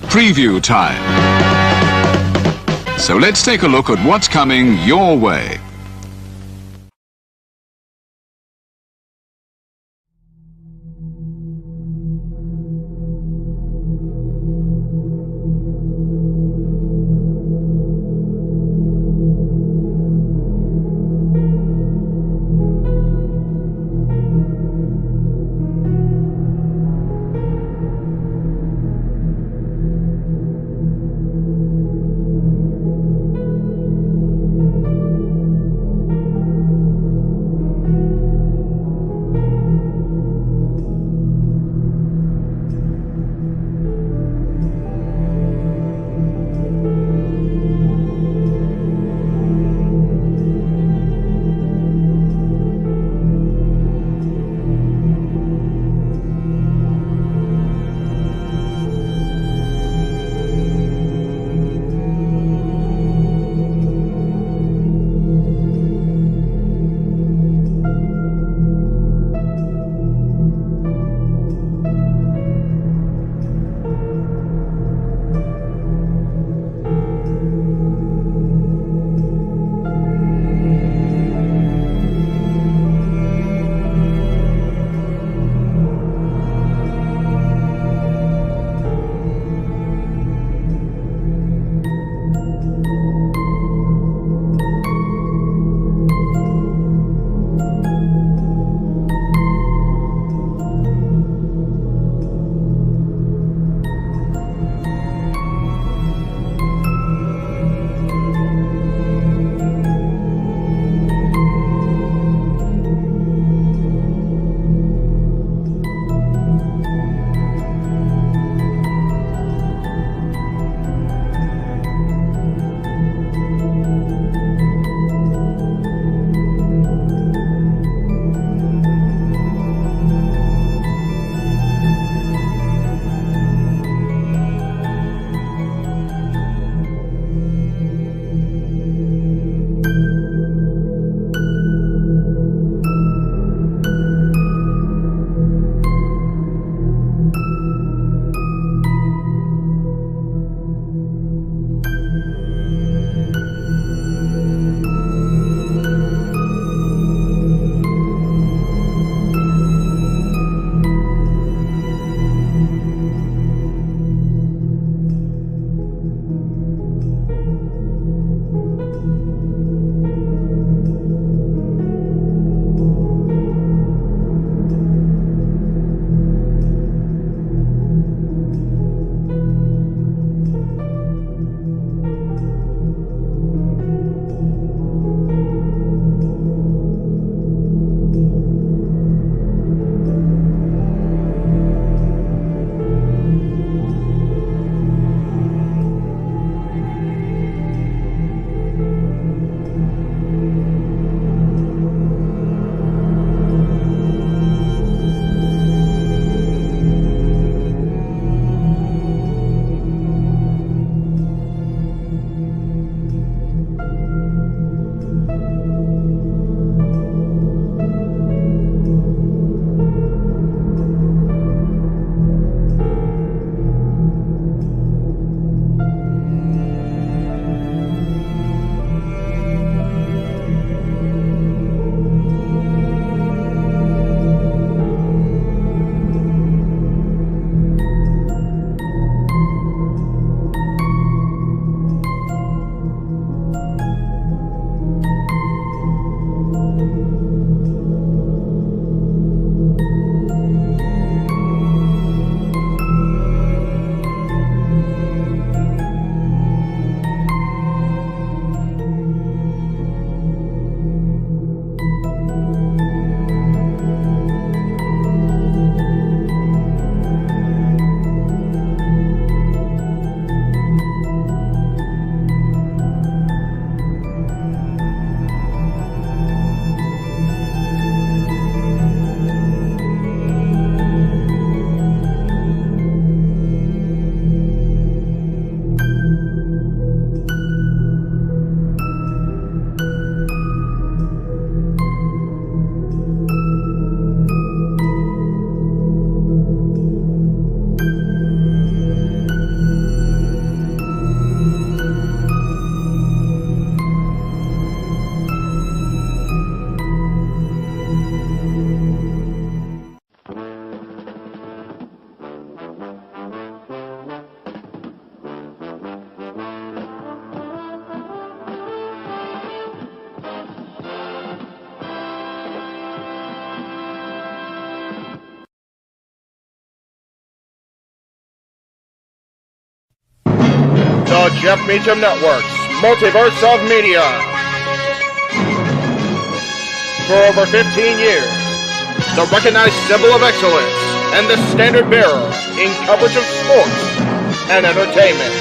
preview time. So let's take a look at what's coming your way. The Jeff Meacham Network's Multiverse of Media. For over 15 years, the recognized symbol of excellence and the standard bearer in coverage of sports and entertainment.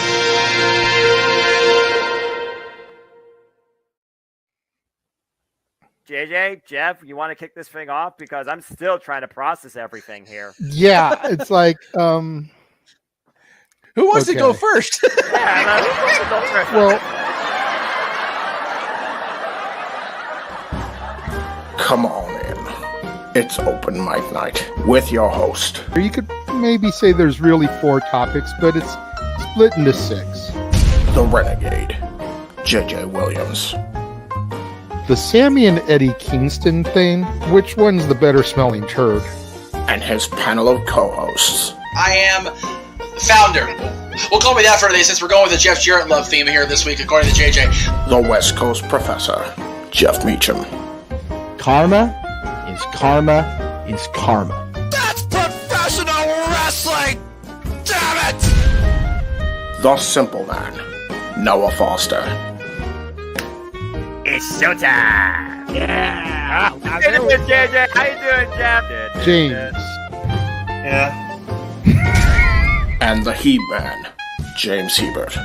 JJ, Jeff, you want to kick this thing off? Because I'm still trying to process everything here. Yeah, it's like, who wants to go first? Well, Come on in. It's open mic night with your host. you could maybe say there's really 4 topics, but it's split into 6. The Renegade, JJ Williams. The Sammy and Eddie Kingston thing, which one's the better smelling turd? And his panel of co-hosts. I am the founder. We'll call me that for today since we're going with the Jeff Jarrett love theme here this week, according to JJ. The West Coast Professor, Jeff Meacham. Karma is karma is karma. That's professional wrestling! Damn it! The Simple Man, Noah Foster. It's showtime! Yeah! How you doing, JJ? How you doing, Jeff? James. Yeah. And the He-Man, James Hebert.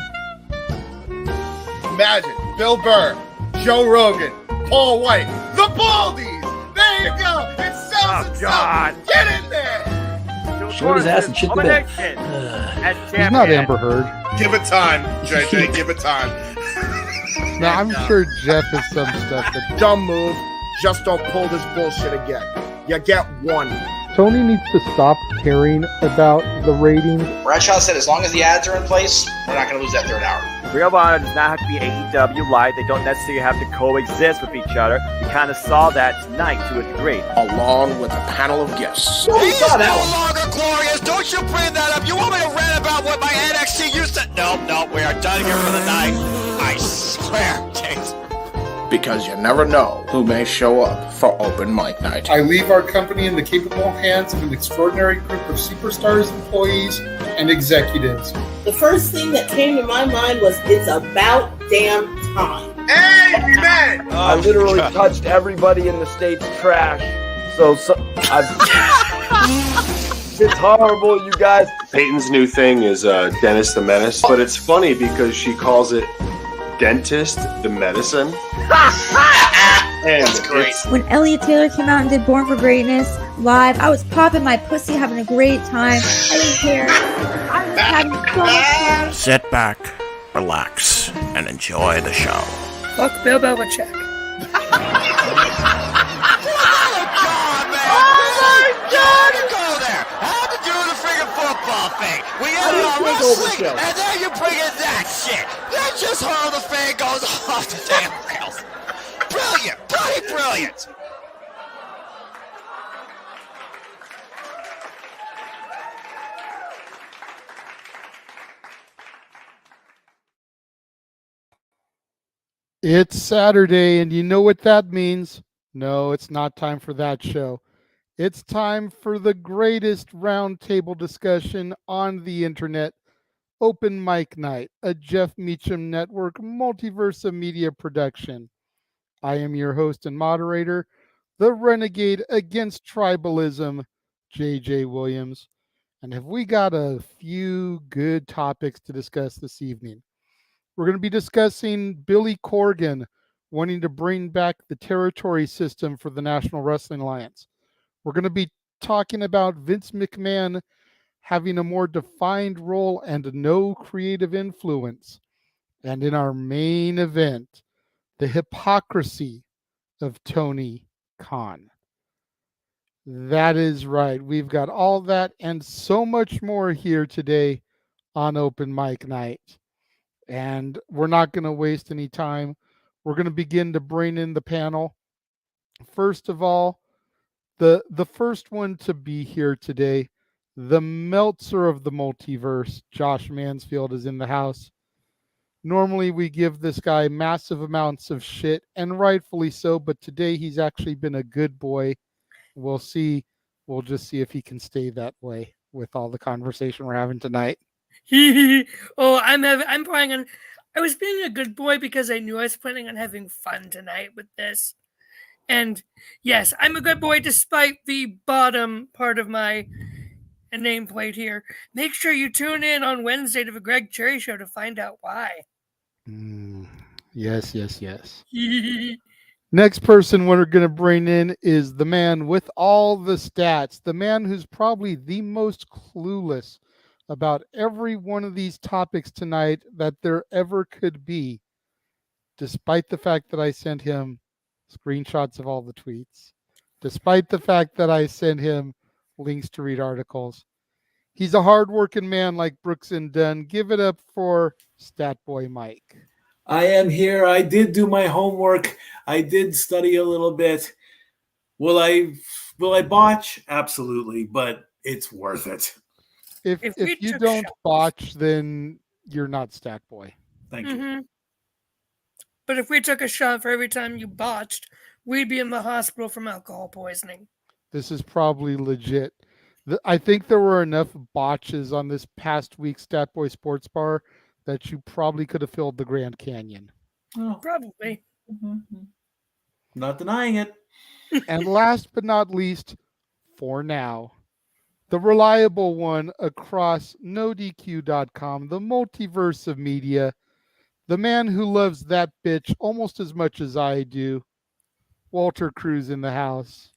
Imagine Bill Burr, Joe Rogan, Paul White, the Baldies. There you go. It sells itself. Get in there. Short his ass and shit the bed. He's not Amber Heard. Give it time, JJ. Give it time. No, I'm sure Jeff has some stuff that Dumb move. Just don't pull this bullshit again. You get one. Tony needs to stop caring about the ratings. Bradshaw said as long as the ads are in place, we're not going to lose that third hour. Ring of Honor does not have to be AEW Live. They don't necessarily have to coexist with each other. We kind of saw that tonight to a degree. Along with a panel of guests. He's no longer glorious. Don't you bring that up. You want me to rant about what my NXT used to... Nope, we are done here for the night. I swear, James. Because you never know who may show up for open mic night. I leave our company in the capable hands of an extraordinary group of superstars, employees, and executives. The first thing that came to my mind was, it's about damn time. Amen. I literally touched everybody in the state's trash. So it's horrible, you guys. Peyton's new thing is Dennis the Menace, but it's funny because she calls it Dentist the Medicine. That's great. When Elliot Taylor came out and did Born for Greatness live, I was popping my pussy, having a great time. I didn't care. I was having so much fun. Sit back, relax, and enjoy the show. Fuck Bill Belichick. Oh my God! Go there. How to do the friggin' football thing? We ended on wrestling, and then you bring in that shit. That's just how the thing goes off the damn rails. Brilliant, bloody brilliant. It's Saturday, and you know what that means. No, it's not time for that show. It's time for the greatest roundtable discussion on the internet, Open Mic Night, a Jeff Meacham Network multiverse of media production. I am your host and moderator, the renegade against tribalism, JJ Williams. And have we got a few good topics to discuss this evening? We're going to be discussing Billy Corgan wanting to bring back the territory system for the National Wrestling Alliance. We're going to be talking about Vince McMahon having a more defined role and no creative influence. And in our main event, the hypocrisy of Tony Khan. That is right. We've got all that and so much more here today on Open Mic Night. And we're not going to waste any time. We're going to begin to bring in the panel. First of all, the first one to be here today, the Meltzer of the multiverse, Josh Mansfield, is in the house. Normally we give this guy massive amounts of shit, and rightfully so, but today he's actually been a good boy. We'll see. We'll just see if he can stay that way with all the conversation we're having tonight. I'm planning on. I was being a good boy because I knew I was planning on having fun tonight with this. And yes, I'm a good boy despite the bottom part of my nameplate here. Make sure you tune in on Wednesday to the Greg Cherry Show to find out why. Yes. Next person we're going to bring in is the man with all the stats, the man who's probably the most clueless about every one of these topics tonight that there ever could be, despite the fact that I sent him screenshots of all the tweets, despite the fact that I sent him links to read articles. He's a hardworking man like Brooks and Dunn. Give it up for Stat Boy Mike. I am here. I did do my homework. I did study a little bit. Will I botch? Absolutely, but it's worth it. If you don't botch, then you're not Stat Boy. Thank you. But if we took a shot for every time you botched, we'd be in the hospital from alcohol poisoning. This is probably legit. I think there were enough botches on this past week's Stat Boy Sports Bar that you probably could have filled the Grand Canyon. Oh. Probably. Not denying it. And last but not least, for now, the reliable one across NoDQ.com, the multiverse of media, the man who loves that bitch almost as much as I do, Walter Cruz in the house.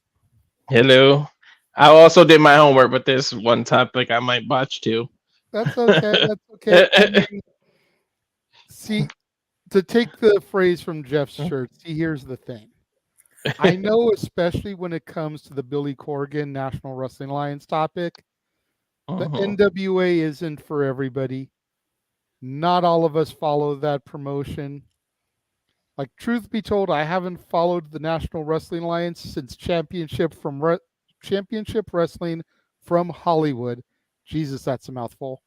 Hello. I also did my homework, but there's one topic I might botch too. That's okay. That's okay. I mean, see, to take the phrase from Jeff's shirt, see, here's the thing. I know, especially when it comes to the Billy Corgan National Wrestling Alliance topic, the NWA isn't for everybody. Not all of us follow that promotion. Like, truth be told, I haven't followed the National Wrestling Alliance since Championship Wrestling from Hollywood. Jesus, that's a mouthful.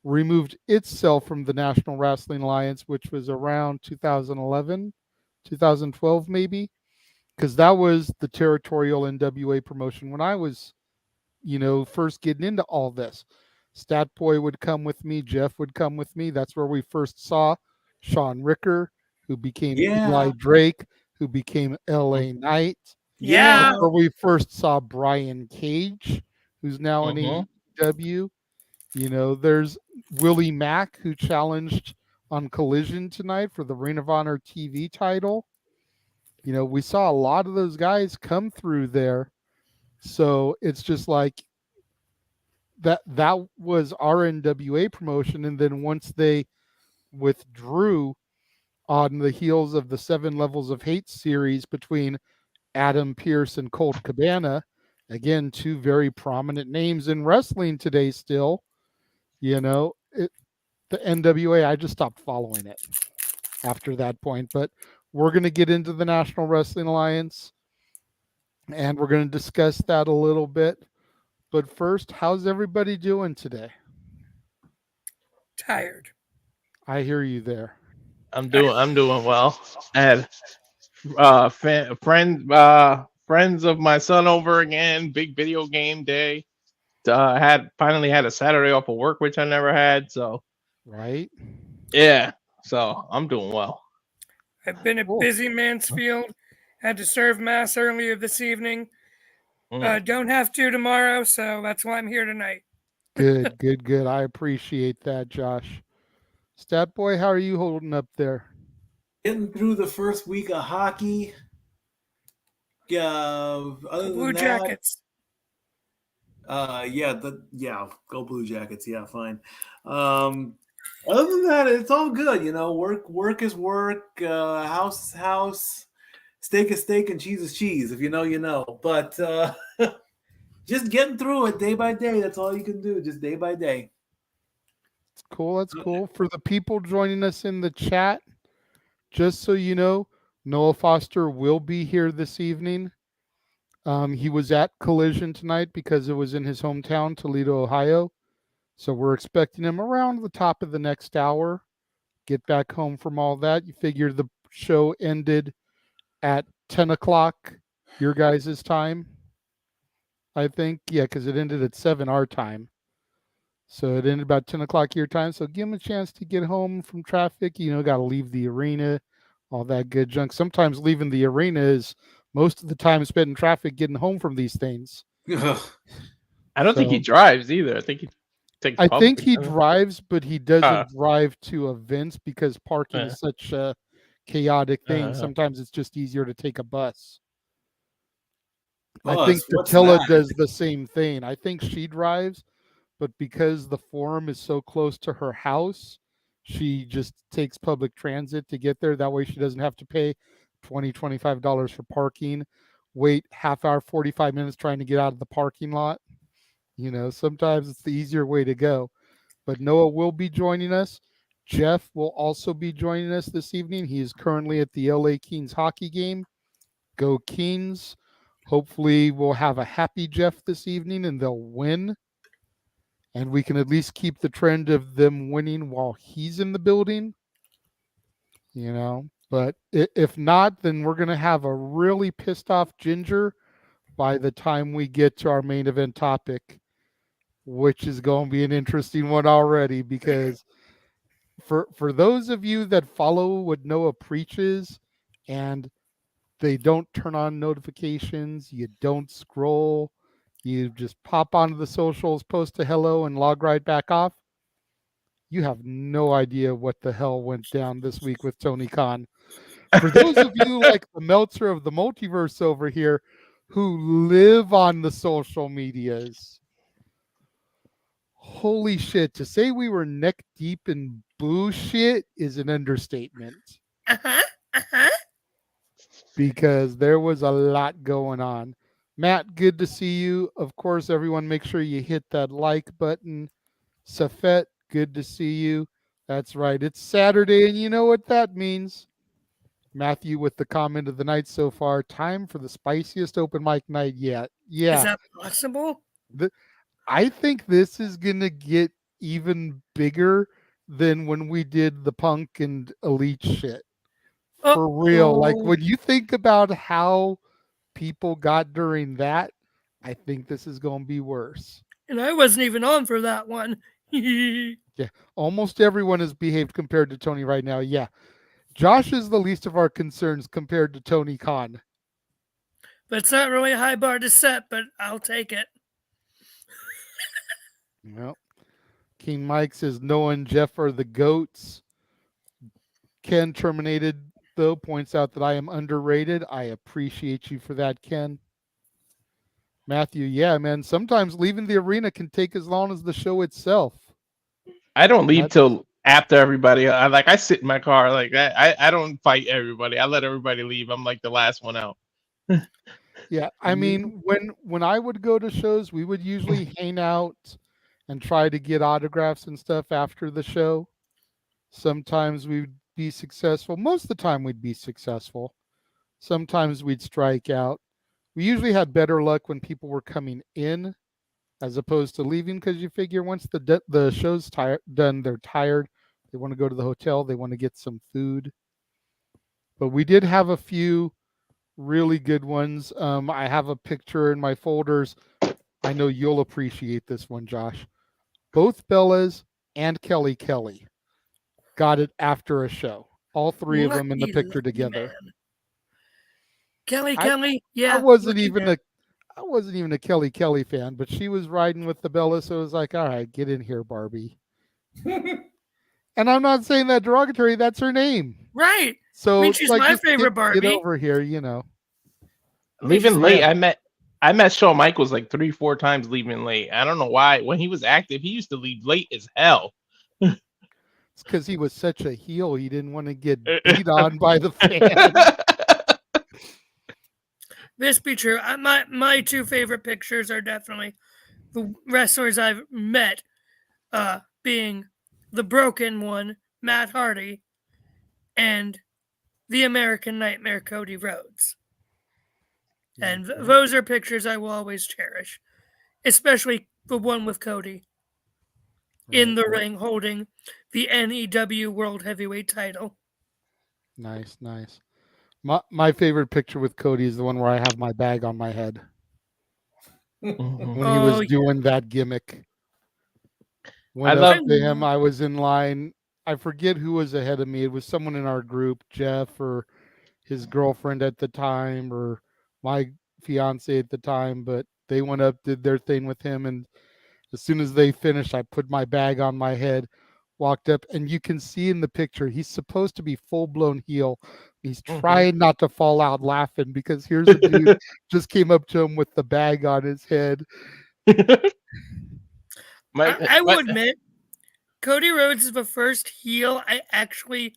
Removed itself from the National Wrestling Alliance, which was around 2011, 2012 maybe, because that was the territorial NWA promotion when I was, first getting into all this. Stat Boy would come with me. Jeff would come with me. That's where we first saw Sean Ricker, who became Eli Drake, who became LA Knight. Yeah. That's where we first saw Brian Cage, who's now in AEW. There's Willie Mack, who challenged on Collision tonight for the Ring of Honor TV title. We saw a lot of those guys come through there. So it's just like that was our NWA promotion. And then once they withdrew on the heels of the 7 Levels of Hate series between Adam Pearce and Colt Cabana, again, 2 very prominent names in wrestling today still, the NWA, I just stopped following it after that point. But we're going to get into the National Wrestling Alliance, and we're going to discuss that a little bit. But first, how's everybody doing today? Tired. I hear you there. I'm doing well. I had friends of my son over again. Big video game day. Finally had a Saturday off of work, which I never had. So, right? Yeah. So I'm doing well. I've been at busy Mansfield. Had to serve mass earlier this evening. Don't have to tomorrow, so that's why I'm here tonight. Good. I appreciate that, Josh. Stat Boy, how are you holding up there? Getting through the first week of hockey. Other Blue than Jackets. Go Blue Jackets. Yeah, fine. Other than that, it's all good. Work is work. House is house. Steak is steak, and cheese is cheese. If you know, you know. But just getting through it day by day. That's all you can do. Just day by day. That's cool. For the people joining us in the chat, just so you know, Noah Foster will be here this evening. He was at Collision tonight because it was in his hometown, Toledo, Ohio. So we're expecting him around the top of the next hour. Get back home from all that. You figure the show ended at 10 o'clock, your guys' time, I think. Yeah, because it ended at 7 our time. So it ended about 10 o'clock your time. So give him a chance to get home from traffic. Got to leave the arena, all that good junk. Sometimes leaving the arena is most of the time spent in traffic getting home from these things. I don't think he drives either. I think he takes I public. think he drives, but he doesn't drive to events because parking Yeah. is such a chaotic thing. Sometimes it's just easier to take a bus. I think What's Tatilla that? does the same thing. I think she drives, but because the forum is so close to her house, she just takes public transit to get there. That way she doesn't have to pay $25 for parking, wait half hour, 45 minutes trying to get out of the parking lot. Sometimes it's the easier way to go. But Noah will be joining us. Jeff will also be joining us this evening. He is currently at the LA Kings hockey game. Go Kings. Hopefully we'll have a happy Jeff this evening and they'll win. And we can at least keep the trend of them winning while he's in the building. But if not, then we're going to have a really pissed off Ginger by the time we get to our main event topic, which is going to be an interesting one already, because for those of you that follow what Noah preaches and they don't turn on notifications, you don't scroll, you just pop onto the socials, post a hello, and log right back off, you have no idea what the hell went down this week with Tony Khan. For those of you like the Meltzer of the multiverse over here who live on the social medias, holy shit, to say we were neck deep in bullshit is an understatement. Because there was a lot going on. Matt, good to see you. Of course, everyone, make sure you hit that like button. Safet, good to see you. That's right. It's Saturday, and you know what that means. Matthew with the comment of the night so far. Time for the spiciest open mic night yet. Yeah. Is that possible? I think this is going to get even bigger than when we did the Punk and Elite shit. For real. Like, when you think about how people got during that, I think this is going to be worse. And I wasn't even on for that one. Yeah. Almost everyone has behaved compared to Tony right now. Yeah. Josh is the least of our concerns compared to Tony Khan. But it's not really a high bar to set, but I'll take it. Well, King Mike says Noah and Jeff are the GOATs. Ken Terminated, though, points out that I am underrated. I appreciate you for that, Ken. Matthew, yeah, man, sometimes leaving the arena can take as long as the show itself. I don't leave till after everybody. I sit in my car. I don't fight everybody. I let everybody leave. I'm like the last one out. Yeah, I mean, when I would go to shows, we would usually hang out and try to get autographs and stuff after the show. Sometimes we'd be successful. Most of the time we'd be successful. Sometimes we'd strike out. We usually had better luck when people were coming in as opposed to leaving, because you figure once the show's done, they're tired. They want to go to the hotel. They want to get some food. But we did have a few really good ones. I have a picture in my folders. I know you'll appreciate this one, Josh. Both Bellas and Kelly got it after a show. All three of them in the picture together. Man. Kelly, yeah. I wasn't even a Kelly fan, but she was riding with the Bella, so it was like, all right, get in here, Barbie. And I'm not saying that derogatory, that's her name. Right. So I mean, she's my favorite Barbie. Get over here, Leaving late, I met Shawn Michaels like 3-4 times leaving late. I don't know why. When he was active, he used to leave late as hell. It's because he was such a heel. He didn't want to get beat on by the fans. This be true. My two favorite pictures are definitely the wrestlers I've met, being the broken one, Matt Hardy, and the American Nightmare, Cody Rhodes. And those are pictures I will always cherish, especially the one with Cody in the ring holding the NEW World Heavyweight title. Nice. My favorite picture with Cody is the one where I have my bag on my head. When he was doing that gimmick. Went up to him. I was in line. I forget who was ahead of me. It was someone in our group, Jeff or his girlfriend at the time, or my fiance at the time. But they went up, did their thing with him, and as soon as they finished, I put my bag on my head, walked up, and you can see in the picture he's supposed to be full-blown heel. He's trying not to fall out laughing because here's a dude just came up to him with the bag on his head. I will admit, Cody Rhodes is the first heel I actually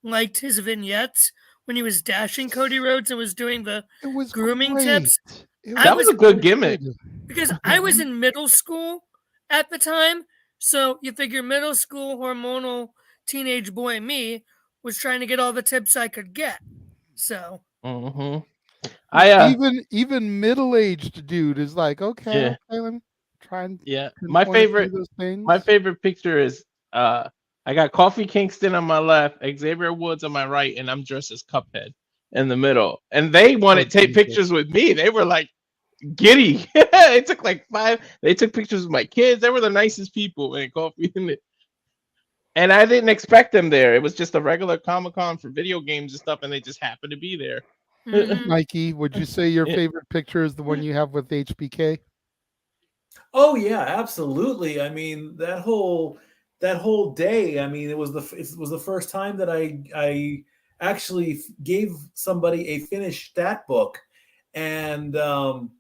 liked his vignettes when he was dashing Cody Rhodes and was doing the grooming tips. That was a good gimmick. Because I was in middle school at the time, so you figure middle school hormonal teenage boy me was trying to get all the tips I could get. So even middle-aged dude is like, okay, let me try and my favorite picture is I got Kofi Kingston on my left, Xavier Woods on my right, and I'm dressed as Cuphead in the middle. And they wanted to take pictures with me. They were like giddy. It took like 5. They took pictures with my kids. They were the nicest people, man. Kofi in it. And I didn't expect them there. It was just a regular Comic-Con for video games and stuff, and they just happened to be there. Mikey, would you say your favorite picture is the one you have with HBK? Oh yeah, absolutely. I mean, that whole day. I mean, it was the first time that I actually gave somebody a finished stat book, and I'm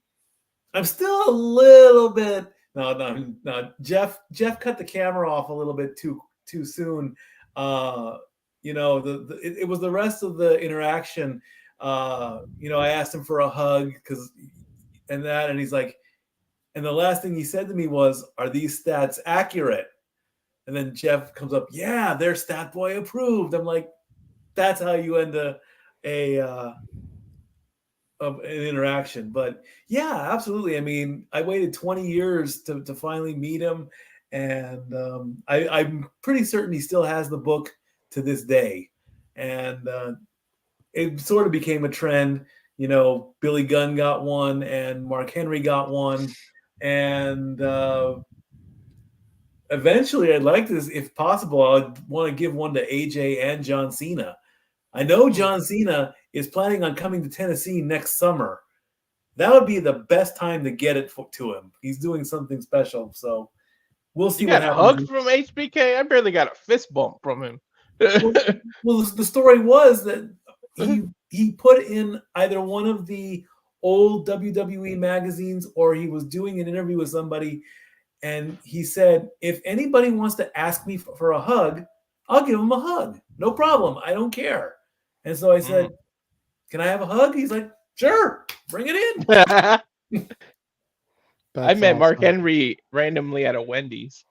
still a little bit no. Jeff cut the camera off a little bit too soon. It was the rest of the interaction. I asked him for a hug and he's like, and the last thing he said to me was, "Are these stats accurate?" And then Jeff comes up, "Yeah, they're Stat Boy approved." I'm like, that's how you end an interaction. But yeah, absolutely. I mean, I waited 20 years to finally meet him, and I'm pretty certain he still has the book to this day. And it sort of became a trend. Billy Gunn got one, and Mark Henry got one, and eventually, I'd like this, if possible, I'd want to give one to AJ and John Cena. I know John Cena is planning on coming to Tennessee next summer. That would be the best time to get it to him. He's doing something special, so we'll see what happens. You got a hug from HBK? I barely got a fist bump from him. Well, the story was that he put in either one of the old WWE magazines, or he was doing an interview with somebody, and he said, if anybody wants to ask me for a hug, I'll give them a hug. No problem. I don't care. And so I said, can I have a hug? He's like, sure, bring it in. I met Mark Henry randomly at a Wendy's.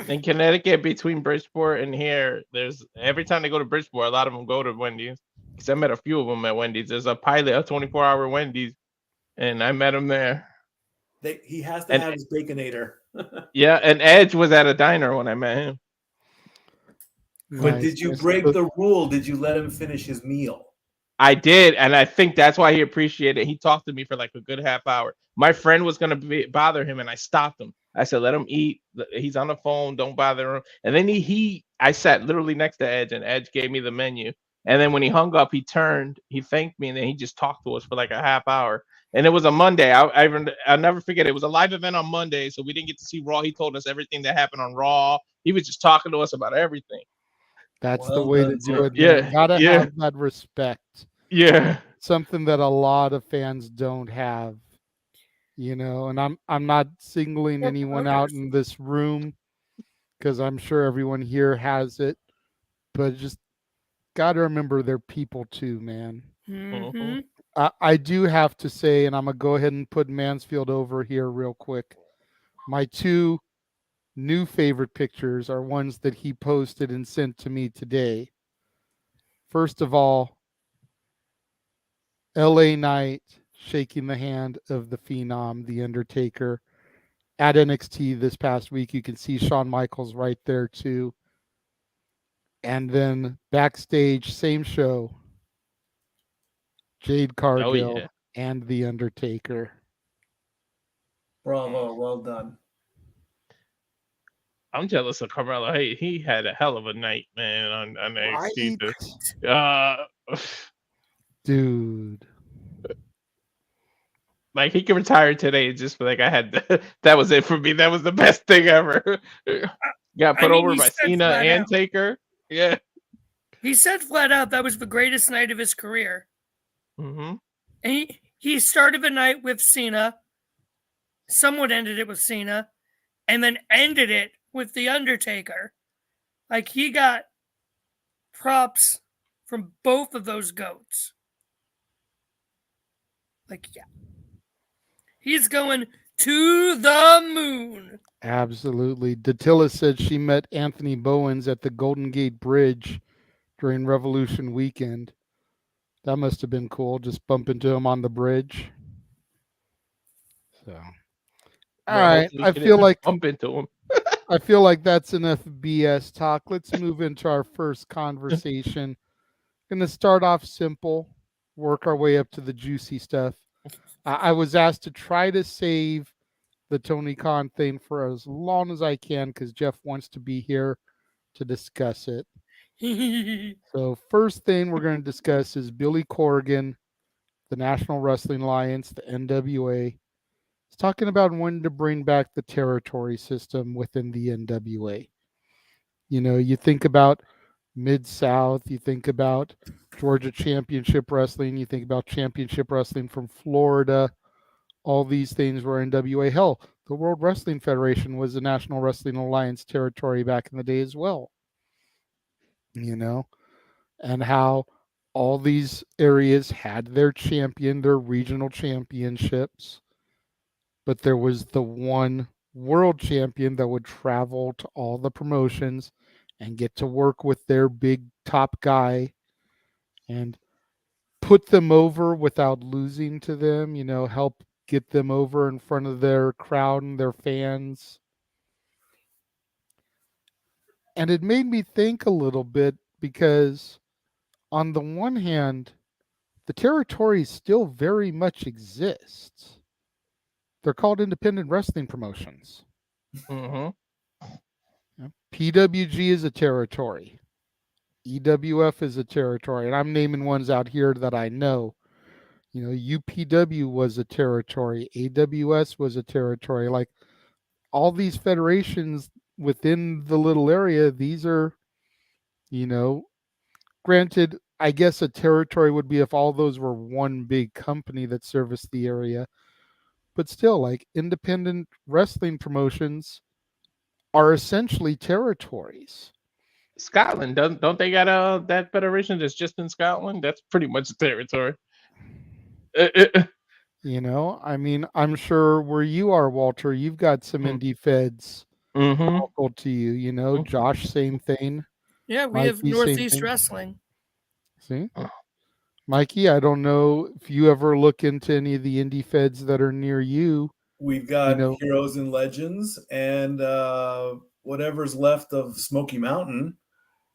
In Connecticut, between Bridgeport and here, there's every time they go to Bridgeport, a lot of them go to Wendy's. Because I met a few of them at Wendy's. There's a pilot, a 24-hour Wendy's, and I met him there. He has to have his Baconator. Yeah, and Edge was at a diner when I met him. But did you break the rule? Did you let him finish his meal? I did, and I think that's why he appreciated it. He talked to me for like a good half hour. My friend was going to bother him, and I stopped him. I said, let him eat. He's on the phone. Don't bother him. And then I sat literally next to Edge, and Edge gave me the menu. And then when he hung up, he turned, he thanked me, and then he just talked to us for like a half hour. And it was a Monday. I'll never forget. It was a live event on Monday, so we didn't get to see Raw. He told us everything that happened on Raw. He was just talking to us about everything. That's the way to do it. Yeah, you gotta have that respect. Yeah, something that a lot of fans don't have. And I'm not singling anyone out in this room, because I'm sure everyone here has it, but just gotta remember they're people too, man. Mm-hmm. I do have to say, and I'm gonna go ahead and put Mansfield over here real quick. My 2 new favorite pictures are ones that he posted and sent to me today. First of all, LA Knight shaking the hand of the Phenom, The Undertaker, at NXT this past week. You can see Shawn Michaels right there too. And then backstage, same show, Jade Cargill and The Undertaker. Bravo, well done. I'm jealous of Carmelo. Hey, he had a hell of a night, man, on NXT. Dude. Like, he can retire today and just be like, I had that was it for me. That was the best thing ever. Got put over by Cena and Taker. Yeah. He said flat out that was the greatest night of his career. Mm-hmm. And he started the night with Cena, somewhat ended it with Cena, and then ended it with The Undertaker. Like, he got props from both of those goats. Like, yeah. He's going to the moon. Absolutely. Datilla said she met Anthony Bowens at the Golden Gate Bridge during Revolution weekend. That must have been cool. Just bump into him on the bridge. So, all right. I feel like bump into him. I feel like that's enough BS talk. Let's move into our first conversation. Going to start off simple, work our way up to the juicy stuff. I was asked to try to save the Tony Khan thing for as long as I can because Jeff wants to be here to discuss it. So first thing we're going to discuss is Billy Corgan, the National Wrestling Alliance, the NWA. He's talking about wanting to bring back the territory system within the NWA. You know, you think about Mid-South, you think about Georgia Championship Wrestling, you think about Championship Wrestling from Florida. All these things were NWA. Hell, the World Wrestling Federation was the National Wrestling Alliance territory back in the day as well. You know, and how all these areas had their champion, their regional championships, but there was the one world champion that would travel to all the promotions and get to work with their big top guy and put them over without losing to them, you know, help get them over in front of their crowd and their fans. And it made me think a little bit because on the one hand, the territories still very much exist. They're called independent wrestling promotions. Mm-hmm. PWG is a territory. EWF is a territory. And I'm naming ones out here that I know. You know, UPW was a territory. AWS was a territory. Like all these federations within the little area, these are, you know, granted, I guess a territory would be if all those were one big company that serviced the area. But still, like independent wrestling promotions are essentially territories. Scotland, don't they got that federation that's just in Scotland? That's pretty much a territory. You know, I mean, I'm sure where you are, Walter, you've got some indie feds local to you. You know, Josh, same thing. Yeah, we have Northeast Wrestling. See? Mikey, I don't know if you ever look into any of the indie feds that are near you. We've got Heroes and Legends and whatever's left of Smoky Mountain,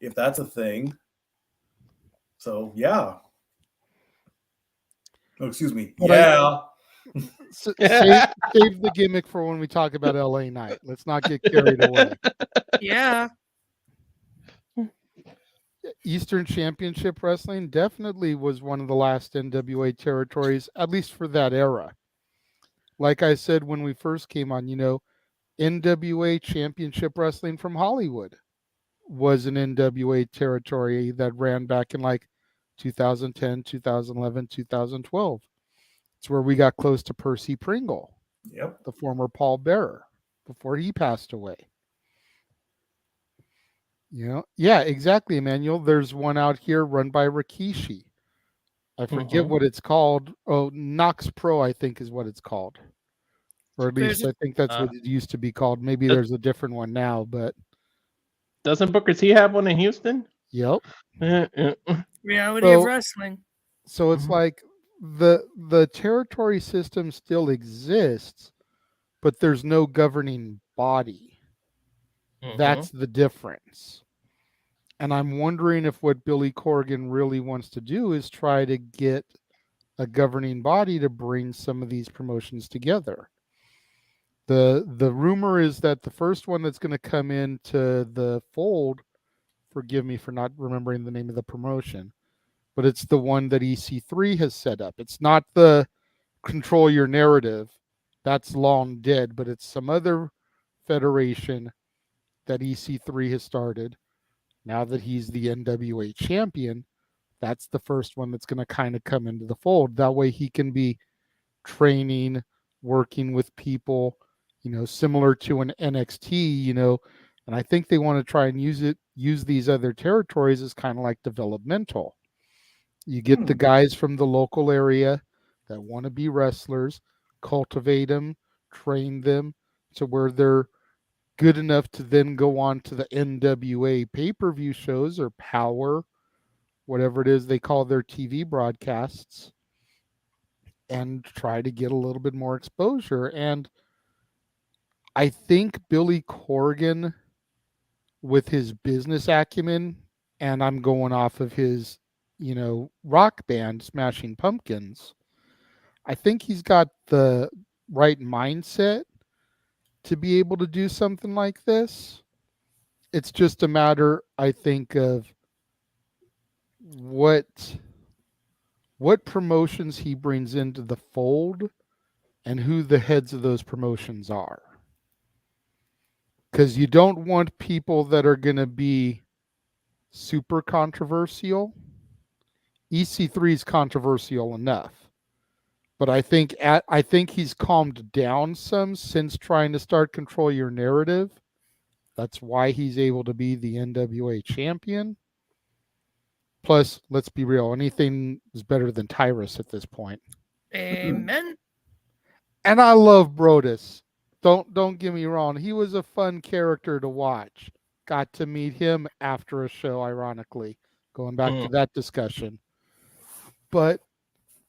if that's a thing. So, yeah. Oh, excuse me. Yeah. Save the gimmick for when we talk about LA Knight. Let's not get carried away. Yeah. Eastern Championship Wrestling definitely was one of the last NWA territories, at least for that era. Like I said when we first came on, you know, NWA Championship Wrestling from Hollywood was an NWA territory that ran back in like 2010, 2011, 2012. It's where we got close to Percy Pringle, the former Paul Bearer, before he passed away. You know, yeah, exactly, Emmanuel. There's one out here run by Rikishi. I forget what it's called. Oh, Knox Pro, I think, is what it's called. Or at least I think that's what it used to be called. Maybe there's a different one now, but doesn't Booker T have one in Houston? Yep. Reality of wrestling. So it's like the territory system still exists, but there's no governing body. That's the difference. And I'm wondering if what Billy Corgan really wants to do is try to get a governing body to bring some of these promotions together. The rumor is that the first one that's going to come into the fold, forgive me for not remembering the name of the promotion, but it's the one that EC3 has set up. It's not the Control Your Narrative. That's long dead, but it's some other federation that EC3 has started. Now that he's the NWA champion, that's the first one that's going to kind of come into the fold. That way he can be training, working with people, similar to an NXT, and I think they want to try and use these other territories as kind of like developmental. You get the guys from the local area that want to be wrestlers, cultivate them, train them to where they're good enough to then go on to the NWA pay-per-view shows or Power, whatever it is they call their TV broadcasts, and try to get a little bit more exposure. And I think Billy Corgan, with his business acumen, and I'm going off of his, rock band, Smashing Pumpkins, I think he's got the right mindset to be able to do something like this. It's just a matter, I think, of what promotions he brings into the fold and who the heads of those promotions are. Because you don't want people that are going to be super controversial. EC3 is controversial enough, but I think he's calmed down some since trying to start Control Your Narrative. That's why he's able to be the NWA champion. Plus, let's be real, anything is better than Tyrus at this point. Amen. And I love Brodus. Don't get me wrong. He was a fun character to watch. Got to meet him after a show, ironically, going back to that discussion. But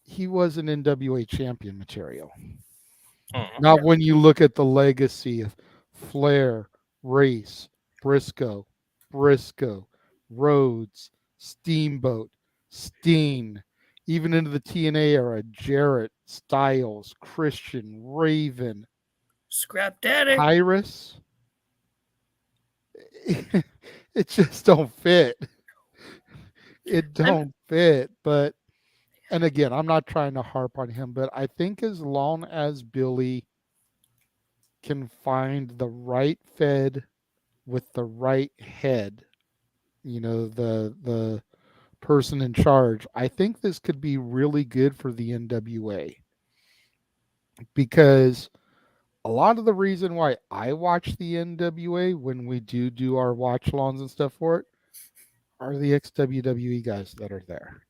he was an NWA champion material. Not when you look at the legacy of Flair, Race, Briscoe, Rhodes, Steamboat, Steen, even into the TNA era, Jarrett, Styles, Christian, Raven, Scrap Daddy, Tyrus. It just don't fit. It don't fit. But, and again, I'm not trying to harp on him, but I think as long as Billy can find the right fed with the right head, the person in charge, I think this could be really good for the NWA. Because a lot of the reason why I watch the NWA when we do our watch-alongs and stuff for it are the ex-WWE guys that are there.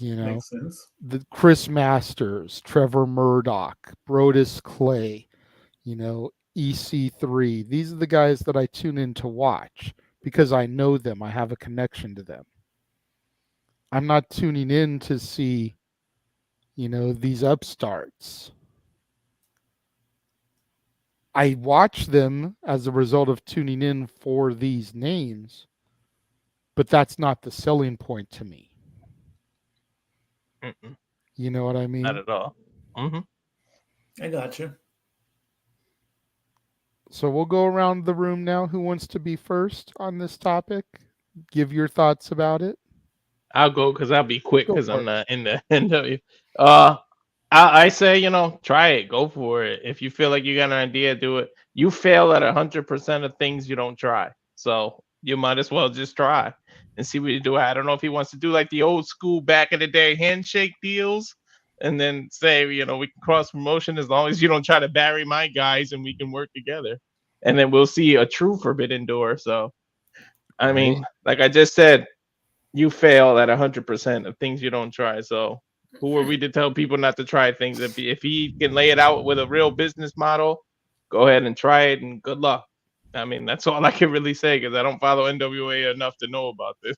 Makes sense. The Chris Masters, Trevor Murdoch, Brodus Clay, EC3. These are the guys that I tune in to watch because I know them. I have a connection to them. I'm not tuning in to see, these upstarts. I watch them as a result of tuning in for these names, but that's not the selling point to me. You know what I mean? Not at all. I got you. So we'll go around the room now. Who wants to be first on this topic? Give your thoughts about it. I'll go because I'll be quick because I'm not in the NW. I say, try it. Go for it. If you feel like you got an idea, do it. You fail at 100% of things you don't try. So you might as well just try and see what you do. I don't know if he wants to do like the old school back in the day handshake deals and then say, we can cross promotion as long as you don't try to bury my guys and we can work together. And then we'll see a true Forbidden Door. So, I mean, like I just said, you fail at 100% of things you don't try. So who are we to tell people not to try things? If he can lay it out with a real business model, go ahead and try it and good luck. I mean, that's all I can really say because I don't follow NWA enough to know about this.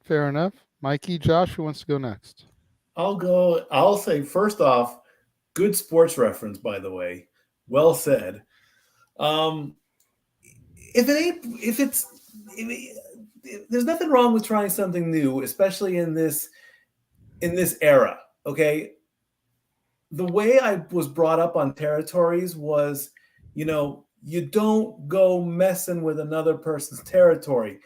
Fair enough. Mikey, Josh, who wants to go next? I'll go. I'll say first off, good sports reference, by the way. Well said. There's nothing wrong with trying something new, especially in this era. Okay, the way I was brought up on territories was, you know, you don't go messing with another person's territory.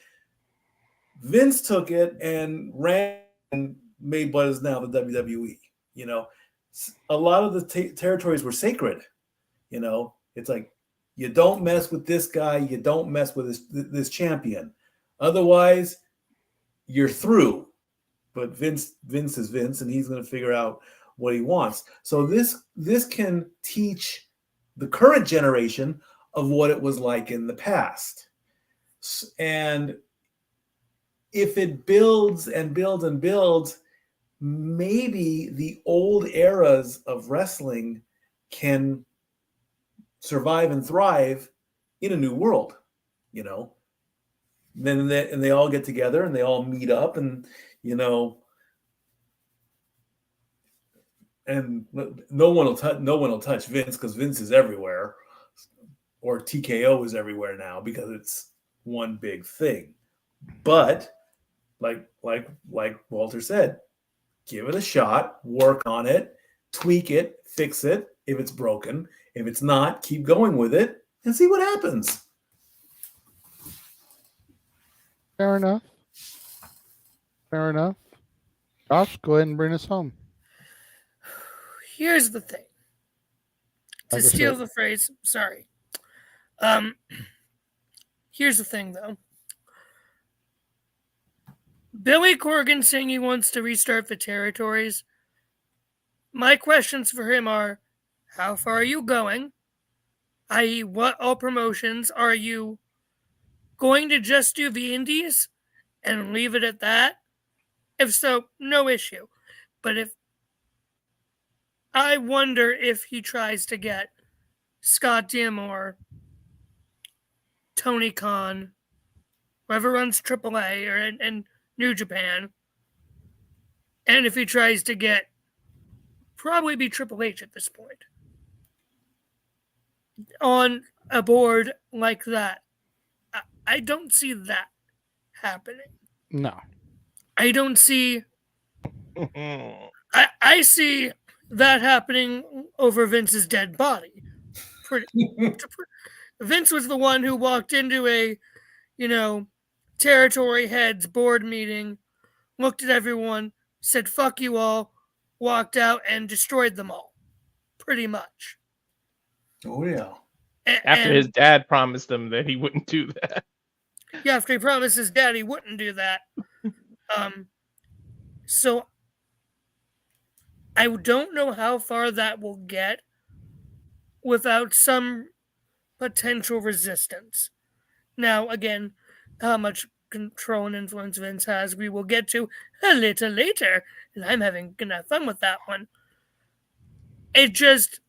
Vince took it and ran and made what is now the WWE. You know, a lot of the territories were sacred. You know, it's like, you don't mess with this guy. You don't mess with this champion. Otherwise, you're through. But Vince is Vince, and he's going to figure out what he wants. So this can teach the current generation of what it was like in the past. And if it builds and builds and builds, maybe the old eras of wrestling can survive and thrive in a new world, you know. Then they all get together and they all meet up, and you know, and no one will touch Vince, because Vince is everywhere, or TKO is everywhere now, because it's one big thing. But like Walter said, give it a shot, work on it, tweak it, fix it if it's broken. If it's not, keep going with it and see what happens. Fair enough. Fair enough. Josh, go ahead and bring us home. Here's the thing. To steal the phrase, sorry. Here's the thing, though. Billy Corgan saying he wants to restart the territories. My questions for him are, how far are you going? I.e., what all promotions are you going to just do the indies and leave it at that? If so, no issue. But if I wonder if he tries to get Scott D'Amore, Tony Khan, whoever runs AAA and New Japan, and if he tries to get probably be Triple H at this point on a board like that. I don't see that happening. No. I don't see... I see that happening over Vince's dead body. Vince was the one who walked into a, territory heads board meeting, looked at everyone, said, fuck you all, walked out and destroyed them all. Pretty much. Oh, yeah. After his dad promised him that he wouldn't do that. Yeah, after he promised his dad he wouldn't do that. So I don't know how far that will get without some potential resistance. Now, again, how much control and influence Vince has, we will get to a little later, and I'm gonna have fun with that one. It just...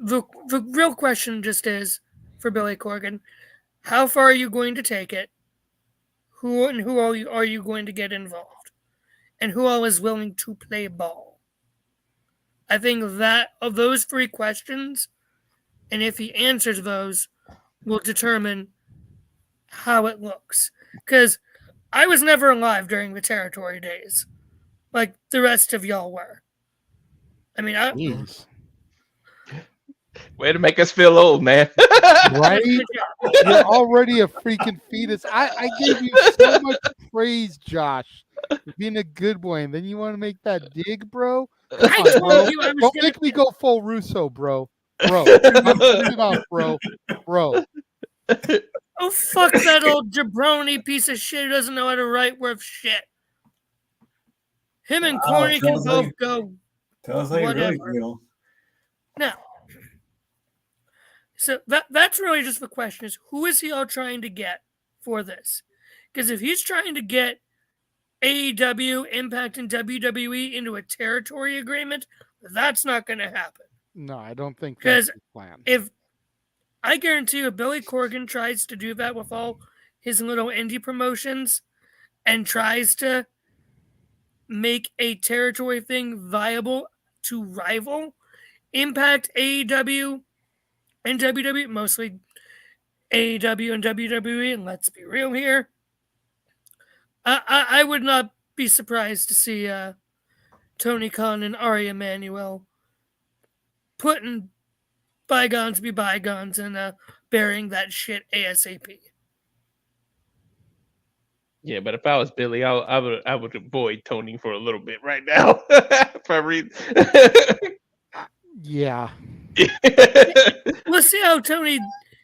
The real question just is, for Billy Corgan, how far are you going to take it? Who are you going to get involved? And who all is willing to play ball? I think that of those three questions, and if he answers those, will determine how it looks. Because I was never alive during the territory days, like the rest of y'all were. I mean, Way to make us feel old, man. Right? You're already a freaking fetus. I gave you so much praise, Josh, for being a good boy, and then you want to make that dig, bro? Come on, bro. Don't make me go full Russo, bro. Turn it off, bro. Oh, fuck that old jabroni piece of shit who doesn't know how to write worth shit. Him and Corny can both go. Tell us how you really feel. Now, so that's really just the question, is who is he all trying to get for this? Because if he's trying to get AEW, Impact, and WWE into a territory agreement, that's not going to happen. No, I don't think that's the plan. I guarantee you, if Billy Corgan tries to do that with all his little indie promotions and tries to make a territory thing viable to rival Impact, AEW, and WWE, mostly AEW and WWE, and let's be real here, I would not be surprised to see Tony Khan and Ari Emanuel putting bygones be bygones and burying that shit ASAP. Yeah, but if I was Billy, I would avoid Tony for a little bit right now. Yeah. We'll see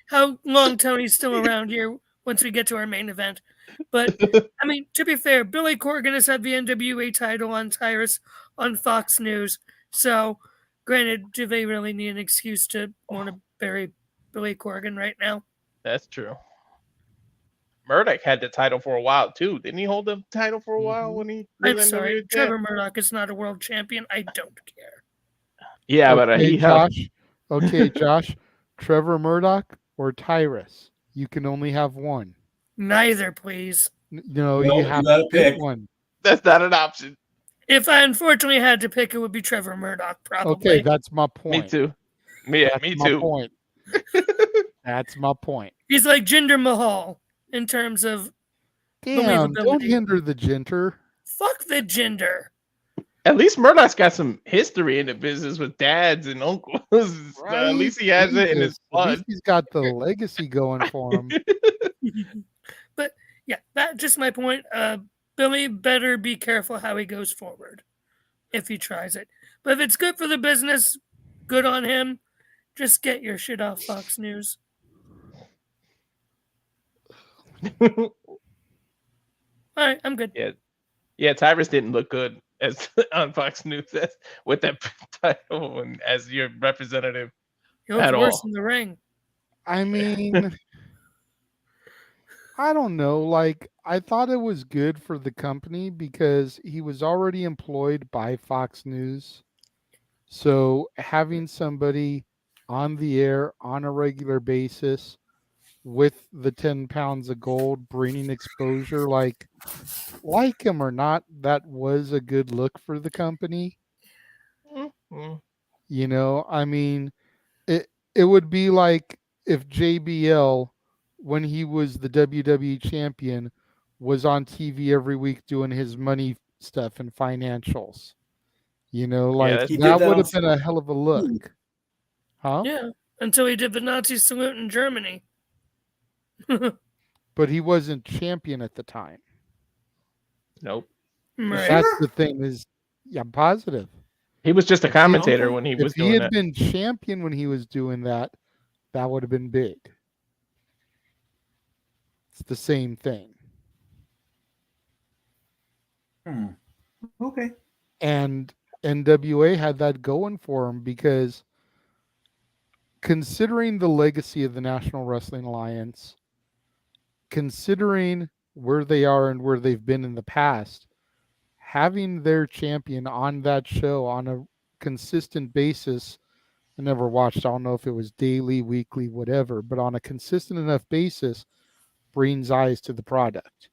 how long Tony's still around here once we get to our main event. But I mean, to be fair, Billy Corgan has had the NWA title on Tyrus on Fox News. So, granted, do they really need an excuse to want to bury Billy Corgan right now? That's true. Murdoch had the title for a while too. Didn't he hold the title for a while when he? I'm sorry, Trevor Murdoch is not a world champion. I don't care. Yeah, okay, but he Josh. Okay, Josh. Trevor Murdoch or Tyrus? You can only have one. Neither, please. No, you have to pick one. That's not an option. If I unfortunately had to pick, it would be Trevor Murdoch, probably. Okay, that's my point. Me too. Me too. Point. That's my point. He's like Jinder Mahal in terms of Damn, don't believability. hinder the Jinder. Fuck the Jinder. At least Murdoch's got some history in the business with dads and uncles. Right? At least he has it in his At least blood. he's got the legacy going for him. But yeah, that's just my point. Billy better be careful how he goes forward if he tries it. But if it's good for the business, good on him. Just get your shit off Fox News. All right, I'm good. Yeah. Tyrus didn't look good as on Fox News with that title and as your representative He looks at worse all. in the ring. I mean, I don't know. Like, I thought it was good for the company because he was already employed by Fox News. So having somebody on the air on a regular basis with the 10 pounds of gold bringing exposure, like him or not, that was a good look for the company. Mm-hmm. You know, I mean, it would be like if JBL, when he was the WWE champion, was on TV every week doing his money stuff and financials. You know, like that would have been a hell of a look. Huh? Yeah, until he did the Nazi salute in Germany. But he wasn't champion at the time. Nope. Right. That's the thing is, yeah, I'm positive. He was just a commentator when he was doing If he that. had been champion when he was doing that, that would have been big. It's the same thing. Okay. And NWA had that going for him because considering the legacy of the National Wrestling Alliance, considering where they are and where they've been in the past, having their champion on that show on a consistent basis, I never watched, I don't know if it was daily, weekly, whatever, but on a consistent enough basis, brings eyes to the product.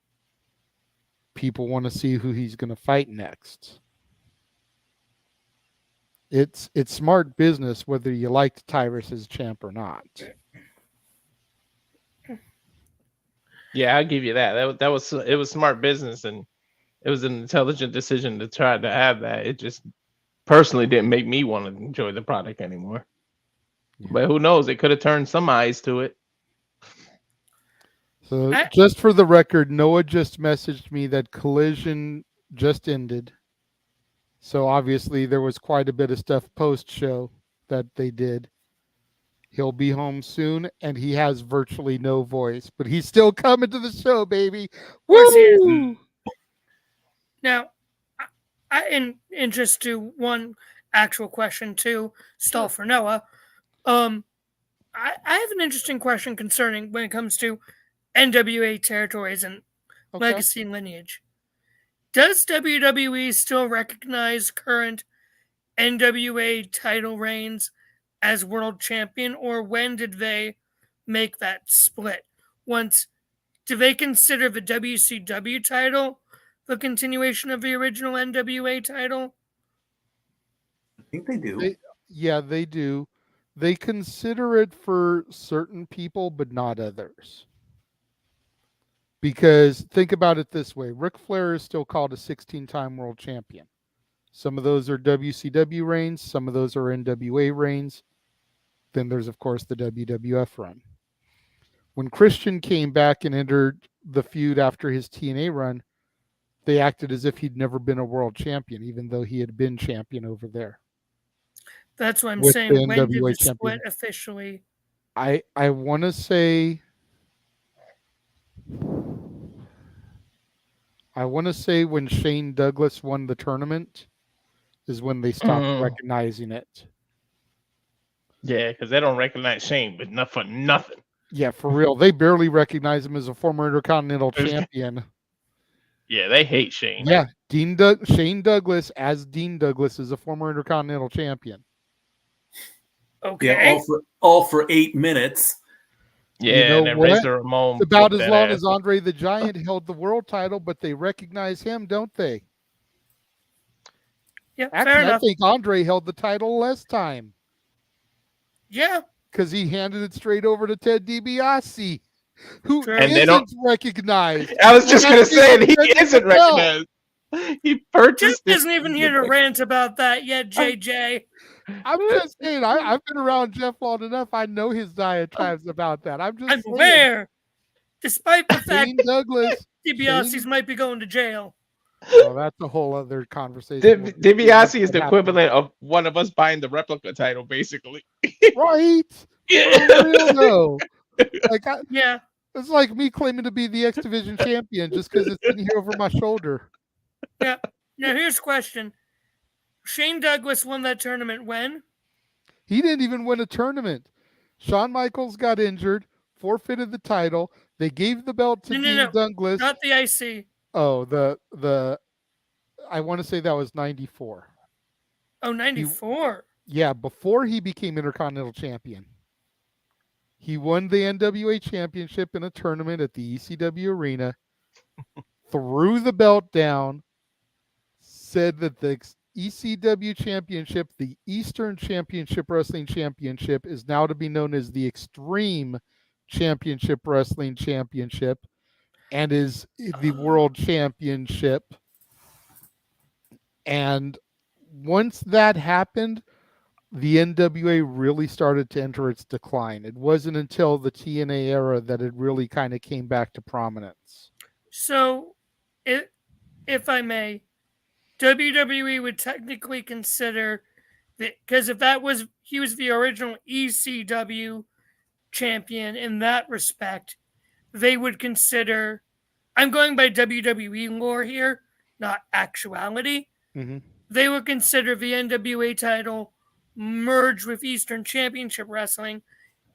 People want to see who he's going to fight next. It's smart business whether you liked Tyrus as champ or not. Yeah, I'll give you that. It was smart business and it was an intelligent decision to try to have that. It just personally didn't make me want to enjoy the product anymore. Yeah. But who knows? It could have turned some eyes to it. So just for the record, Noah just messaged me that Collision just ended. So obviously there was quite a bit of stuff post-show that they did. He'll be home soon, and he has virtually no voice, but he's still coming to the show, baby. Woo! Now, in just to one actual question to stall for Noah, I have an interesting question concerning when it comes to NWA territories and legacy and lineage. Does WWE still recognize current NWA title reigns as world champion, or when did they make that split? Do they consider the WCW title the continuation of the original NWA title? I think they do. They do. They consider it for certain people, but not others. Because think about it this way. Ric Flair is still called a 16-time world champion. Some of those are WCW reigns. Some of those are NWA reigns. Then there's, of course, the WWF run. When Christian came back and entered the feud after his TNA run, they acted as if he'd never been a world champion, even though he had been champion over there. That's what I'm with saying. the When did NWA the champion. split officially? I want to say when Shane Douglas won the tournament is when they stopped recognizing it. Yeah, because they don't recognize Shane, but not for nothing. Yeah, for real. They barely recognize him as a former Intercontinental champion. Yeah, they hate Shane. Yeah, Shane Douglas as Dean Douglas is a former Intercontinental champion. Okay. Yeah, all for 8 minutes. Yeah, You know and then what? Razor Ramon. It's about whooped as that long ass. as Andre the Giant held the world title, but they recognize him, don't they? Yeah, Actually, fair I enough. think Andre held the title less time Yeah. because he handed it straight over to Ted DiBiase, who Sure. And they isn't don't- recognized. I was just And going to say think he Ted isn't DiBiase- recognized. He purchased Jeff it. isn't even here to rant about that yet, JJ. I'm just saying, I've been around Jeff long enough. I know his diatribes about that. I'm just I'm saying. aware. Despite the fact Shane Douglas. DiBiase's might be going to jail. Well, that's a whole other conversation. DiBiase is the What happened. equivalent of one of us buying the replica title, basically. Right? For real, though. Like, Yeah. it's like me claiming to be the X Division champion just because it's sitting here over my shoulder. Yeah. Now here's a question. Shane Douglas won that tournament when? He didn't even win a tournament. Shawn Michaels got injured, forfeited the title. They gave the belt to Dean Douglas. Not the IC. Oh, the I want to say that was 94. Oh, 94. Yeah, before he became Intercontinental Champion. He won the NWA Championship in a tournament at the ECW Arena, threw the belt down, said that the ECW Championship, the Eastern Championship Wrestling Championship, is now to be known as the Extreme Championship Wrestling Championship and is the World Championship. And once that happened, the NWA really started to enter its decline. It wasn't until the TNA era that it really kind of came back to prominence. So, if I may, WWE would technically consider that, because if he was the original ECW champion in that respect, they would consider, I'm going by WWE lore here, not actuality. Mm-hmm. They would consider the NWA title merged with Eastern Championship Wrestling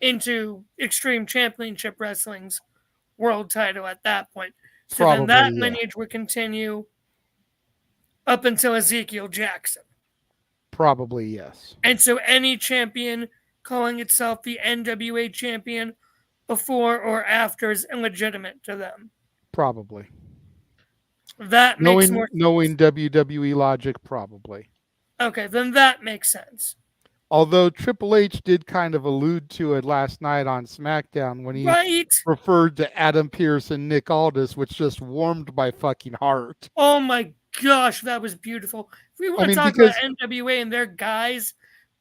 into Extreme Championship Wrestling's world title at that point. So Probably, then that yeah. lineage would continue up until Ezekiel Jackson. Probably, yes. And so any champion calling itself the NWA champion before or after is illegitimate to them. Probably. That makes more sense. Knowing WWE logic, probably. Okay, then that makes sense. Although Triple H did kind of allude to it last night on SmackDown when he referred to Adam Pearce and Nick Aldis, which just warmed my fucking heart. Oh my gosh, that was beautiful. If we want to talk about NWA and their guys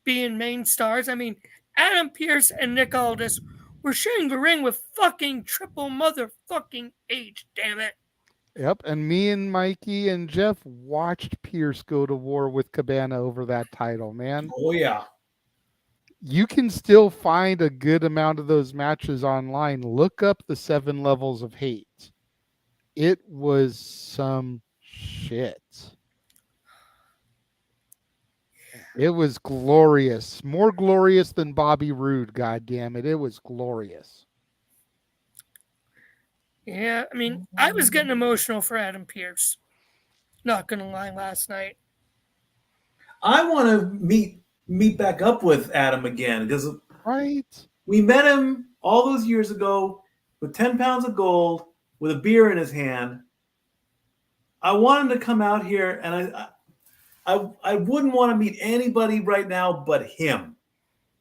being main stars, I mean, Adam Pearce and Nick Aldis were sharing the ring with fucking Triple motherfucking H, damn it. Yep, and me and Mikey and Jeff watched Pearce go to war with Cabana over that title, man. Oh, yeah. You can still find a good amount of those matches online. Look up the 7 Levels of Hate. It was some shit. It was glorious. More glorious than Bobby Roode, goddammit. It was glorious. Yeah, I mean, I was getting emotional for Adam Pearce. Not gonna lie, last night. I want to meet back up with Adam again because we met him all those years ago with 10 pounds of gold with a beer in his hand. I want him to come out here, and I wouldn't want to meet anybody right now but him.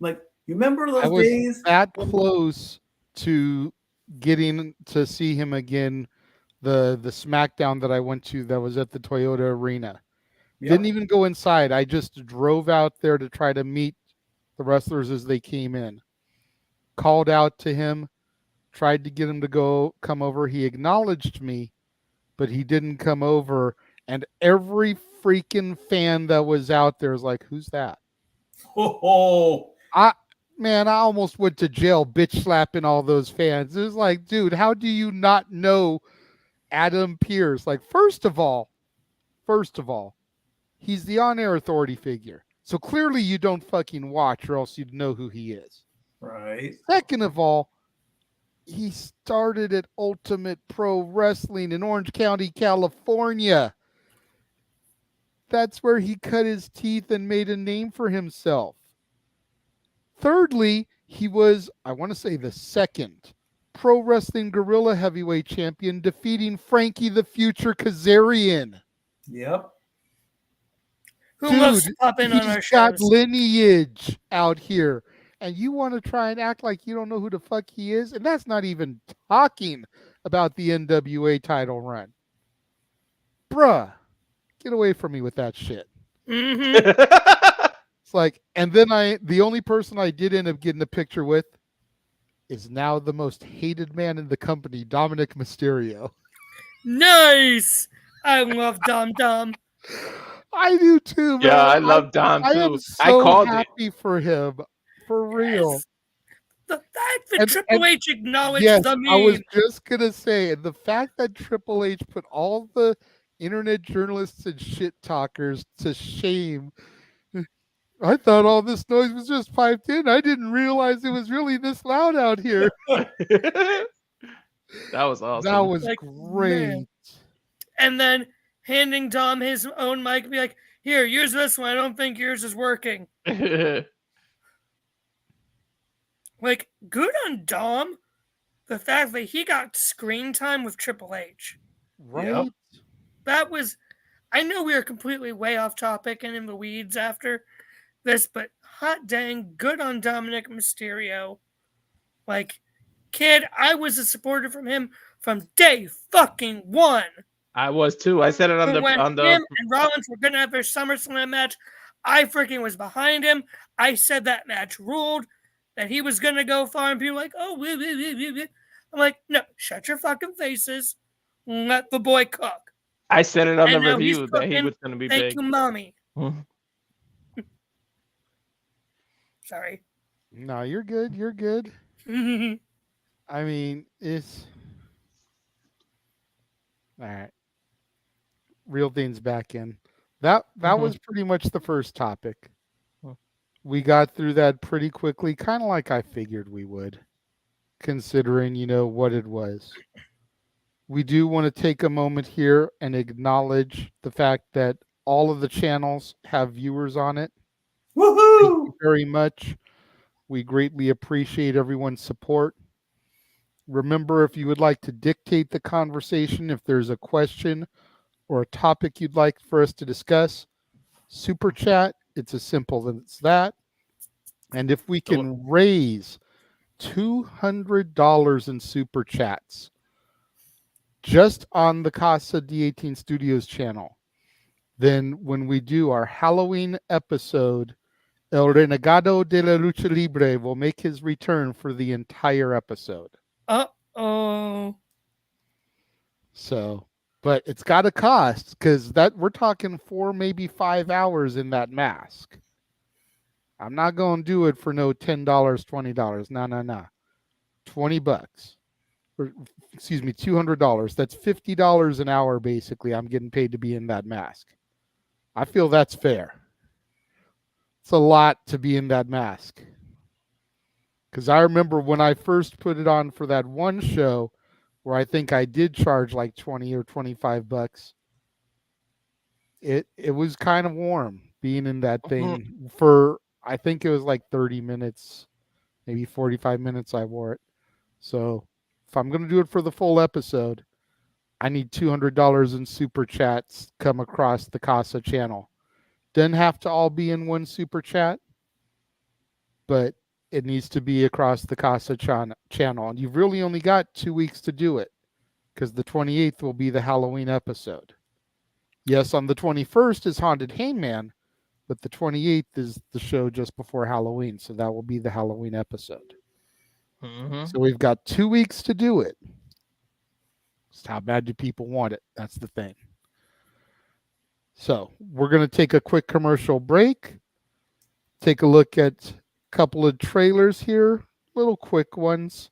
Like, you remember those days? I was that close to getting to see him again. The SmackDown that I went to that was at the Toyota Arena. Didn't even go inside. I just drove out there to try to meet the wrestlers as they came in. Called out to him, tried to get him to come over. He acknowledged me, but he didn't come over. And every freaking fan that was out there was like, "Who's that?" Oh, I almost went to jail bitch slapping all those fans. It was like, dude, how do you not know Adam Pearce? Like, first of all, he's the on-air authority figure. So clearly you don't fucking watch or else you'd know who he is. Right. Second of all, he started at Ultimate Pro Wrestling in Orange County, California. That's where he cut his teeth and made a name for himself. Thirdly, he was, I want to say, the second Pro Wrestling Guerrilla Heavyweight Champion, defeating Frankie the Future Kazarian. Yep. Who loves to pop in on our He's got shows? lineage out here. And you want to try and act like you don't know who the fuck he is? And that's not even talking about the NWA title run. Bruh, get away from me with that shit. It's like, and then the only person I did end up getting a picture with is now the most hated man in the company, Dominic Mysterio. Nice. I love Dom Dom. I do too, man. Yeah, I love Dom too. I am I so called happy for him. For real. The fact that Triple H acknowledged yes, the meme. I was just gonna say, the fact that Triple H put all the internet journalists and shit talkers to shame. I thought all this noise was just piped in. I didn't realize it was really this loud out here. That was awesome. That was Like, great. man. And then handing Dom his own mic and be like, "Here, use this one. I don't think yours is working." Like, good on Dom. The fact that he got screen time with Triple H. Right? Yep. That was, I know we are completely way off topic and in the weeds after this, but hot dang, good on Dominic Mysterio. Like, kid, I was a supporter from him from day fucking one. I was too. I said it on When the him and Rollins were gonna have their SummerSlam match, I freaking was behind him. I said that match ruled, that he was gonna go far, and people were like, "Oh, bleh, bleh, bleh, bleh, bleh." I'm like, no, shut your fucking faces. Let the boy cook. I said it on And the now he's review that he cooking. was going to be Thank big. you, mommy. Mhm. Sorry. No, you're good. You're good. I mean, it's all right. Real things back in. That was pretty much the first topic. We got through that pretty quickly, kind of like I figured we would, considering, what it was. We do want to take a moment here and acknowledge the fact that all of the channels have viewers on it. Woohoo! Thank you very much. We greatly appreciate everyone's support. Remember, if you would like to dictate the conversation, if there's a question or a topic you'd like for us to discuss, super chat. It's as simple as that. And if we can raise $200 in super chats just on the Casa D18 Studios channel, then when we do our Halloween episode, El Renegado de la Lucha Libre will make his return for the entire episode. Uh-oh. So, but it's got to cost, because that we're talking 4, maybe 5 hours in that mask. I'm not going to do it for no $10, $20. No. $20. Or, excuse me, $200. That's $50 an hour, basically. I'm getting paid to be in that mask. I feel that's fair. It's a lot to be in that mask. Because I remember when I first put it on for that one show, where I think I did charge like 20 or 25 bucks. It was kind of warm being in that thing for, I think it was like 30 minutes, maybe 45 minutes I wore it. So if I'm going to do it for the full episode, I need $200 in super chats come across the Casa channel. Doesn't have to all be in one super chat, but it needs to be across the Casa channel. And you've really only got 2 weeks to do it, because the 28th will be the Halloween episode. Yes, on the 21st is Haunted Hangman, but the 28th is the show just before Halloween, so that will be the Halloween episode. So we've got 2 weeks to do it. Just how bad do people want it? That's the thing. So we're going to take a quick commercial break, take a look at a couple of trailers here, little quick ones,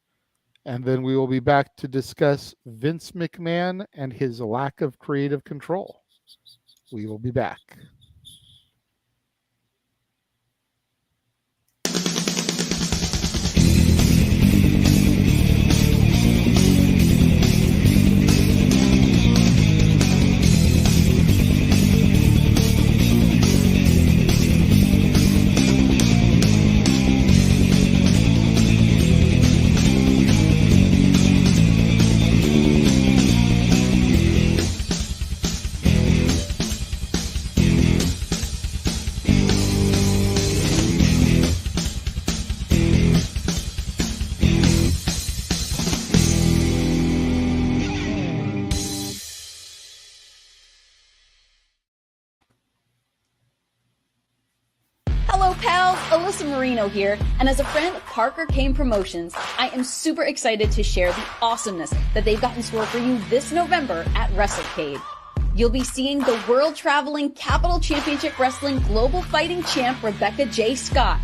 and then we will be back to discuss Vince McMahon and his lack of creative control. We will be back. Hello pals, Alyssa Marino here, and as a friend of Parker Kane Promotions, I am super excited to share the awesomeness that they've got in store for you this November at WrestleCade. You'll be seeing the world-traveling Capital Championship Wrestling Global Fighting Champ Rebecca J. Scott,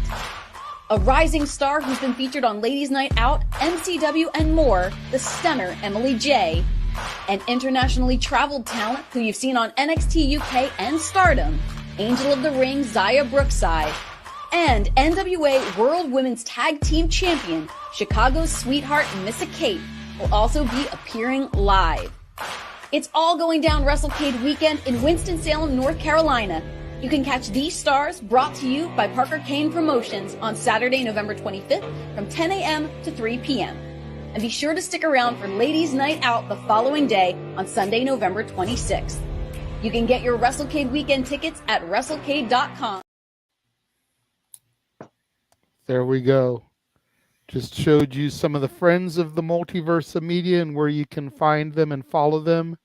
a rising star who's been featured on Ladies Night Out, MCW, and more, the stunner Emily J., an internationally traveled talent who you've seen on NXT UK and Stardom, Angel of the Ring Zaya Brookside, and NWA World Women's Tag Team Champion Chicago's Sweetheart Missa Kate will also be appearing live. It's all going down WrestleCade weekend in Winston-Salem, North Carolina. You can catch these stars brought to you by Parker Kane Promotions on Saturday, November 25th from 10 a.m. to 3 p.m. And be sure to stick around for Ladies Night Out the following day on Sunday, November 26th. You can get your WrestleCade weekend tickets at WrestleCade.com. There we go. Just showed you some of the friends of the Multiverse of Media and where you can find them and follow them.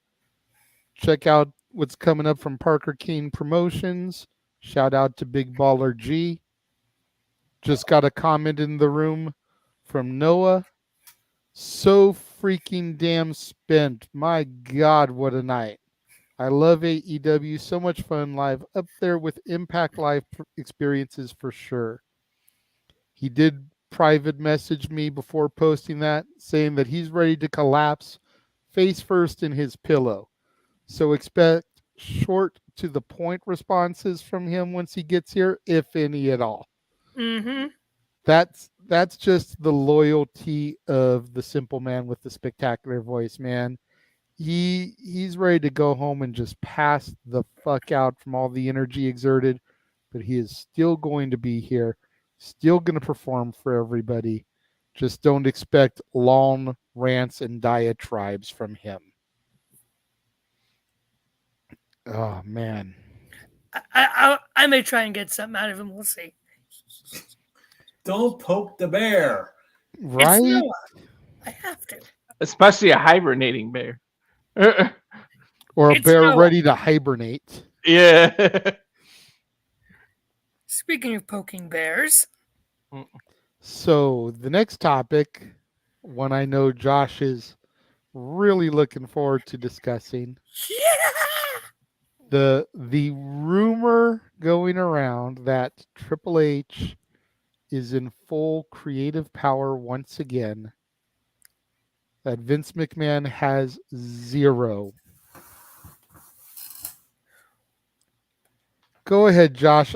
Check out what's coming up from Parker Kane Promotions. Shout out to Big Baller G. Just got a comment in the room from Noah. So freaking damn spent. My God, what a night. I love AEW. So much fun live. Up there with Impact Live experiences for sure. He did private message me before posting that, saying that he's ready to collapse face first in his pillow. So expect short to the point responses from him once he gets here, if any at all. Mm-hmm. That's just the loyalty of the simple man with the spectacular voice, man. He's ready to go home and just pass the fuck out from all the energy exerted, but he is still going to be here, still going to perform for everybody. Just don't expect long rants and diatribes from him. Oh man, I may try and get something out of him. We'll see. Don't poke the bear. Right? It's Noah. I have to. Especially a hibernating bear. Or a It's bear Noah. ready to hibernate. Yeah. Speaking of poking bears. So the next topic, one I know Josh is really looking forward to discussing. The rumor going around that Triple H is in full creative power once again, that Vince McMahon has zero. Go ahead, Josh.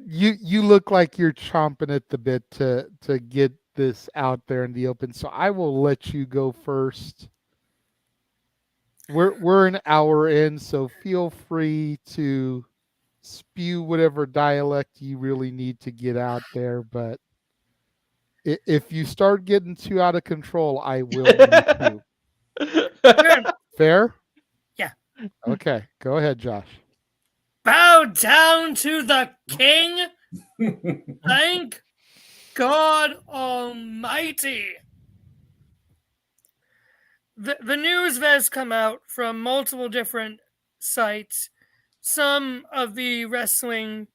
You look like you're chomping at the bit to get this out there in the open, so I will let you go first. We're an hour in, so feel free to spew whatever dialect you really need to get out there. But if you start getting too out of control, I will mute you. Fair? Yeah. Okay, go ahead, Josh. Bow down to the king. Thank God Almighty. The news has come out from multiple different sites some of the wrestling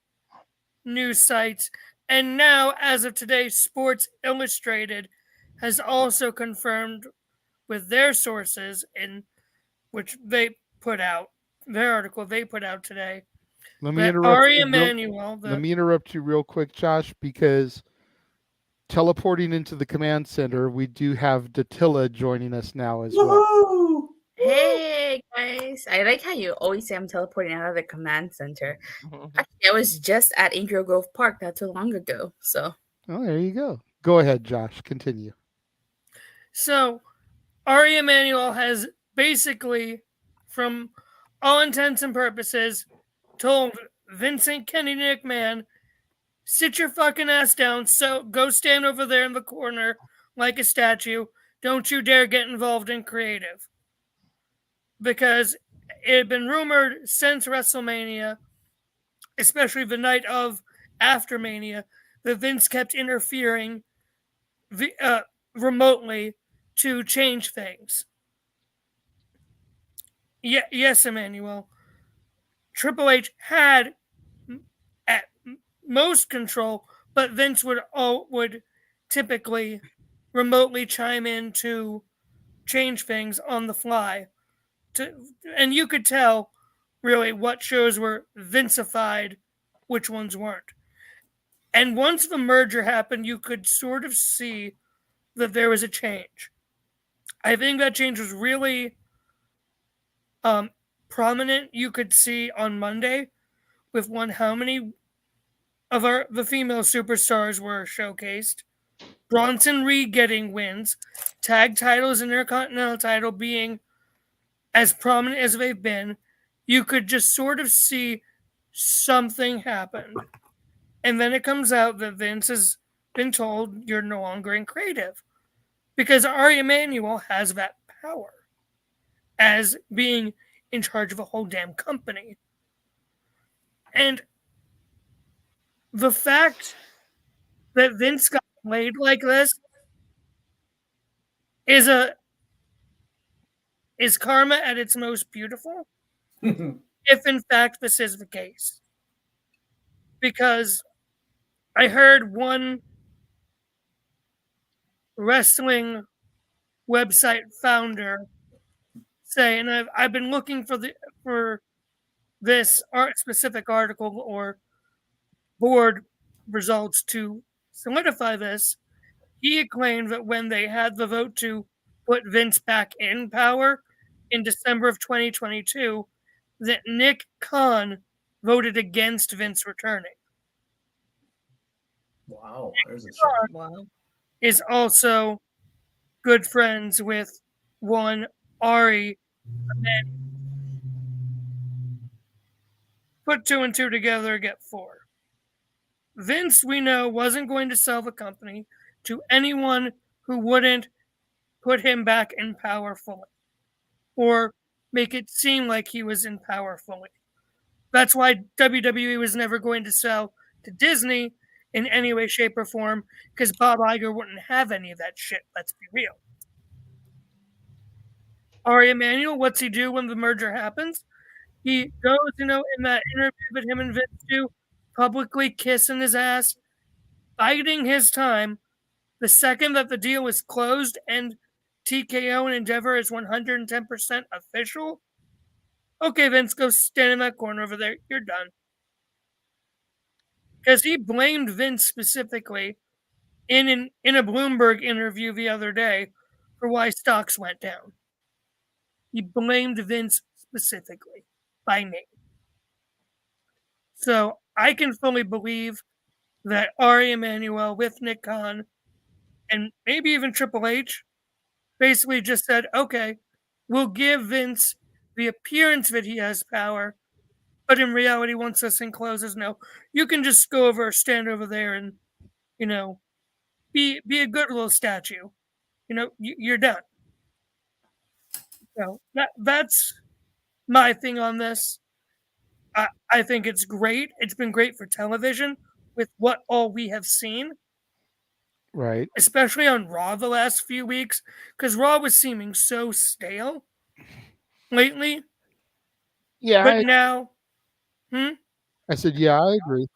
news sites, and now, as of today, Sports Illustrated has also confirmed with their sources in which they put out their article they put out today. Let me that interrupt Ari you real- Emanuel, Let me interrupt you real quick, Josh, because teleporting into the command center, we do have Datilla joining us now as well. Hey guys, I like how you always say I'm teleporting out of the command center. Actually, I was just at Angel Grove Park not too long ago. So, Oh, there you go. Go ahead, Josh. Continue. So, Ari Emanuel has basically, from all intents and purposes, told Vincent Kennedy McMahon, sit your fucking ass down, so go stand over there in the corner like a statue. Don't you dare get involved in creative. Because it had been rumored since WrestleMania, especially the night of after Mania, that Vince kept interfering remotely to change things. Yes, Emmanuel. Triple H had at most control, but Vince would typically remotely chime in to change things on the fly. And you could tell really what shows were Vinceified, which ones weren't. And once the merger happened, you could sort of see that there was a change. I think that change was really prominent. You could see on Monday with how many of the female superstars were showcased. Bronson Reed getting wins, tag titles and Intercontinental title being as prominent as they've been. You could just sort of see something happened. And then it comes out that Vince has been told you're no longer in creative. Because Ari Emanuel has that power as being in charge of a whole damn company. And the fact that Vince got played like this is karma at its most beautiful. If in fact this is the case. Because I heard one wrestling website founder say, and I've been looking for this specific article or board results to solidify this. He claimed that when they had the vote to put Vince back in power in December of 2022, that Nick Khan voted against Vince returning. Wow, there's a Khan wow. is also good friends with one Ari. And then put 2 and 2 together, get 4. Vince, we know, wasn't going to sell the company to anyone who wouldn't put him back in power fully or make it seem like he was in power fully. That's why WWE was never going to sell to Disney in any way, shape, or form, because Bob Iger wouldn't have any of that shit. Let's be real. Ari Emanuel, what's he do when the merger happens? He goes, in that interview that him and Vince do, publicly kissing his ass, biding his time. The second that the deal is closed and TKO and Endeavor is 110% official, okay, Vince, go stand in that corner over there. You're done. Because he blamed Vince specifically in a Bloomberg interview the other day for why stocks went down. He blamed Vince specifically by name. So I can fully believe that Ari Emanuel with Nick Khan and maybe even Triple H basically just said, okay, we'll give Vince the appearance that he has power, but in reality, once this thing closes, no, you can just go over, stand over there and, be a good little statue. You're done. So that's my thing on this. I think it's great. It's been great for television with what all we have seen. Right. Especially on Raw the last few weeks, because Raw was seeming so stale lately. Yeah. But now I said, yeah, I agree.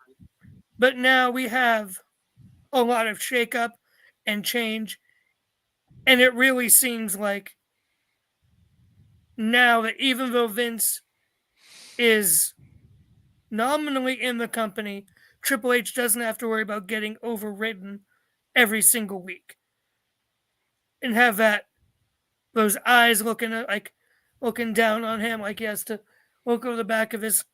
But now we have a lot of shakeup and change. And it really seems like now that even though Vince is nominally in the company, Triple H doesn't have to worry about getting overridden every single week. And have those eyes looking down on him, like he has to look over the back of his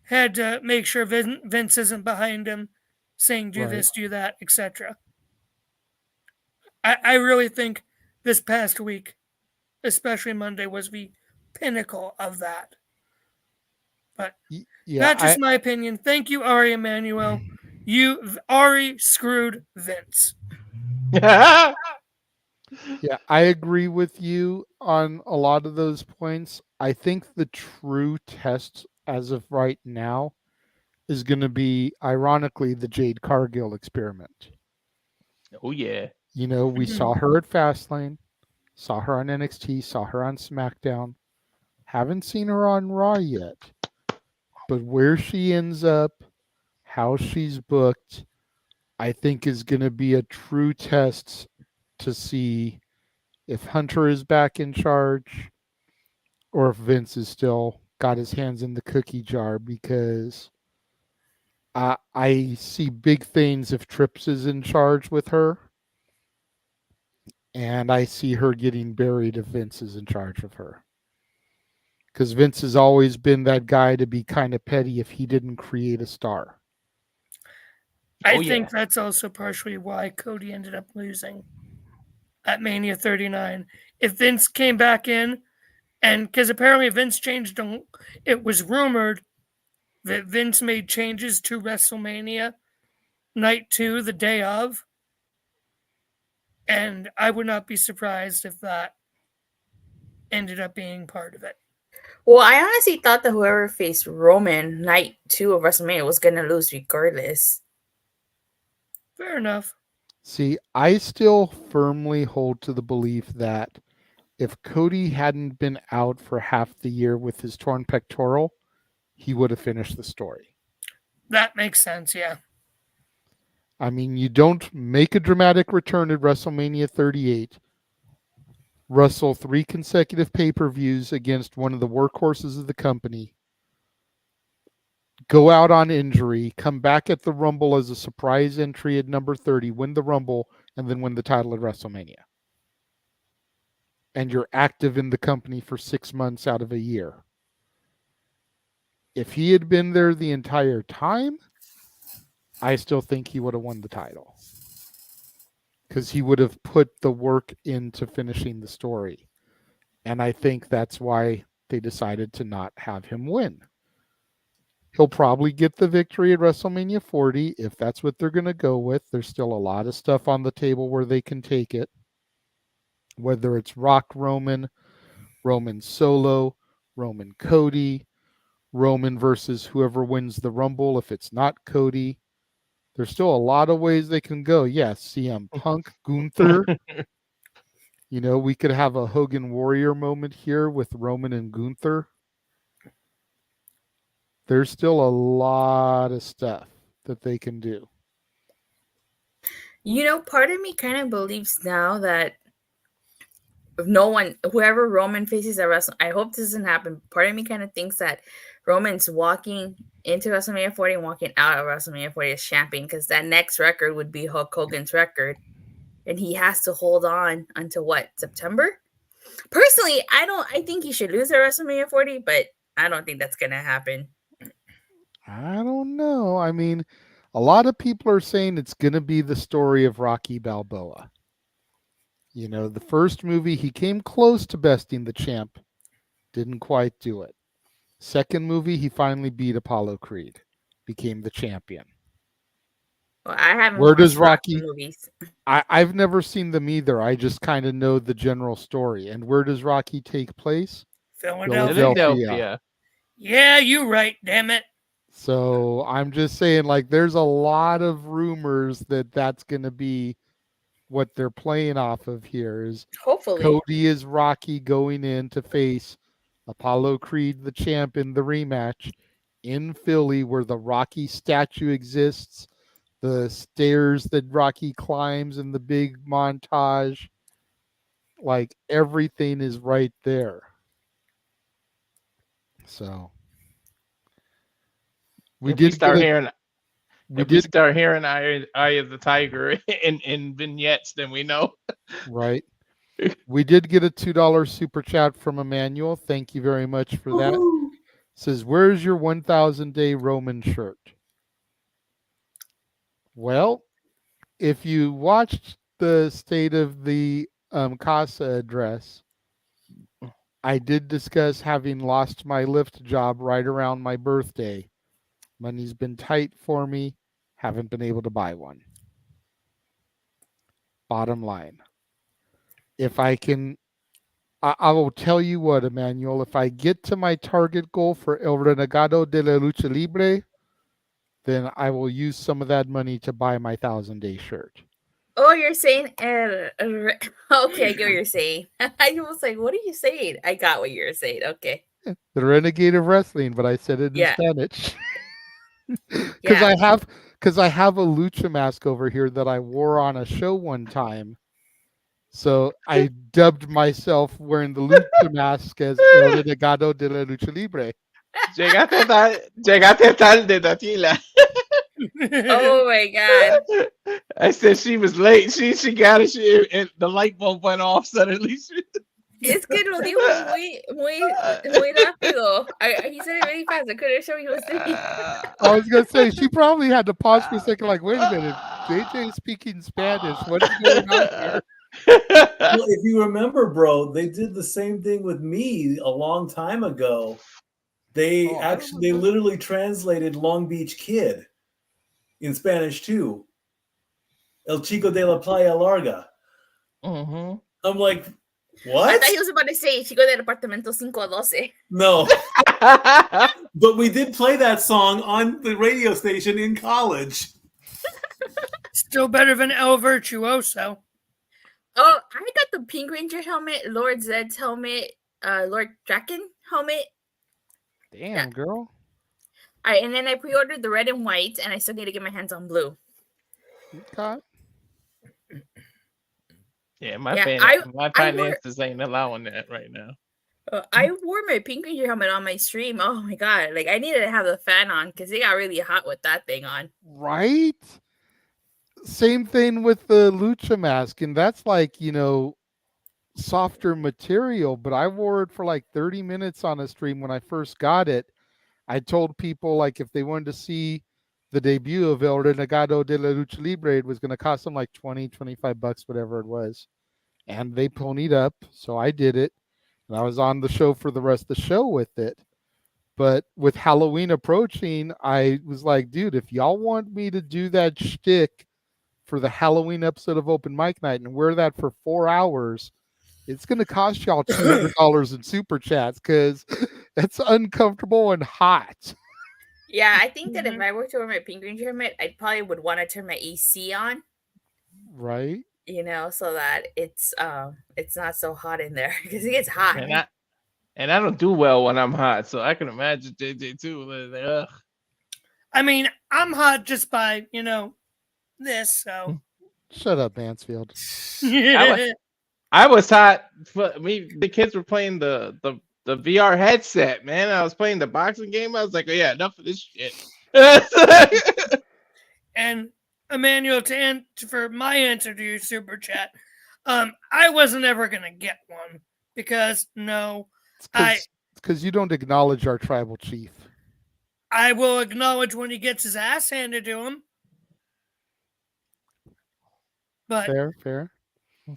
head to make sure Vince isn't behind him saying do this, do that, etc. I really think this past week, especially Monday, was the pinnacle of that. But that's just my opinion. Thank you, Ari Emanuel. Ari screwed Vince. Yeah, I agree with you on a lot of those points. I think the true test as of right now is going to be, ironically, the Jade Cargill experiment. Oh, yeah. You know, we saw her at Fastlane, saw her on NXT, saw her on SmackDown. Haven't seen her on Raw yet. But where she ends up, how she's booked, I think is going to be a true test to see if Hunter is back in charge or if Vince is still got his hands in the cookie jar, because I see big things if Trips is in charge with her, and I see her getting buried if Vince is in charge of her. Because Vince has always been that guy to be kind of petty if he didn't create a star. I think that's also partially why Cody ended up losing at Mania 39. If Vince came back in, and because apparently Vince changed, it was rumored that Vince made changes to WrestleMania Night 2 the day of, and I would not be surprised if that ended up being part of it. Well, I honestly thought that whoever faced Roman Night 2 of WrestleMania was going to lose regardless. Fair enough. See, I still firmly hold to the belief that if Cody hadn't been out for half the year with his torn pectoral, he would have finished the story. That makes sense, yeah. I mean, you don't make a dramatic return at WrestleMania 38, wrestle 3 consecutive pay-per-views against one of the workhorses of the company, go out on injury, come back at the Rumble as a surprise entry at number 30, win the Rumble, and then win the title at WrestleMania. And you're active in the company for 6 months out of a year. If he had been there the entire time, I still think he would have won the title. Because he would have put the work into finishing the story. And I think that's why they decided to not have him win. He'll probably get the victory at WrestleMania 40 if that's what they're going to go with. There's still a lot of stuff on the table where they can take it. Whether it's Rock Roman, Roman Solo, Roman Cody, Roman versus whoever wins the Rumble if it's not Cody. There's still a lot of ways they can go. Yes, CM Punk, Gunther. You know, we could have a Hogan Warrior moment here with Roman and Gunther. There's still a lot of stuff that they can do. You know, part of me kind of believes now that whoever Roman faces at WrestleMania, I hope this doesn't happen. Part of me kind of thinks that Roman's walking into WrestleMania 40 and walking out of WrestleMania 40 as champion, because that next record would be Hulk Hogan's record. And he has to hold on until what, September? Personally, I think he should lose at WrestleMania 40, but I don't think that's going to happen. I don't know. I mean, a lot of people are saying it's going to be the story of Rocky Balboa. You know, the first movie, he came close to besting the champ. Didn't quite do it. Second movie, he finally beat Apollo Creed. Became the champion. Well, I haven't Where does watched Rocky movies. I've never seen them either. I just kind of know the general story. And where does Rocky take place? Philadelphia. Yeah, you right, damn it. So I'm just saying, like, there's a lot of rumors that that's going to be what they're playing off of here. Is hopefully Cody is Rocky going in to face Apollo Creed, the champ, in the rematch in Philly where the Rocky statue exists, the stairs that Rocky climbs in the big montage. Like everything is right there. So we If we did start get hearing, we if we did start hearing Eye of the Tiger in vignettes, then we know. right. We did get a $2 super chat from Emmanuel. Thank you very much for that. Says, where's your 1,000 day Roman shirt? Well, if you watched the State of the Casa address, I did discuss having lost my Lyft job right around my birthday. Money's been tight for me. Haven't been able to buy one. Bottom line. If I can, I will tell you what, Emmanuel, if I get to my target goal for El Renegado de la Lucha Libre, then I will use some of that money to buy my 1,000-day shirt. Oh, you're saying okay, I get what you're saying. I was like, what are you saying? I got what you're saying. Okay. The Renegade of Wrestling, but I said it in Spanish. Because I have a lucha mask over here that I wore on a show one time. So I dubbed myself wearing the lucha mask as El Renegado de la Lucha Libre. Llegaste tarde, Tatila. Oh my god! I said she was late. She got it. And the light bulb went off suddenly. Es que lo dijo muy rápido. He said it really fast. I couldn't show you what he was doing. I was gonna say she probably had to pause for a second. Like, wait a minute, JJ is speaking Spanish. What is going on here? Well, if you remember, bro, they did the same thing with me a long time ago. They literally translated Long Beach Kid in Spanish too. El Chico de la Playa Larga. Mm-hmm. I'm like, what? I thought he was about to say Chico del Apartamento 512. No. But we did play that song on the radio station in college. Still better than El Virtuoso. Oh, I got the Pink Ranger helmet, Lord Zed's helmet, Lord Draken helmet. Damn, girl. All right, and then I pre-ordered the red and white, and I still need to get my hands on blue. Okay. Yeah, my finances ain't allowing that right now. I wore my Pink Ranger helmet on my stream. Oh my god, like I needed to have the fan on because it got really hot with that thing on. Right? Same thing with the lucha mask, and that's like, softer material, but I wore it for like 30 minutes on a stream when I first got it. I told people like if they wanted to see the debut of El Renegado de la Lucha Libre, it was going to cost them like $20-25, whatever it was. And they ponied up, so I did it. And I was on the show for the rest of the show with it. But with Halloween approaching, I was like, dude, if y'all want me to do that shtick for the Halloween episode of Open Mic Night and wear that for 4 hours, it's going to cost y'all $200 in super chats because it's uncomfortable and hot. Yeah, I think that if I were to wear my Pink Ranger helmet, I probably would want to turn my AC on. Right. So that it's not so hot in there because it gets hot. And I don't do well when I'm hot, so I can imagine JJ too. Like, ugh. I mean, I'm hot just by this. So shut up, Mansfield. I was hot. The kids were playing the VR headset, man. I was playing the boxing game. I was like, oh, yeah, enough of this shit. And Emmanuel, for my answer to your super chat, I wasn't ever gonna get one because because you don't acknowledge our tribal chief. I will acknowledge when he gets his ass handed to him. But fair.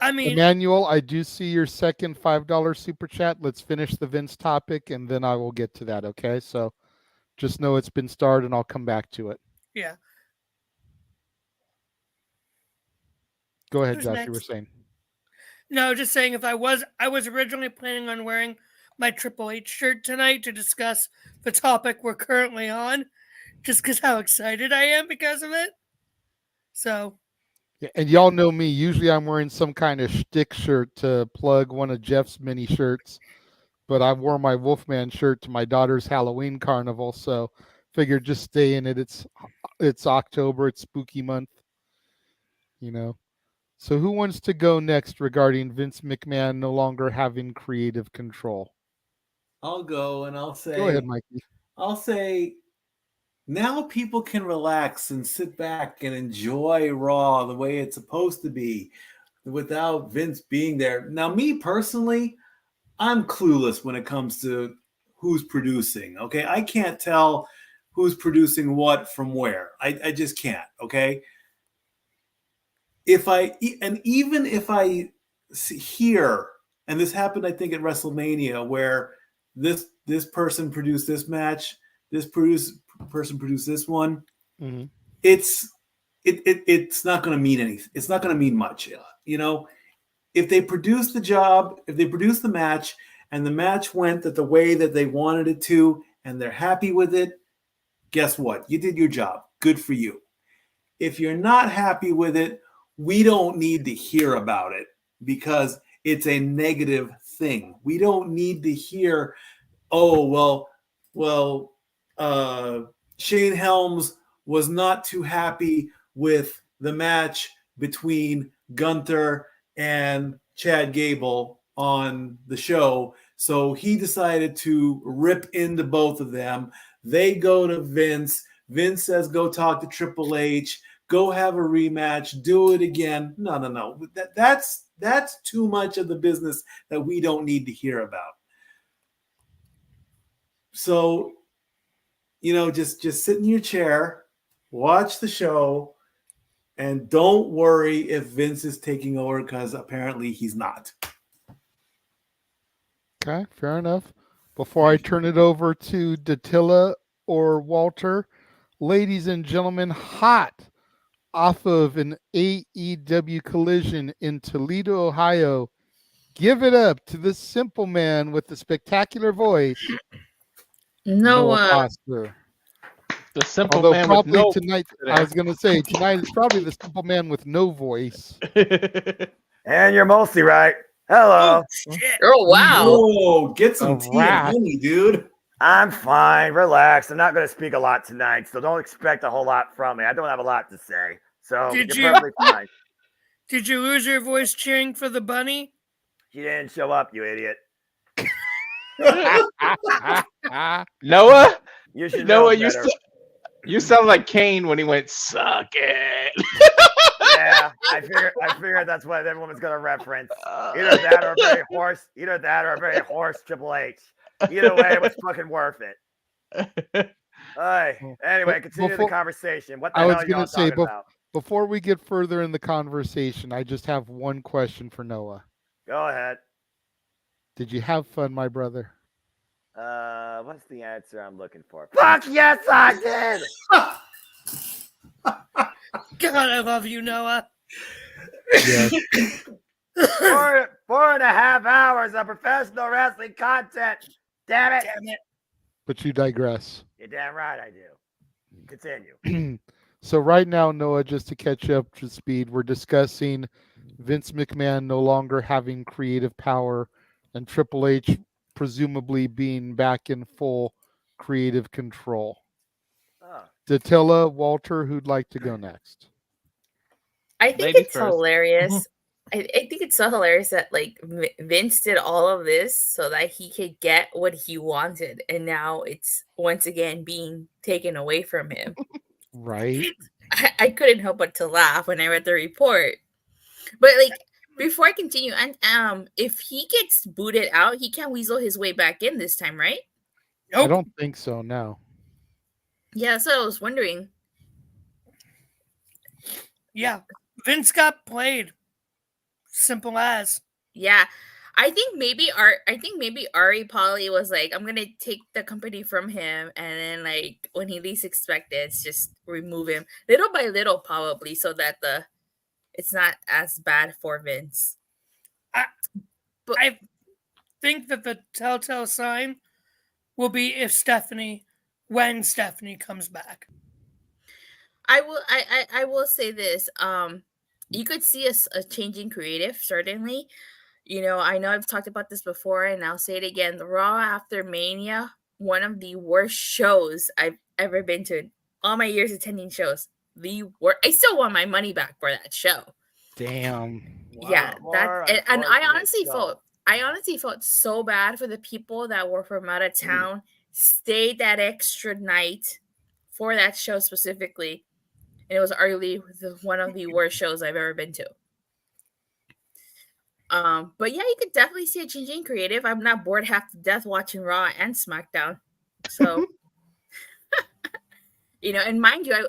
I mean, Emmanuel, I do see your second $5 super chat. Let's finish the Vince topic, and then I will get to that, okay? So just know it's been started, and I'll come back to it. Yeah. Go ahead, Josh, you were saying. No, just saying I was originally planning on wearing my Triple H shirt tonight to discuss the topic we're currently on, just because how excited I am because of it. So... Yeah, and y'all know me. Usually I'm wearing some kind of shtick shirt to plug one of Jeff's mini shirts. But I wore my Wolfman shirt to my daughter's Halloween carnival. So Figured just stay in it. It's October. It's spooky month. You know. So who wants to go next regarding Vince McMahon no longer having creative control? I'll go and I'll say. Go ahead, Mikey. I'll say. Now people can relax and sit back and enjoy Raw the way it's supposed to be, without Vince being there. Now, me personally, I'm clueless when it comes to who's producing. Okay, I can't tell who's producing what from where. I just can't. Okay. Even if I hear, and this happened, I think, at WrestleMania, where this person produced this match, this person produced this one. Mm-hmm. It's not going to mean anything. It's not going to mean much. You know, if they produce the job, if they produce the match, and the match went the way that they wanted it to, and they're happy with it, guess what? You did your job. Good for you. If you're not happy with it, we don't need to hear about it because it's a negative thing. We don't need to hear, oh, well, Shane Helms was not too happy with the match between Gunther and Chad Gable on the show, so he decided to rip into both of them. They go to Vince. Vince says, go talk to Triple H. Go have a rematch. Do it again. No. That's too much of the business that we don't need to hear about. So, you know, just sit in your chair, watch the show, and don't worry if Vince is taking over, because apparently he's not. Okay, fair enough. Before I turn it over to Dattila or Walter, ladies and gentlemen, hot off of an AEW collision in Toledo, Ohio, give it up to the simple man with the spectacular voice, Noah Foster. The simple Although man probably with no tonight, I was going to say, tonight is probably the simple man with no voice. And you're mostly right. Hello. Oh, wow. Whoa, get some tea and honey, dude. I'm fine. Relax. I'm not going to speak a lot tonight, so don't expect a whole lot from me. I don't have a lot to say. So you're perfectly fine. Did you lose your voice cheering for the bunny? She didn't show up, you idiot. Noah? You should Noah, know better. you sound like Kane when he went, suck it. Yeah, I figured that's what everyone's going to reference. Either that or a very hoarse Triple H. Either way, it was fucking worth it. Anyway, continue the conversation. What the hell are y'all talking about? Before we get further in the conversation, I just have one question for Noah. Go ahead. Did you have fun, my brother? What's the answer I'm looking for? Fuck yes, I did! God, I love you, Noah. Yes. 4.5 hours of professional wrestling content. Damn it. But you digress. You're damn right I do. Continue. So right now, Noah, just to catch you up to speed, we're discussing Vince McMahon no longer having creative power and Triple H presumably being back in full creative control. Dattila, Walter, who'd like to go next? I think it's hilarious. I think it's so hilarious that like Vince did all of this so that he could get what he wanted, and now it's once again being taken away from him. Right. I couldn't help but to laugh when I read the report. But like before I continue, and if he gets booted out, he can't weasel his way back in this time, right? Nope. I don't think so. No. Yeah, that's what I was wondering. Yeah, Vince got played. Simple as. Yeah, I think maybe Ari probably was like, I'm gonna take the company from him, and then like when he least expected, it's just remove him little by little, probably, so that it's not as bad for Vince. I think that the telltale sign will be when Stephanie comes back. I will say this. You could see a changing creative, certainly. You know, I know I've talked about this before, and I'll say it again. The Raw after Mania one of the worst shows I've ever been to in all my years attending shows. I still want my money back for that show. Damn. Yeah, and I honestly felt so bad for the people that were from out of town, stayed that extra night for that show specifically, and it was arguably one of the worst shows I've ever been to. But yeah, you could definitely see a change in creative. I'm not bored half to death watching Raw and SmackDown, so and mind you,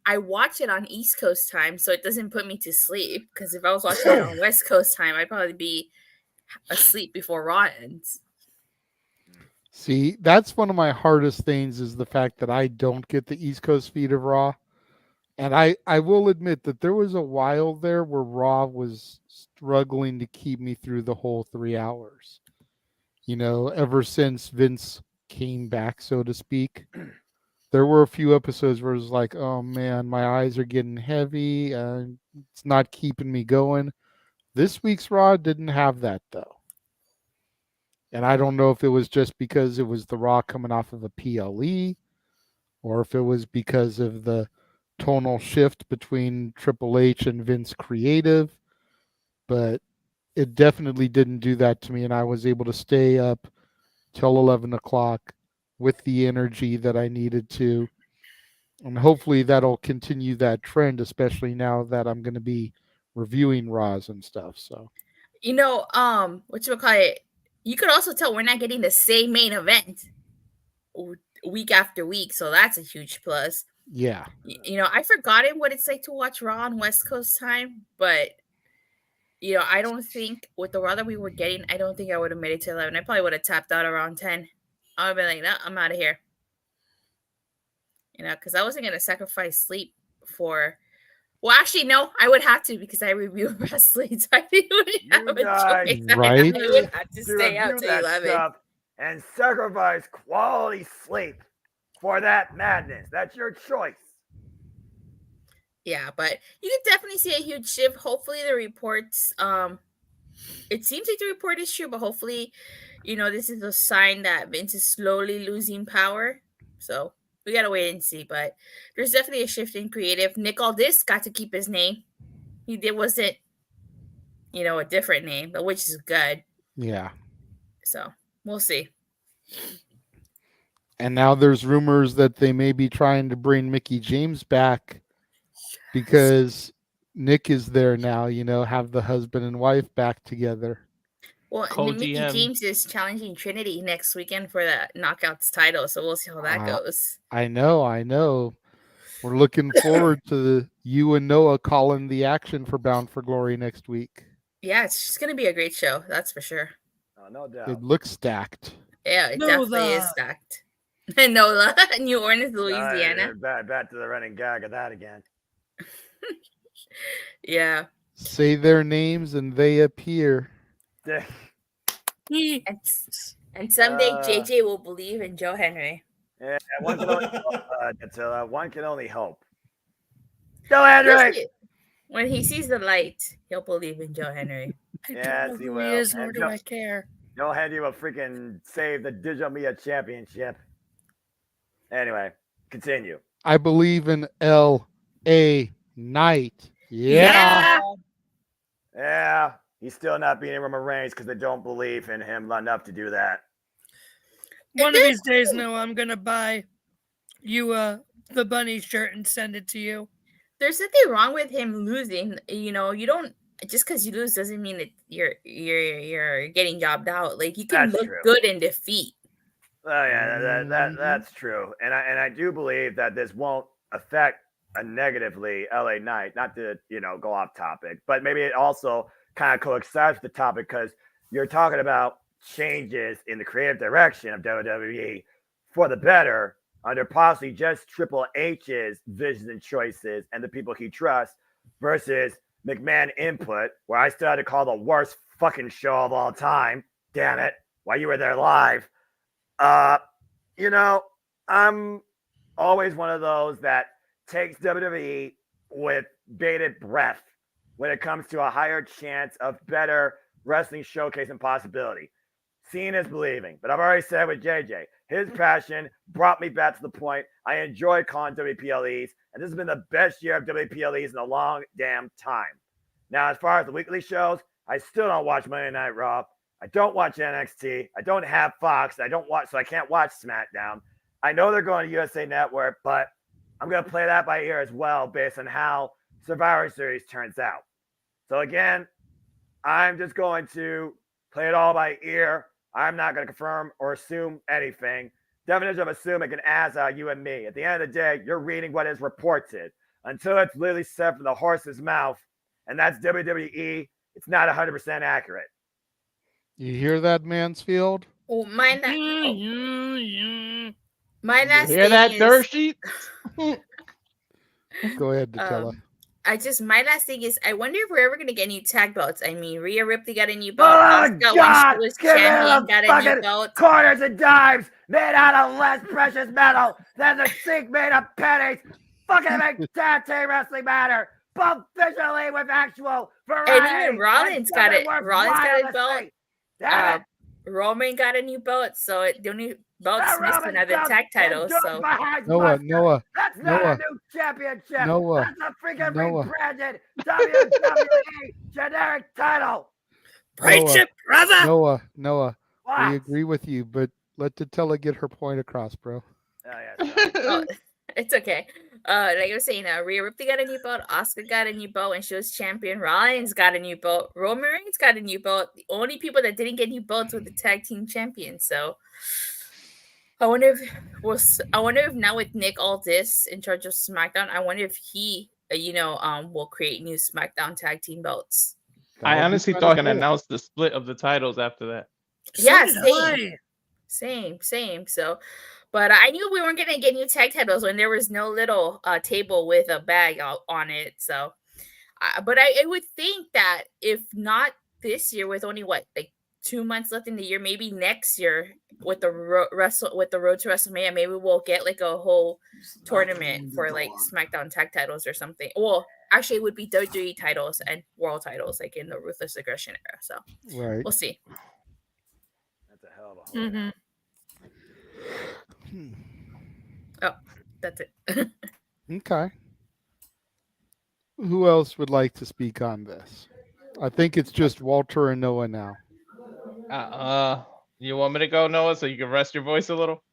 I watch it on East Coast time, so it doesn't put me to sleep. Because if I was watching it on West Coast time, I'd probably be asleep before Raw ends. See, that's one of my hardest things is the fact that I don't get the East Coast feed of Raw. And I will admit that there was a while there where Raw was struggling to keep me through the whole 3 hours. Ever since Vince came back, so to speak. There were a few episodes where it was like, oh man, my eyes are getting heavy and it's not keeping me going. This week's Raw didn't have that though. And I don't know if it was just because it was the Raw coming off of a PLE or if it was because of the tonal shift between Triple H and Vince Creative, but it definitely didn't do that to me. And I was able to stay up till 11 o'clock with the energy that I needed to. And hopefully that'll continue that trend, especially now that I'm going to be reviewing Raws and stuff. So, whatchamacallit, you could also tell we're not getting the same main event week after week. So that's a huge plus. Yeah. I've forgotten what it's like to watch Raw on West Coast time, but I don't think with the Raw that we were getting, I don't think I would have made it to 11. I probably would have tapped out around 10. I would have been like, nah, I'm out of here. Because I wasn't going to sacrifice sleep for... Well, actually, no, I would have to because I review wrestling, so I wouldn't have a choice. Right? I would have to stay out till 11. And sacrifice quality sleep for that madness. That's your choice. Yeah, but you could definitely see a huge shift. Hopefully the reports... it seems like the report is true, but hopefully... this is a sign that Vince is slowly losing power. So we got to wait and see. But there's definitely a shift in creative. Nick Aldis got to keep his name. Wasn't, a different name, but which is good. Yeah. So we'll see. And now there's rumors that they may be trying to bring Mickie James back because Nick is there now, have the husband and wife back together. Well, Mickie James is challenging Trinity next weekend for the Knockouts title, so we'll see how that goes. I know. We're looking forward to you and Noah calling the action for Bound for Glory next week. Yeah, it's just going to be a great show, that's for sure. Oh, no doubt. It looks stacked. Yeah, it definitely is stacked. NOLA, New Orleans, Louisiana. Back to the running gag of that again. Yeah. Say their names and they appear. And someday JJ will believe in Joe Henry. Yeah, one can only hope. One can only hope. Joe Henry! When he sees the light, he'll believe in Joe Henry. Yes, he will. He is, nor do I care. Joe Henry will freaking save the Digital Media Championship. Anyway, continue. I believe in L.A. Knight. Yeah. He's still not beating Roman Reigns because they don't believe in him enough to do that. One of these days, Noah, I'm going to buy you the bunny shirt and send it to you. There's nothing wrong with him losing. You don't just because you lose doesn't mean that you're getting jobbed out. Like you can look good in defeat. Oh yeah, that's true. And I do believe that this won't affect negatively LA Knight. Not to go off topic, but maybe it also kind of coincides with the topic because you're talking about changes in the creative direction of WWE for the better under possibly just Triple H's visions and choices and the people he trusts versus McMahon input, where I still had to call the worst fucking show of all time. Damn it. While you were there live. I'm always one of those that takes WWE with bated breath when it comes to a higher chance of better wrestling showcase and possibility. seeing is believing. But I've already said with JJ, his passion brought me back to the point. I enjoy calling WPLEs, and this has been the best year of WPLEs in a long damn time. Now, as far as the weekly shows, I still don't watch Monday Night Raw. I don't watch NXT. I don't have Fox. So I can't watch SmackDown. I know they're going to USA Network, but I'm going to play that by ear as well based on how Survivor Series turns out. So again, I'm just going to play it all by ear. I'm not going to confirm or assume anything. Definition of assuming can ask you and me. At the end of the day, you're reading what is reported. Until it's literally said from the horse's mouth, and that's WWE, it's not 100% accurate. You hear that, Mansfield? Oh, my last Hear that, dirt sheet? Go ahead, Nutella. My last thing is, I wonder if we're ever gonna get new tag belts. I mean, Rhea Ripley got a new belt. Oh, Asuka, God! when she was Give me champion, the got a fucking new belt. quarters and dimes made out of less precious metal than the sink made of pennies. Fucking make tag team wrestling matter. Both visually with actual variety. And even Rollins got it. Rollins got a belt. Damn it. Roman got a new belt. So the only belts missing are the tag titles. So Noah. That's not a new championship. Noah. That's a freaking Noah. rebranded WWE generic title. Preach it, brother. Noah. What? We agree with you, but let Nutella get her point across, bro. Oh, it's okay. Like I was saying, Rhea Ripley got a new belt. Asuka got a new belt when she was champion. Rollins got a new belt. Roman Reigns got a new belt. The only people that didn't get new belts were the tag team champions. So I wonder if now with Nick Aldis in charge of SmackDown, I wonder if he, will create new SmackDown tag team belts. I honestly thought he can announce the split of the titles after that. Yeah, same. So, but I knew we weren't gonna get new tag titles when there was no little table with a bag on it. So, but I would think that if not this year, with only 2 months left in the year, maybe next year with the road to WrestleMania, maybe we'll get like a whole tournament for like SmackDown tag titles or something. Well, actually, it would be WWE titles and world titles, like in the Ruthless Aggression era. So, right, we'll see. That's a hell of a Mm-hmm. Oh, that's it. Okay. Who else would like to speak on this? I think it's just Walter and Noah now. You want me to go, Noah, so you can rest your voice a little?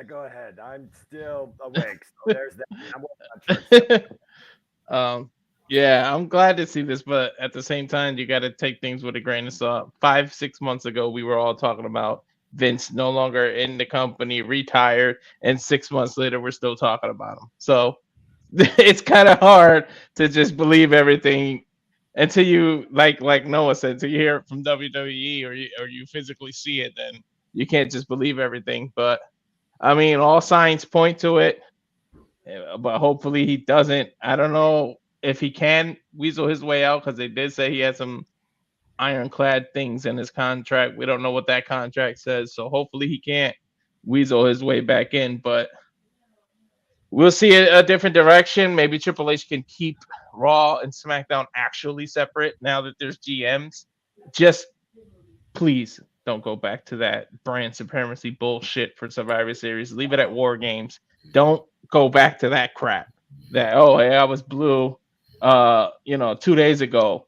Go ahead. I'm still awake. So there's that. I'm working on yeah, I'm glad to see this, but at the same time, you got to take things with a grain of salt. 5-6 months ago, we were all talking about Vince no longer in the company, retired, and 6 months later, we're still talking about him. So it's kind of hard to just believe everything until you, like Noah said, until you hear it from WWE or you physically see it. Then you can't just believe everything. But I mean, all signs point to it. But hopefully he doesn't. I don't know if he can weasel his way out, because they did say he had some ironclad things in his contract. We don't know what that contract says, so hopefully he can't weasel his way back in. But we'll see a different direction. Maybe Triple H can keep Raw and SmackDown actually separate now that there's GMs. Just please don't go back to that brand supremacy bullshit for Survivor Series. Leave it at War Games. Don't go back to that crap. That, oh, hey, I was blue 2 days ago,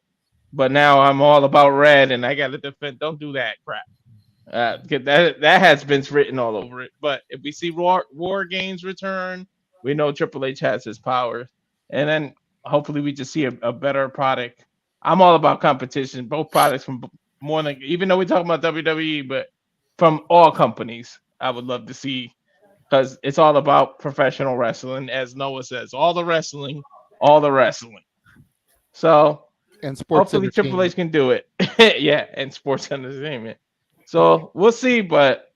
but now I'm all about red and I got to defend. Don't do that crap. That has been written all over it. But if we see War Games return, we know Triple H has his power. And then hopefully we just see a better product. I'm all about competition. Both products from more than, even though we talk about WWE, but from all companies, I would love to see, because it's all about professional wrestling, as Noah says, all the wrestling. So and sports hopefully Triple H can do it. Yeah, and sports entertainment. So we'll see, but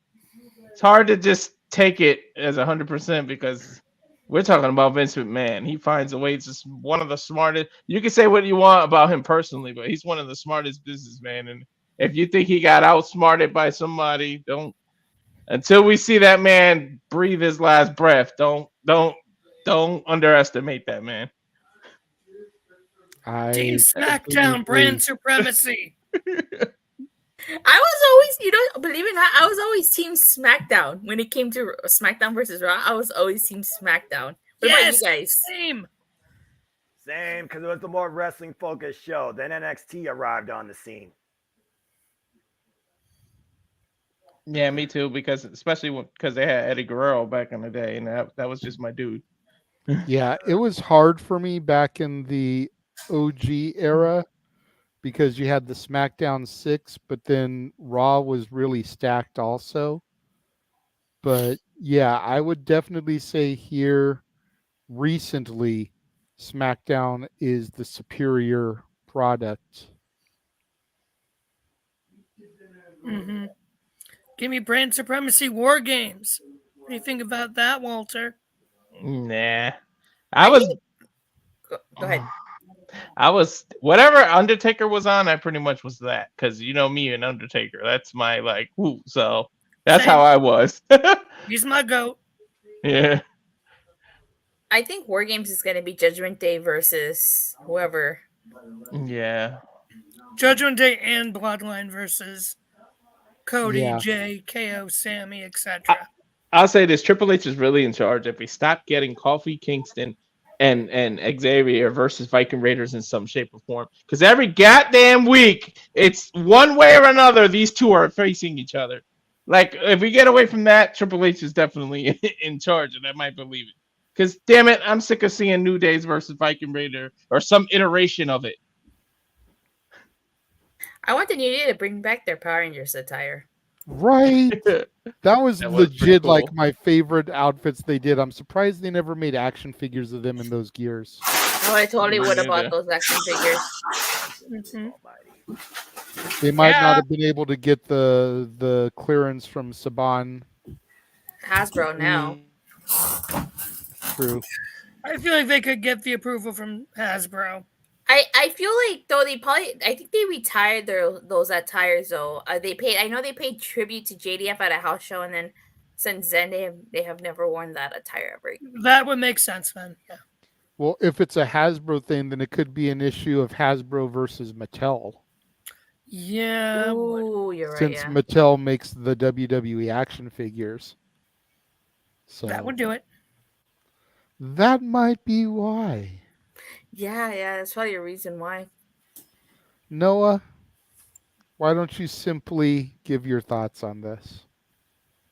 it's hard to just take it as 100% because we're talking about Vince McMahon. He finds a way. It's just one of the smartest. You can say what you want about him personally, but he's one of the smartest businessmen. And if you think he got outsmarted by somebody, don't. Until we see that man breathe his last breath, don't underestimate that man. Team SmackDown brand supremacy. I was always believe it or not, I was always Team SmackDown when it came to SmackDown versus Raw. I was always Team SmackDown. What about you guys? Same. Same, because it was the more wrestling focused show. Then NXT arrived on the scene. Yeah, me too. Because especially because they had Eddie Guerrero back in the day, and that was just my dude. Yeah, it was hard for me back in the OG era because you had the SmackDown 6, but then Raw was really stacked also. But yeah, I would definitely say here recently SmackDown is the superior product. Mm-hmm. Give me brand supremacy war games. What do you think about that, Walter? Nah. I was Go ahead. I was whatever Undertaker was on, I pretty much was that. Cause you know me and Undertaker. That's my like woo. So that's Same. how I was. He's my goat. Yeah. I think War Games is going to be Judgment Day versus whoever. Yeah. Judgment Day and Bloodline versus Cody, Yeah. Jay, KO, Sammy, etc. I'll say this: Triple H is really in charge. If we stop getting Kofi Kingston and Xavier versus Viking Raiders in some shape or form, because every goddamn week it's one way or another these two are facing each other. Like if we get away from that, Triple H is definitely in charge, and I might believe it. Because damn it, I'm sick of seeing New Days versus Viking Raider or some iteration of it. I want the New Day to bring back their Power Rangers attire. Right. That was That was pretty legit cool. like my favorite outfits they did. I'm surprised they never made action figures of them in those gears. Oh, I totally would have bought those action figures. Mm-hmm. They might not have been able to get the clearance from Saban. Hasbro now. True. I feel like they could get the approval from Hasbro. I feel like though I think they retired those attires though. I know they paid tribute to JDF at a house show, and then since then they have never worn that attire ever. That would make sense, man. Yeah. Well, if it's a Hasbro thing, then it could be an issue of Hasbro versus Mattel. Yeah. Ooh, you're right. Since Yeah. Mattel makes the WWE action figures. So That would do it. that might be why. Yeah, that's probably a reason why. Noah, why don't you simply give your thoughts on this?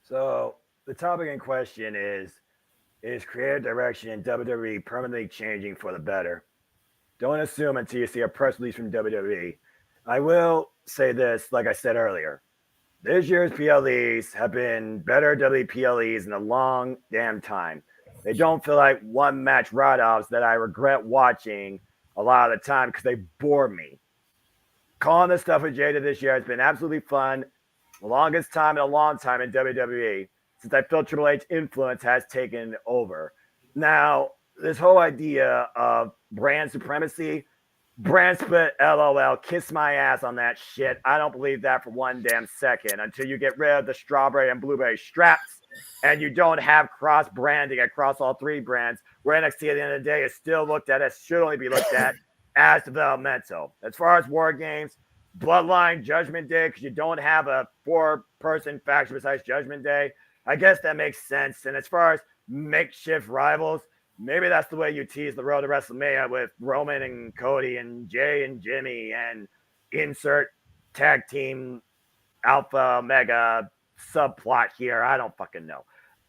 So the topic in question is creative direction in WWE permanently changing for the better? Don't assume until you see a press release from WWE. I will say this, like I said earlier. This year's PLEs have been better WWE PLEs in a long damn time. They don't feel like one match write-offs that I regret watching a lot of the time because they bore me. Calling this stuff with Jada this year has been absolutely fun. The longest time in a long time in WWE since I feel Triple H influence has taken over. Now, this whole idea of brand supremacy, brand split, LOL, kiss my ass on that shit. I don't believe that for one damn second until you get rid of the strawberry and blueberry straps and you don't have cross branding across all three brands, where NXT at the end of the day is still looked at as should only be looked at as developmental. As far as War Games, Bloodline, Judgment Day, because you don't have a 4-person faction besides Judgment Day, I guess that makes sense. And as far as makeshift rivals, maybe that's the way you tease the road to WrestleMania with Roman and Cody and Jay and Jimmy and insert tag team alpha mega subplot here. I don't fucking know.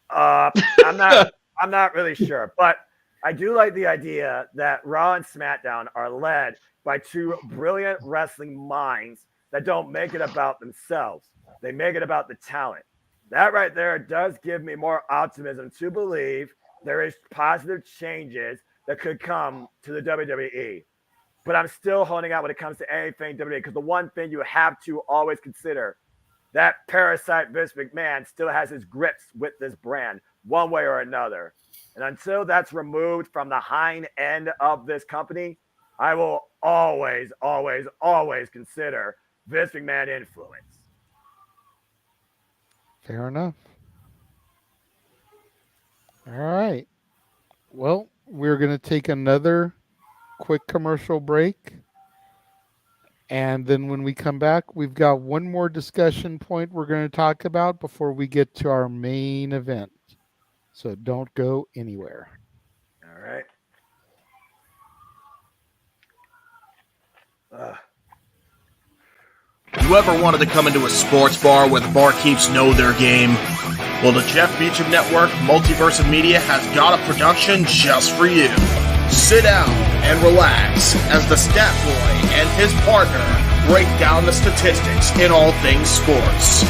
I'm not really sure, but I do like the idea that Raw and SmackDown are led by two brilliant wrestling minds that don't make it about themselves. They make it about the talent. That right there does give me more optimism to believe there is positive changes that could come to the WWE. But I'm still holding out when it comes to anything WWE, because the one thing you have to always consider, that parasite Vince McMahon still has his grips with this brand one way or another. And until that's removed from the hind end of this company, I will always, always, always consider Vince McMahon influence. Fair enough. All right. Well, we're going to take another quick commercial break. And then when we come back, we've got one more discussion point we're going to talk about before we get to our main event. So don't go anywhere. All right. You ever wanted to come into a sports bar where the barkeeps know their game? Well, the Jeff Beecham Network Multiverse of Media has got a production just for you. Sit down and relax as the Stat Boy and his partner break down the statistics in all things sports.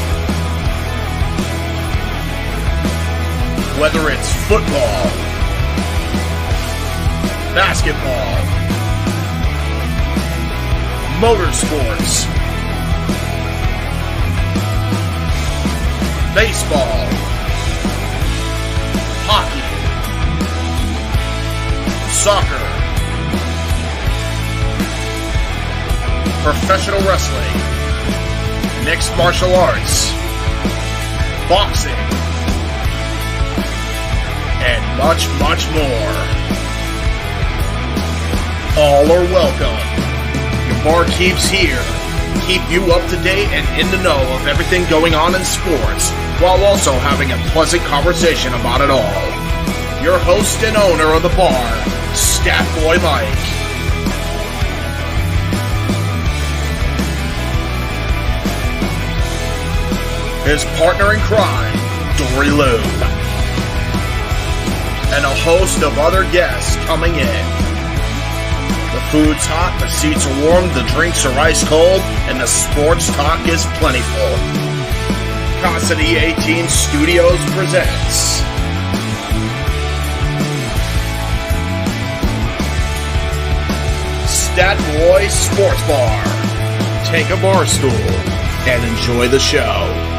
Whether it's football, basketball, motorsports, baseball, hockey, soccer, professional wrestling, mixed martial arts, boxing, and much, much more. All are welcome. Your barkeeps here keep you up to date and in the know of everything going on in sports, while also having a pleasant conversation about it all. Your host and owner of the bar, Stat Boy Mike. His partner in crime, Dory Lou. And a host of other guests coming in. The food's hot, the seats are warm, the drinks are ice cold, and the sports talk is plentiful. Cassidy 18 Studios presents Stat Boy Sports Bar. Take a bar stool and enjoy the show.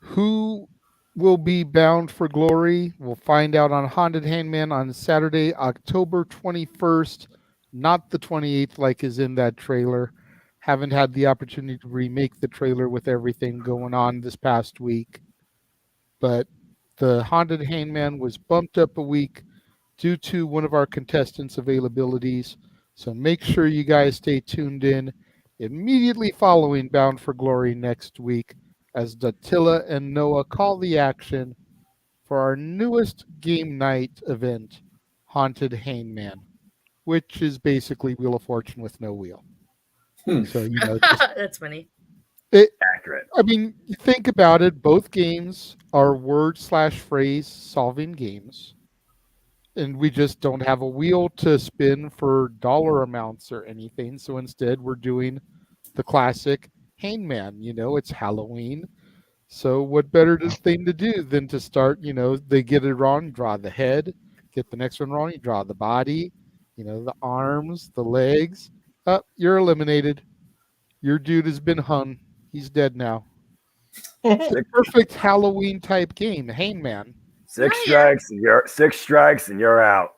Who will be bound for glory? We'll find out on Haunted Hangman on Saturday, October 21st, not the 28th like is in that trailer. Haven't had the opportunity to remake the trailer with everything going on this past week. But the Haunted Hangman was bumped up a week due to one of our contestants' availabilities. So make sure you guys stay tuned in immediately following Bound for Glory next week, as Dattila and Noah call the action for our newest game night event, Haunted Hangman, which is basically Wheel of Fortune with no wheel. So, That's funny. Accurate. I mean, you think about it, both games are word/phrase solving games. And we just don't have a wheel to spin for dollar amounts or anything. So instead, we're doing the classic Hangman. It's Halloween. So what better thing to do than to start, they get it wrong, draw the head, get the next one wrong, you draw the body, the arms, the legs. You're eliminated. Your dude has been hung. He's dead now. It's a perfect Halloween type game, Hangman. Six strikes and you're out.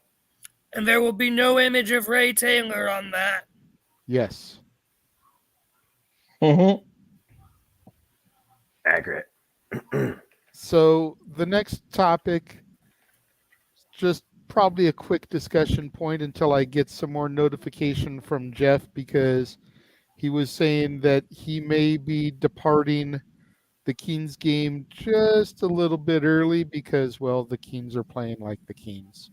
And there will be no image of Ray Taylor on that. Yes. Accurate. So the next topic, just probably a quick discussion point until I get some more notification from Jeff, because he was saying that he may be departing the Kings game just a little bit early because, well, the Kings are playing like the Kings.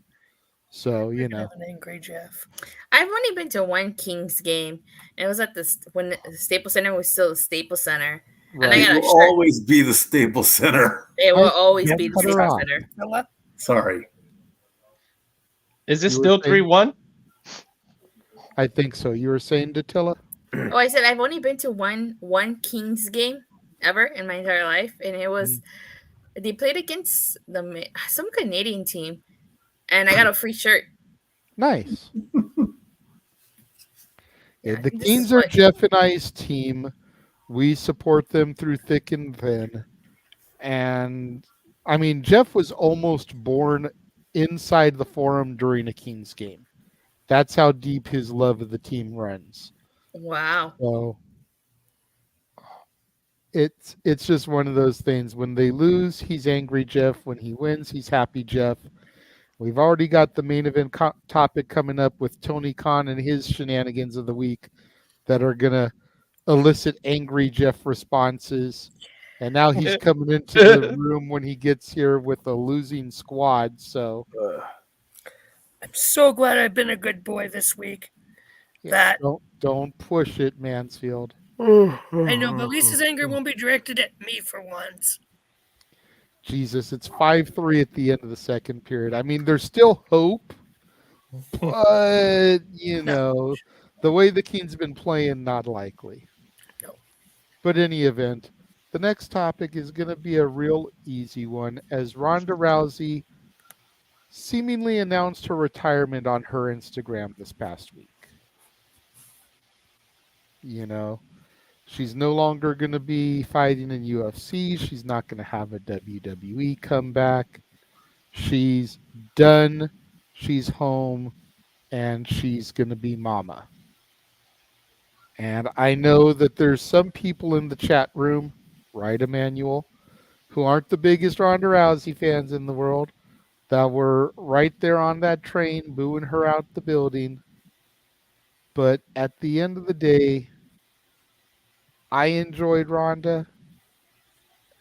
So, An angry Jeff. I've only been to one Kings game, and it was at when the Staples Center was still the Staples Center. And I It got a will shirt. always be the Staples Center. It will always can't be the cut her Staples off. Center. Sorry. Is this You were still saying- 3-1? I think so. You were saying, Datilla? Oh, I said I've only been to one Kings game ever in my entire life, and it was they played against some Canadian team, and I got a free shirt. Nice. Yeah, the this Kings is are what- Jeff and I's team. We support them through thick and thin. And I mean, Jeff was almost born inside the forum during a Kings game. That's how deep his love of the team runs. Wow. So it's just one of those things. When they lose, he's angry Jeff. When he wins, he's happy Jeff. We've already got the main event topic coming up with Tony Khan and his shenanigans of the week that are going to elicit angry Jeff responses. And now he's coming into the room when he gets here with a losing squad. So I'm so glad I've been a good boy this week. yeah, don't push it, Mansfield. I know, but Lisa's anger won't be directed at me for once. Jesus, it's 5-3 at the end of the second period. I mean, there's still hope, but you know, the way the Kings been playing, not likely. No. But any event, the next topic is going to be a real easy one, as Ronda Rousey seemingly announced her retirement on her Instagram this past week. You know, she's no longer going to be fighting in UFC. She's not going to have a WWE comeback. She's done. She's home. And she's going to be mama. And I know that there's some people in the chat room, right, Emmanuel, who aren't the biggest Ronda Rousey fans in the world, that were right there on that train booing her out the building. But at the end of the day, I enjoyed Ronda.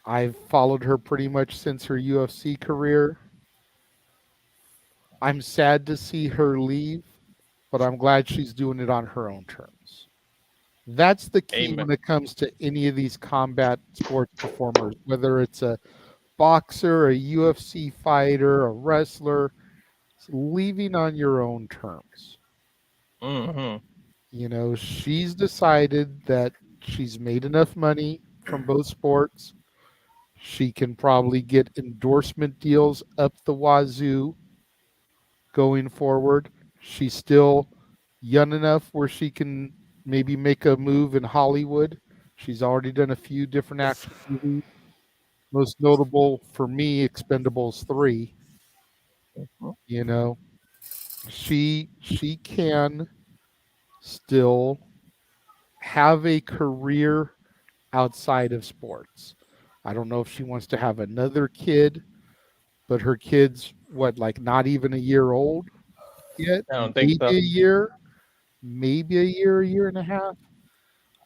I've followed her pretty much since her UFC career. I'm sad to see her leave, but I'm glad she's doing it on her own terms. That's the key when it comes to any of these combat sports performers, whether it's a boxer, a UFC fighter, a wrestler, it's leaving on your own terms. Mm-hmm. You know, she's decided that she's made enough money from both sports. She can probably get endorsement deals up the wazoo going forward. She's still young enough where she can maybe make a move in Hollywood. She's already done a few different action movies. Most notable for me, Expendables 3. You know, she can still have a career outside of sports. I don't know if she wants to have another kid, but her kid's like not even a year old yet? I don't think so. Maybe a year and a half.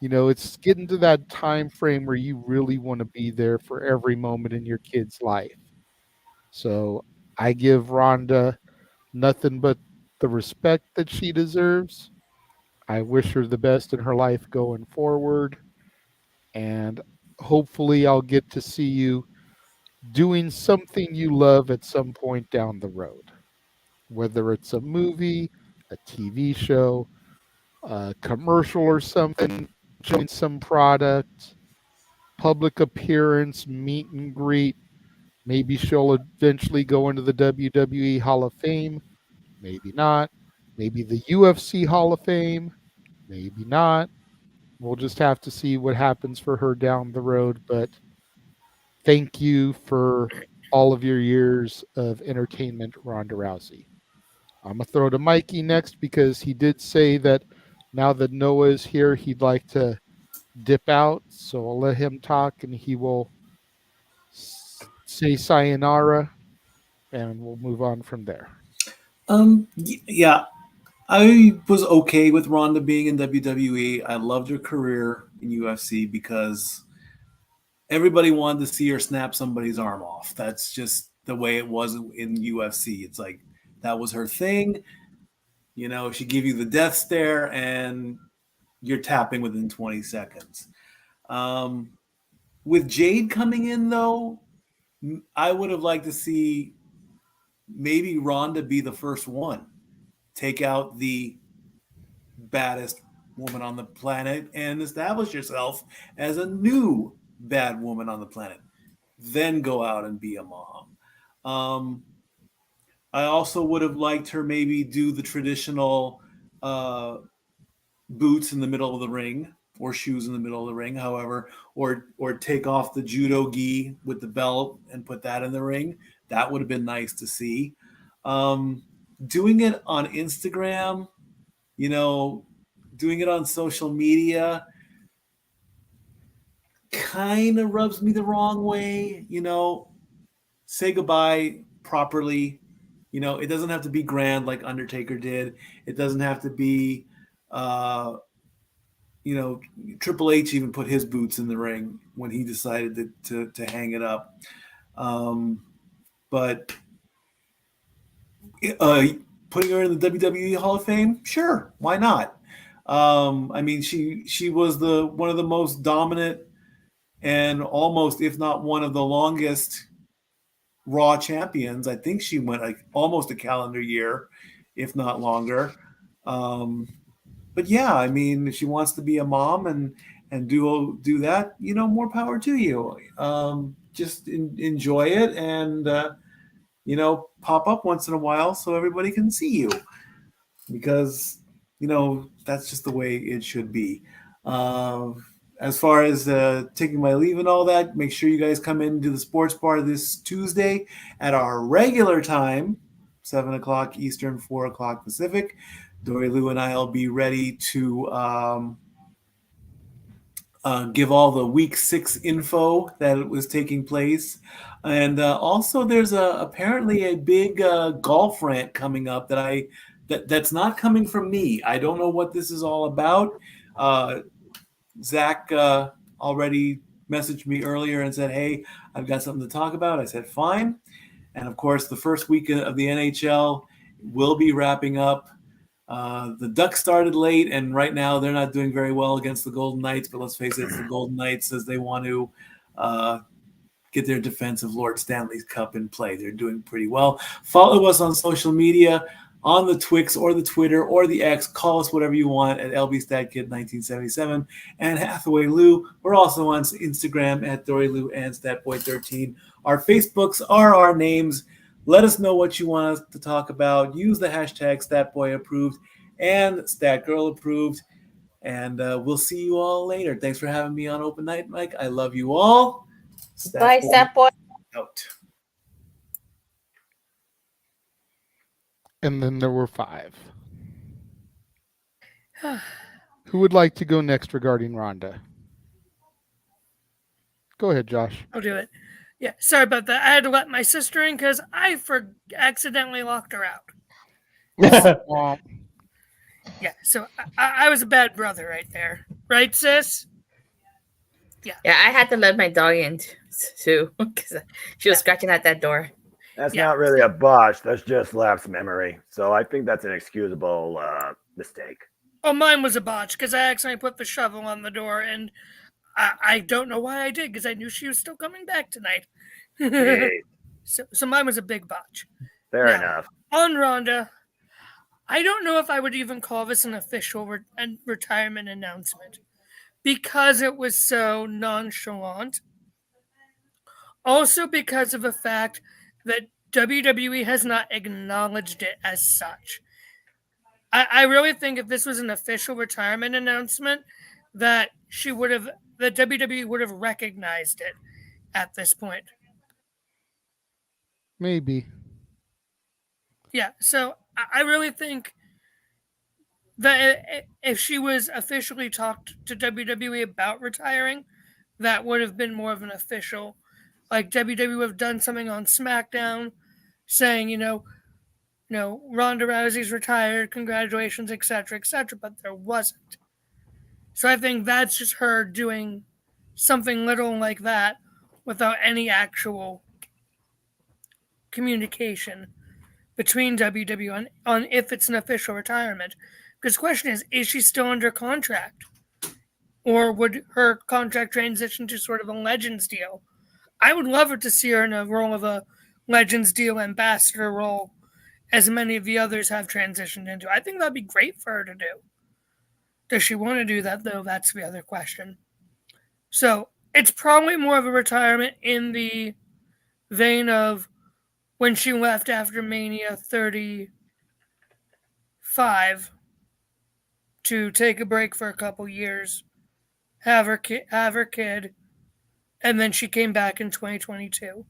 You know, it's getting to that time frame where you really want to be there for every moment in your kid's life. So I give Ronda nothing but the respect that she deserves. I wish her the best in her life going forward. And hopefully I'll get to see you doing something you love at some point down the road. Whether it's a movie, a TV show, a commercial or something, showing some product, public appearance, meet and greet. Maybe she'll eventually go into the WWE Hall of Fame. Maybe not. Maybe the UFC Hall of Fame. Maybe not. We'll just have to see what happens for her down the road. But thank you for all of your years of entertainment, Ronda Rousey. I'm going to throw to Mikey next because he did say that now that Noah is here, he'd like to dip out. So I'll let him talk and he will say sayonara and we'll move on from there. Yeah, I was okay with Ronda being in WWE. I loved her career in UFC because everybody wanted to see her snap somebody's arm off. That's just the way it was in UFC. It's like that was her thing. You know, she give you the death stare and you're tapping within 20 seconds. With Jade coming in, though, I would have liked to see maybe Ronda be the first one. Take out the baddest woman on the planet and establish yourself as a new bad woman on the planet. Then go out and be a mom. I also would have liked her maybe do the traditional boots in the middle of the ring or shoes in the middle of the ring, however, or take off the judo gi with the belt and put that in the ring. That would have been nice to see. Doing it on Instagram, doing it on social media kind of rubs me the wrong way. Say goodbye properly. It doesn't have to be grand like Undertaker did. It doesn't have to be Triple H even put his boots in the ring when he decided to hang it up. But putting her in the WWE Hall of Fame, sure, why not? She was one of the most dominant and almost, if not one of the longest Raw champions. I think she went like almost a calendar year, if not longer. But yeah, if she wants to be a mom and do that, more power to you. Just enjoy it and pop up once in a while so everybody can see you, because that's just the way it should be. As far as taking my leave and all that, make sure you guys come into the sports bar this Tuesday at our regular time, 7 o'clock Eastern, 4 o'clock Pacific. Dory Lou and I will be ready to give all the week 6 info that was taking place. And also there's apparently a big golf rant coming up that's not coming from me. I don't know what this is all about. Zach already messaged me earlier and said, hey, I've got something to talk about. I said, fine. And of course, the first week of the NHL will be wrapping up. The Ducks started late, and right now they're not doing very well against the Golden Knights. But let's face it, it's the Golden Knights as they want to get their defensive Lord Stanley's Cup in play. They're doing pretty well. Follow us on social media, on the Twix or the Twitter or the X. Call us whatever you want at LBStatKid1977 and Hathaway Lou. We're also on Instagram at Dory Lou and StatBoy13. Our Facebooks are our names. Let us know what you want us to talk about. Use the hashtag StatBoyApproved and StatGirlApproved. And we'll see you all later. Thanks for having me on Open Night, Mike. I love you all. Bye, StatBoy. Out. And then there were 5. Who would like to go next regarding Ronda? Go ahead, Josh. I'll do it. Yeah, sorry about that. I had to let my sister in because I accidentally locked her out. Yeah, so I was a bad brother right there. Right, sis? Yeah, I had to let my dog in too because she was scratching at that door. That's not really a botch. That's just lapse memory. So I think that's an excusable mistake. Oh, mine was a botch because I accidentally put the shovel on the door, and I don't know why I did because I knew she was still coming back tonight. So mine was a big botch. Fair enough. On Ronda, I don't know if I would even call this an official retirement announcement because it was so nonchalant. Also because of the fact that WWE has not acknowledged it as such. I really think if this was an official retirement announcement, that WWE would have recognized it at this point. Maybe. Yeah, so I really think that if she was officially talked to WWE about retiring, that would have been more of an official. Like WWE would have done something on SmackDown saying, Ronda Rousey's retired, congratulations, etc., but there wasn't. So I think that's just her doing something little like that without any actual communication between WWE on if it's an official retirement. Because the question is she still under contract? or would her contract transition to sort of a Legends deal? I would love her to see her in a role of a Legends deal ambassador role, as many of the others have transitioned into. I think that'd be great for her to do. Does she want to do that, though? That's the other question. So it's probably more of a retirement in the vein of when she left after Mania 35 to take a break for a couple years, have her kid, and then she came back in 2022.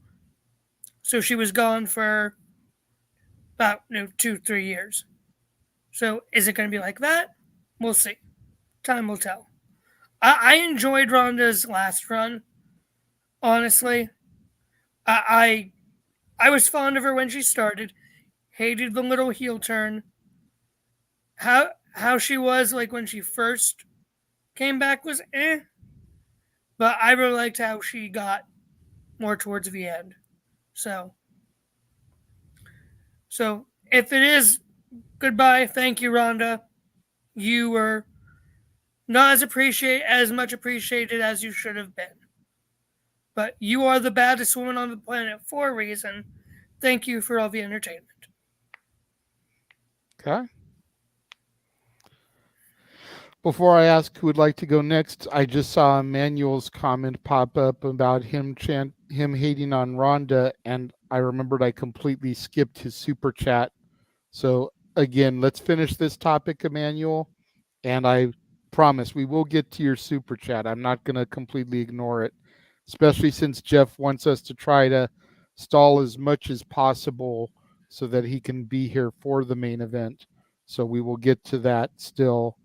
So she was gone for about 2-3 years. So is it going to be like that? We'll see. Time will tell. I enjoyed Ronda's last run. Honestly, I was fond of her when she started. Hated the little heel turn. How she was like when she first came back was but I really liked how she got more towards the end. So if it is goodbye, thank you, Ronda. You were not as much appreciated as you should have been. But you are the baddest woman on the planet for a reason. Thank you for all the entertainment. Okay. Before I ask who would like to go next, I just saw Emmanuel's comment pop up about him hating on Ronda, and I remembered I completely skipped his super chat. So again, let's finish this topic, Emmanuel, and I promise we will get to your super chat. I'm not going to completely ignore it, especially since Jeff wants us to try to stall as much as possible so that he can be here for the main event. So we will get to that still,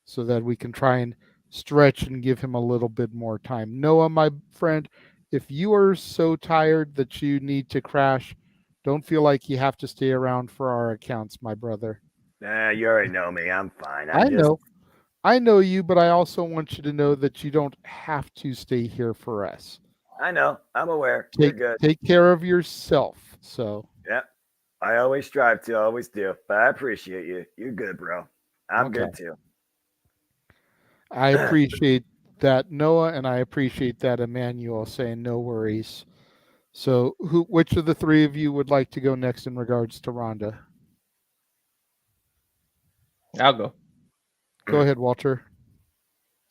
so that we can try and stretch and give him a little bit more time. Noah, my friend, if you are so tired that you need to crash, don't feel like you have to stay around for our accounts, my brother. Nah, you already know me. I'm fine. I know you, but I also want you to know that you don't have to stay here for us. I know. I'm aware. You're good. Take care of yourself. So. Yep. I always strive to, always do. But I appreciate you. You're good, bro. I'm good too. I appreciate that, Noah, and I appreciate that, Emmanuel, saying no worries. So, which of the three of you would like to go next in regards to Ronda? I'll go. Go ahead, Walter.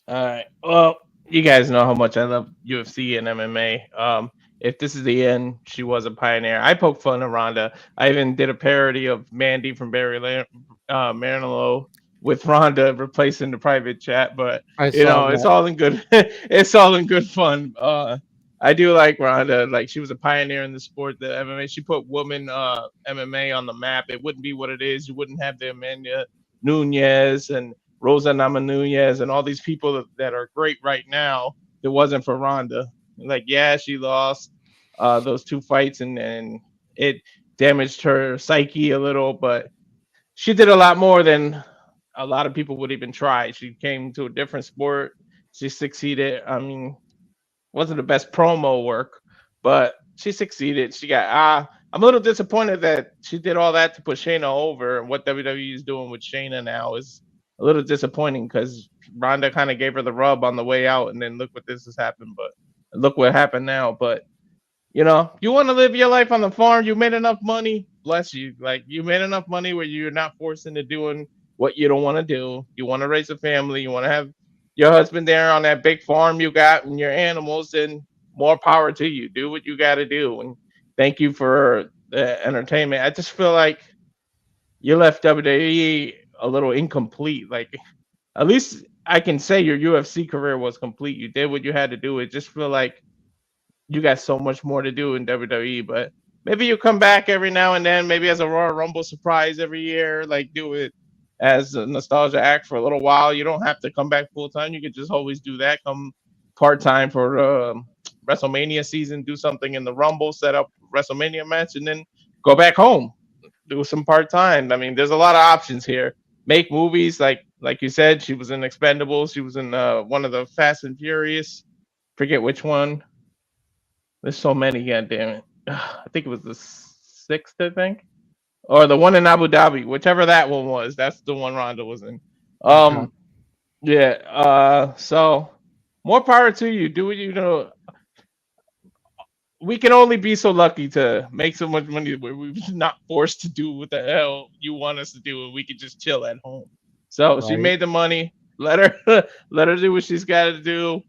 All right. Well, you guys know how much I love UFC and MMA. If this is the end, she was a pioneer. I poke fun at Ronda. I even did a parody of Mandy from Barry Manilow with Ronda replacing the private chat, but it's all in good. It's all in good fun. I do like Ronda. Like, she was a pioneer in the sport, the MMA. She put women MMA on the map. It wouldn't be what it is. You wouldn't have the Amanda Nunez and Rosa Namajunas and all these people that are great right now. If it wasn't for Ronda. Like, yeah, she lost those 2 fights and it damaged her psyche a little, but she did a lot more than a lot of people would even try. She came to a different sport. She succeeded. I mean, wasn't the best promo work, but she succeeded. She got I'm a little disappointed that she did all that to put Shayna over, and what WWE is doing with Shayna now is a little disappointing because Ronda kind of gave her the rub on the way out, and then look what this has happened. But look what happened now. But you want to live your life on the farm. You made enough money, bless you. Like, you made enough money where you're not forced into doing what you don't want to do. You want to raise a family. You want to have your husband there on that big farm you got and your animals, and more power to you. Do what you got to do. And thank you for the entertainment. I just feel like you left WWE a little incomplete. Like, at least I can say your UFC career was complete. You did what you had to do. It just feel like you got so much more to do in WWE, but maybe you come back every now and then, maybe as a Royal Rumble surprise every year, like do it as a nostalgia act for a little while. You don't have to come back full time. You could just always do that. Come part time for WrestleMania season, do something in the Rumble, set up WrestleMania match, and then go back home, do some part time. I mean, there's a lot of options here. Make movies, like you said, she was in Expendables. She was in one of the Fast and Furious. Forget which one. There's so many, goddammit. I think it was the 6th, I think. Or the one in Abu Dhabi, whichever that one was. That's the one Ronda was in. Yeah. So more power to you. Do what you know. We can only be so lucky to make so much money where we're not forced to do what the hell you want us to do, and we can just chill at home. So she Right. made the money. Let her let her do what she's got to do.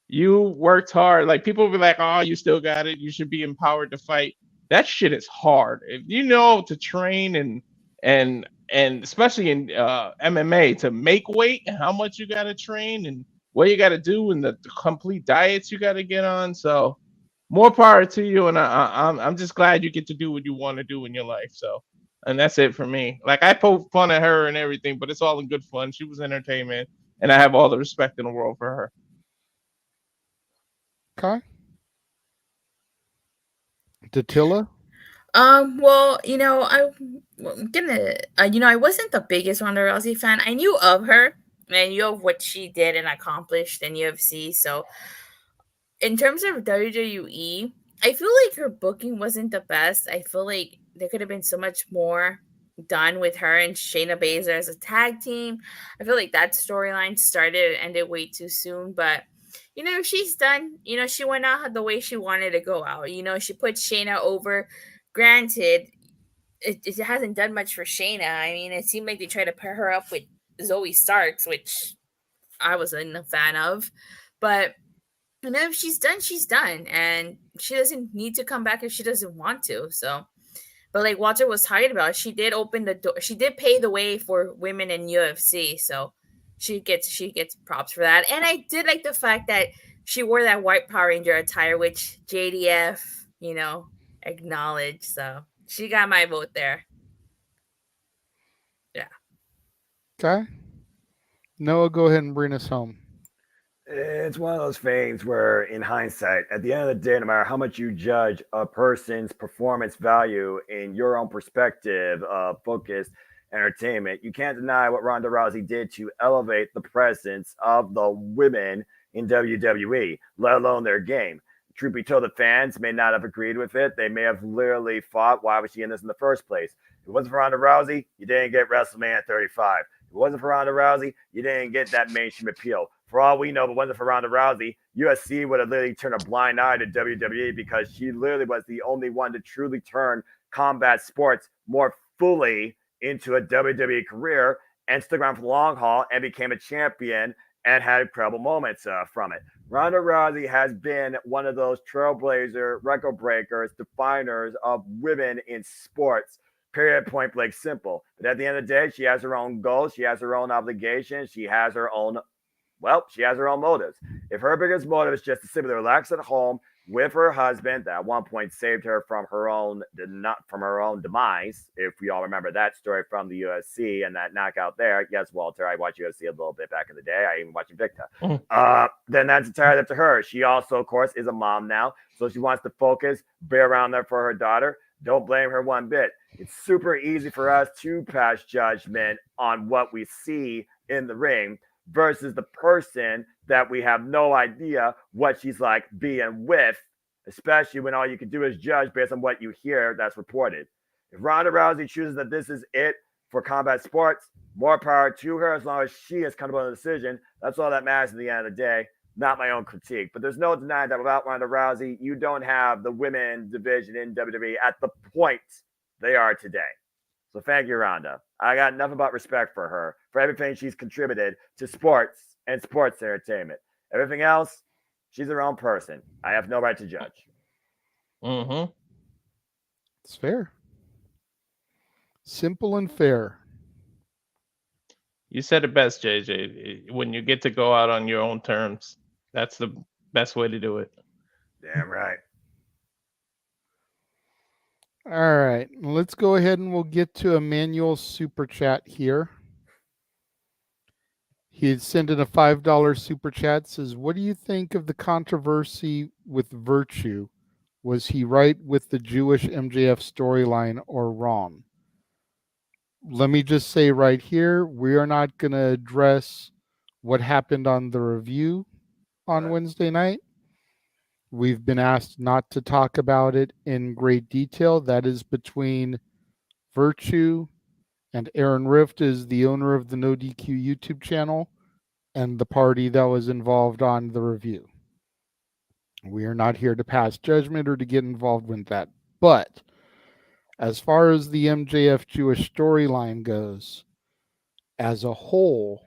You worked hard. Like people will be like, "Oh, you still got it. You should be empowered to fight." That shit is hard. If you know to train and especially in MMA to make weight and how much you got to train and what you got to do and the complete diets you got to get on. So more power to you, and I'm just glad you get to do what you want to do in your life. So, and that's it for me. Like I poke fun at her and everything, but it's all in good fun. She was entertainment, and I have all the respect in the world for her. Okay. Datilla? Well, I wasn't the biggest Ronda Rousey fan. I knew of her and I knew of what she did and accomplished in UFC. So, in terms of WWE, I feel like her booking wasn't the best. I feel like there could have been so much more done with her and Shayna Baszler as a tag team. I feel like that storyline started and ended way too soon, but she's done. She went out the way she wanted to go out. She put Shayna over. Granted, it hasn't done much for Shayna. I mean, it seemed like they tried to pair her up with Zoe Starks, which I wasn't a fan of. But if she's done, and she doesn't need to come back if she doesn't want to. So, but like Walter was talking about, she did open the door. She did pay the way for women in UFC. So she gets props for that. And I did like the fact that she wore that white Power Ranger attire, which JDF, acknowledged. So she got my vote there. Yeah. Okay. Noah, go ahead and bring us home. It's one of those things where, in hindsight, at the end of the day, no matter how much you judge a person's performance value in your own perspective of focused entertainment, you can't deny what Ronda Rousey did to elevate the presence of the women in WWE, let alone their game. Truth be told, the fans may not have agreed with it. They may have literally thought, why was she in this in the first place? If it wasn't for Ronda Rousey, you didn't get WrestleMania 35. If it wasn't for Ronda Rousey, you didn't get that mainstream appeal. For all we know, if it wasn't for Ronda Rousey, UFC would have literally turned a blind eye to WWE because she literally was the only one to truly turn combat sports more fully into a WWE career and stuck around for the long haul and became a champion and had incredible moments from it. Ronda Rousey has been one of those trailblazer, record breakers, definers of women in sports. Period, point blank, simple. But at the end of the day, she has her own goals. She has her own obligations. She has her own motives. If her biggest motive is just to simply relax at home with her husband, that at one point saved her from her own demise, if we all remember that story from the UFC and that knockout there. Yes, Walter, I watched UFC a little bit back in the day. I even watched Invicta. Then that's entirely up to her. She also, of course, is a mom now, so she wants to focus, be around there for her daughter. Don't blame her one bit. It's super easy for us to pass judgment on what we see in the ring versus the person that we have no idea what she's like being with, especially when all you can do is judge based on what you hear that's reported. If Ronda Rousey chooses that this is it for combat sports, more power to her as long as she has come to a decision. That's all that matters at the end of the day, not my own critique. But there's no denying that without Ronda Rousey, you don't have the women's division in WWE at the point they are today. So thank you, Ronda. I got nothing but respect for her, for everything she's contributed to sports and sports entertainment. Everything else, she's her own person. I have no right to judge. Mm-hmm. It's fair. Simple and fair. You said it best, JJ. When you get to go out on your own terms, that's the best way to do it. Damn right. All right, let's go ahead and we'll get to Emmanuel's super chat here. He had sent in a $5 super chat. Says, "What do you think of the controversy with Virtue? Was he right with the Jewish MJF storyline or wrong?" Let me just say right here, we are not going to address what happened on the review on Wednesday night. We've been asked not to talk about it in great detail. That is between Virtue and Aaron Rift, is the owner of the No DQ YouTube channel, and the party that was involved on the review. We are not here to pass judgment or to get involved with that. But as far as the MJF Jewish storyline goes, as a whole,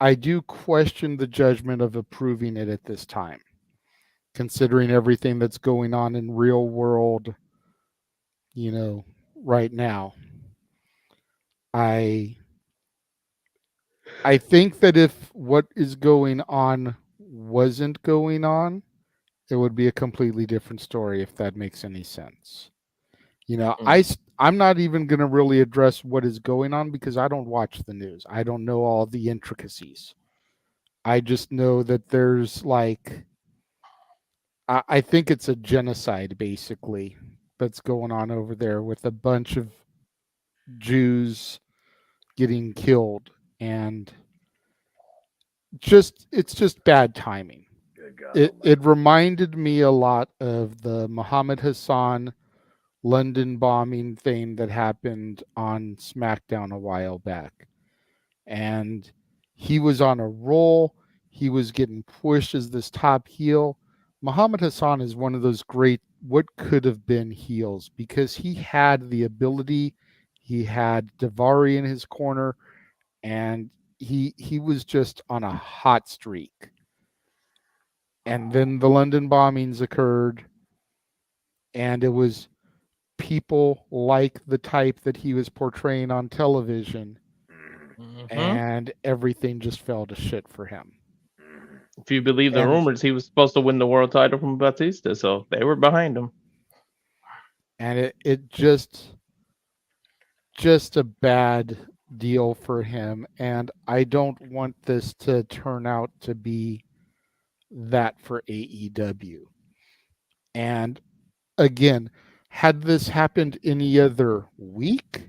I do question the judgment of approving it at this time, considering everything that's going on in real world, right now. I think that if what is going on wasn't going on, it would be a completely different story, if that makes any sense. I'm not even going to really address what is going on because I don't watch the news. I don't know all the intricacies. I just know that there's I think it's a genocide basically that's going on over there with a bunch of Jews getting killed, and it's just bad timing. Good God. It reminded me a lot of the Muhammad Hassan London bombing thing that happened on SmackDown a while back. And he was on a roll. He was getting pushed as this top heel. Muhammad Hassan is one of those great what could have been heels because he had the ability. He had Daivari in his corner, and he was just on a hot streak. And then the London bombings occurred, and it was people like the type that he was portraying on television, and everything just fell to shit for him. If you believe the rumors, he was supposed to win the world title from Batista, so they were behind him. And it just a bad deal for him, and I don't want this to turn out to be that for AEW. And again, had this happened any other week,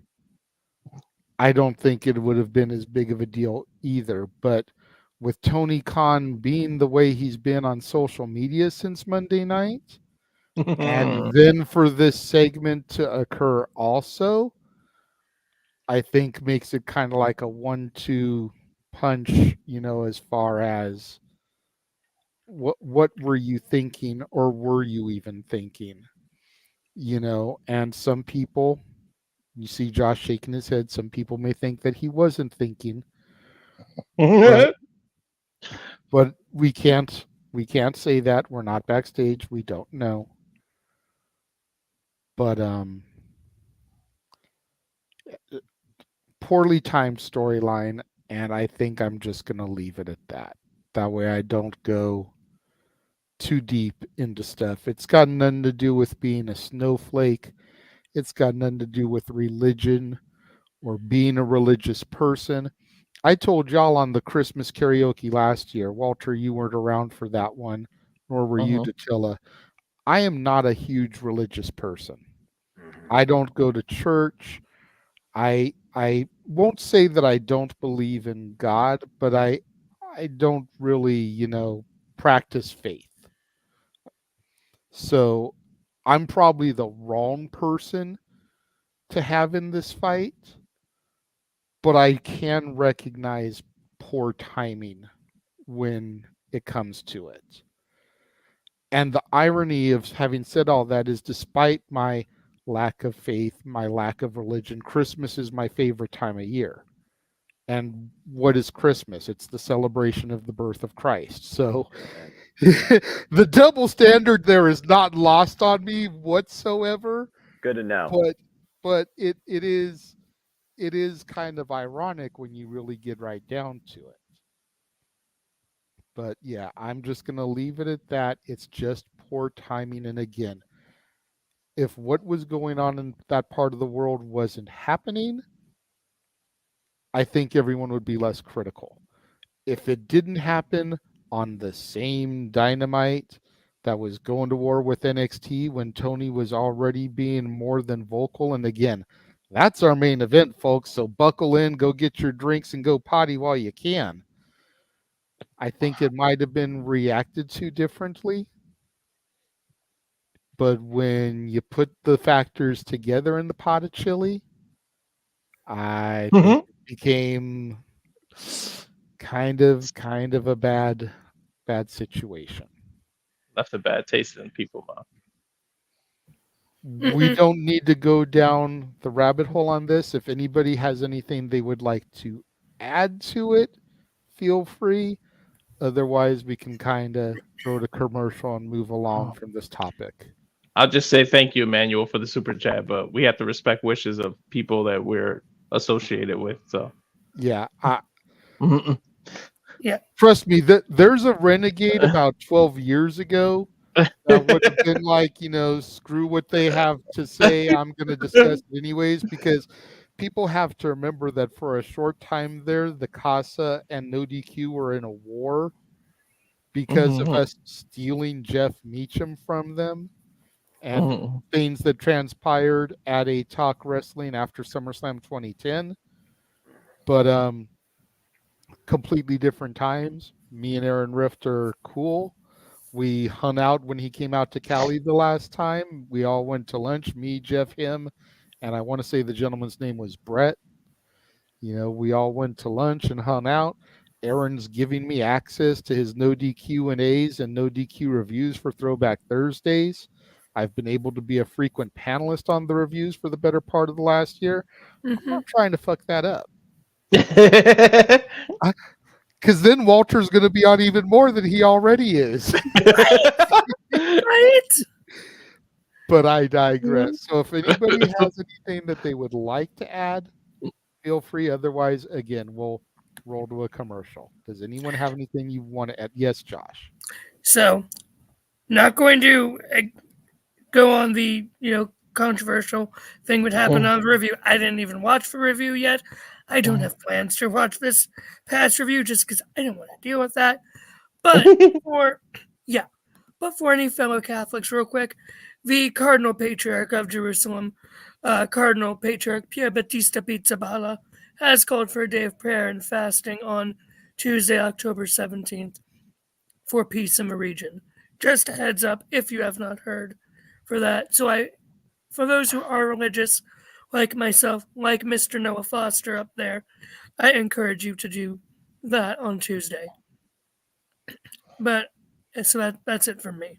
I don't think it would have been as big of a deal either. But with Tony Khan being the way he's been on social media since Monday night, and then for this segment to occur also, I think makes it kind of like a 1-2 punch, as far as what were you thinking, or were you even thinking? And some people, you see Josh shaking his head, some people may think that he wasn't thinking. But we can't say that. We're not backstage. We don't know. But poorly timed storyline, and I think I'm just going to leave it at that. That way I don't go too deep into stuff. It's got nothing to do with being a snowflake. It's got nothing to do with religion or being a religious person. I told y'all on the Christmas karaoke last year, Walter, you weren't around for that one, nor were you, Datilla. I am not a huge religious person. I don't go to church. I won't say that I don't believe in God, but I don't really, practice faith. So I'm probably the wrong person to have in this fight, but I can recognize poor timing when it comes to it. And the irony of having said all that is, despite my lack of faith, my lack of religion, Christmas is my favorite time of year. And what is Christmas? It's the celebration of the birth of Christ. So the double standard there is not lost on me whatsoever. Good to know. But it is kind of ironic when you really get right down to it. But yeah, I'm just going to leave it at that. It's just poor timing. And again, if what was going on in that part of the world wasn't happening, I think everyone would be less critical. If it didn't happen on the same Dynamite that was going to war with NXT when Tony was already being more than vocal, and again, that's our main event, folks, so buckle in, go get your drinks, and go potty while you can. I think it might have been reacted to differently. But when you put the factors together in the pot of chili, I think it became kind of a bad situation. Left a bad taste in people's mouth. We don't need to go down the rabbit hole on this. If anybody has anything they would like to add to it, feel free. Otherwise, we can kind of go to commercial and move along from this topic. I'll just say thank you, Emmanuel, for the super chat, but we have to respect wishes of people that we're associated with. So yeah, yeah. Trust me, there's a renegade about 12 years ago that would have been like, screw what they have to say. I'm going to discuss it anyways, because people have to remember that for a short time there, the Casa and No DQ were in a war because of us stealing Jeff Meacham from them and things that transpired at a Talk Wrestling after SummerSlam 2010. But completely different times. Me and Aaron Rift are cool. We hung out when he came out to Cali the last time. We all went to lunch, me, Jeff, him, and I want to say the gentleman's name was Brett. We all went to lunch and hung out. Aaron's giving me access to his no DQ&As and no DQ reviews for Throwback Thursdays. I've been able to be a frequent panelist on the reviews for the better part of the last year. I'm not trying to fuck that up. Because then Walter's going to be on even more than he already is. Right? But I digress. So if anybody has anything that they would like to add, feel free. Otherwise, again, we'll roll to a commercial. Does anyone have anything you want to add? Yes, Josh. So, not going to go on the controversial thing would happen on the review. I didn't even watch the review yet. I don't have plans to watch this past review just because I don't want to deal with that. But for any fellow Catholics, real quick, the Cardinal Patriarch of Jerusalem, Cardinal Patriarch Pier Battista Pizzaballa, has called for a day of prayer and fasting on Tuesday, October 17th for peace in the region. Just a heads up if you have not heard for that. So for those who are religious, like myself, like Mr. Noah Foster up there, I encourage you to do that on Tuesday. But so that's it from me.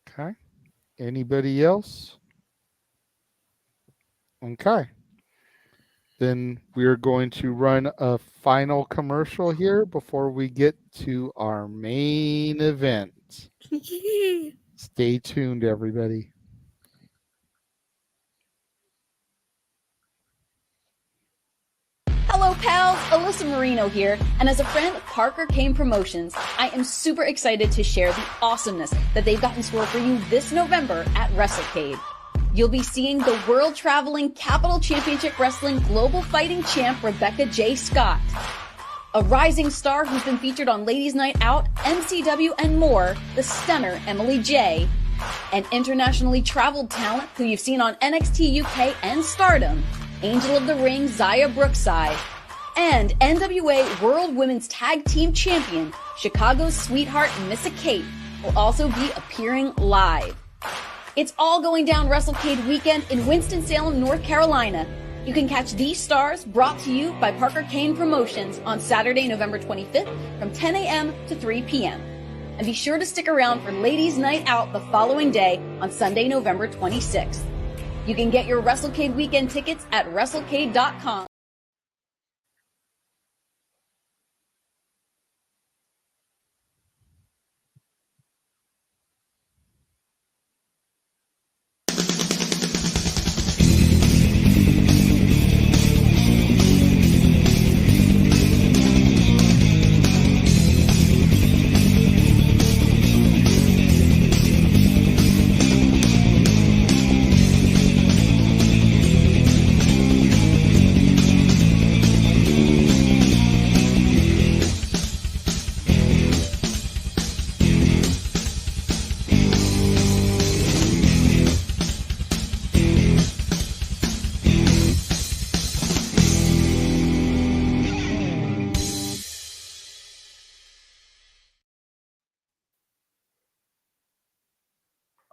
Okay. Anybody else? Okay. Then we're going to run a final commercial here before we get to our main event. Stay tuned, everybody. Hello, pals. Alyssa Marino here, and as a friend of Parker Kane Promotions, I am super excited to share the awesomeness that they've got in store for you this November at WrestleCade. You'll be seeing the world-traveling Capital Championship Wrestling Global Fighting Champ Rebecca J. Scott, a rising star who's been featured on Ladies Night Out, MCW, and more, the stunner Emily J, an internationally traveled talent who you've seen on NXT UK and Stardom, Angel of the Ring Zaya Brookside, and NWA World Women's Tag Team Champion Chicago's Sweetheart Missa Kate will also be appearing live. It's all going down WrestleCade weekend in Winston-Salem, North Carolina. You can catch these stars brought to you by Parker Kane Promotions on Saturday, November 25th from 10 a.m. to 3 p.m. And be sure to stick around for Ladies Night Out the following day on Sunday, November 26th. You can get your WrestleCade weekend tickets at WrestleCade.com.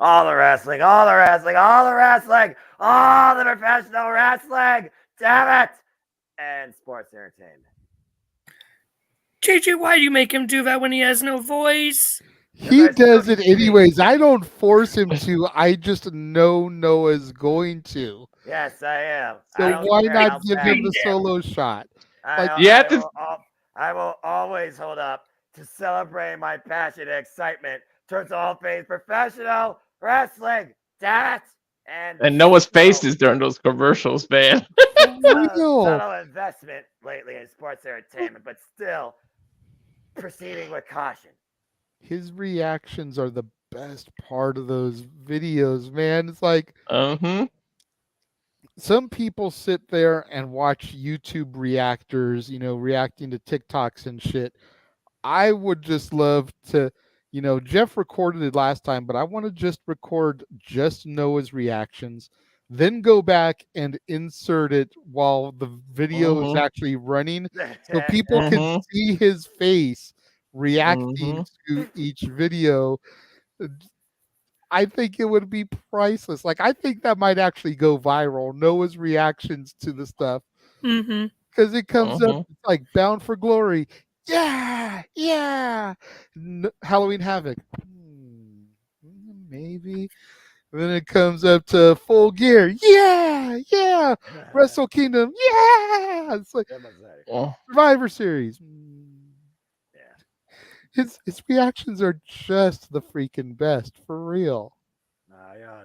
All the wrestling, all the wrestling, all the wrestling, all the professional wrestling. Damn it. and sports entertainment. JJ, why do you make him do that when he has no voice? He does it anyways. I don't force him to. I just know Noah's going to. Yes, I am. So why not give him the solo shot? Like, I will always hold up to celebrate my passion and excitement towards all things professional wrestling. Damn it! And Noah's faces during those commercials, man. Subtle investment lately in sports entertainment, but still proceeding with caution. his reactions are the best part of those videos, man. It's like, some people sit there and watch YouTube reactors, reacting to TikToks and shit. I would just love to, Jeff recorded it last time, but I want to just record just Noah's reactions, then go back and insert it while the video is actually running, so people can see his face reacting to each video. I think it would be priceless. Like, I think that might actually go viral. Noah's reactions to the stuff. Because it comes up, it's like Bound for Glory. Yeah, yeah. Halloween Havoc. Maybe. And then it comes up to Full Gear. Yeah, yeah. Wrestle Kingdom. Yeah. It's like Survivor Series. His reactions are just the freaking best, for real.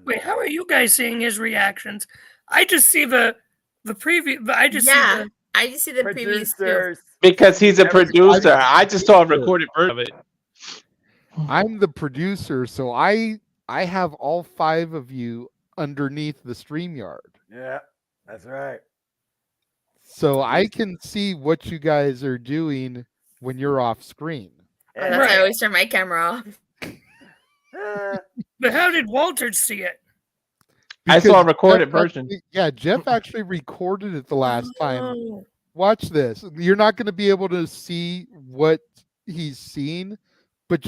Wait, how are you guys seeing his reactions? I just see the preview. I just see the previews too. Because he's a producer. I just saw a recorded version of it. I'm the producer, so I have all 5 of you underneath the StreamYard. Yeah, that's right. So I can see what you guys are doing when you're off screen. That's why I always turn my camera off. But how did Walter see it? I saw a recorded version. Jeff actually recorded it the last time. Watch this. You're not going to be able to see what he's seen, but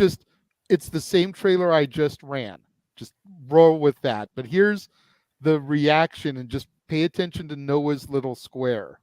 it's the same trailer I just ran. Just roll with that. But here's the reaction, and just pay attention to Noah's little square.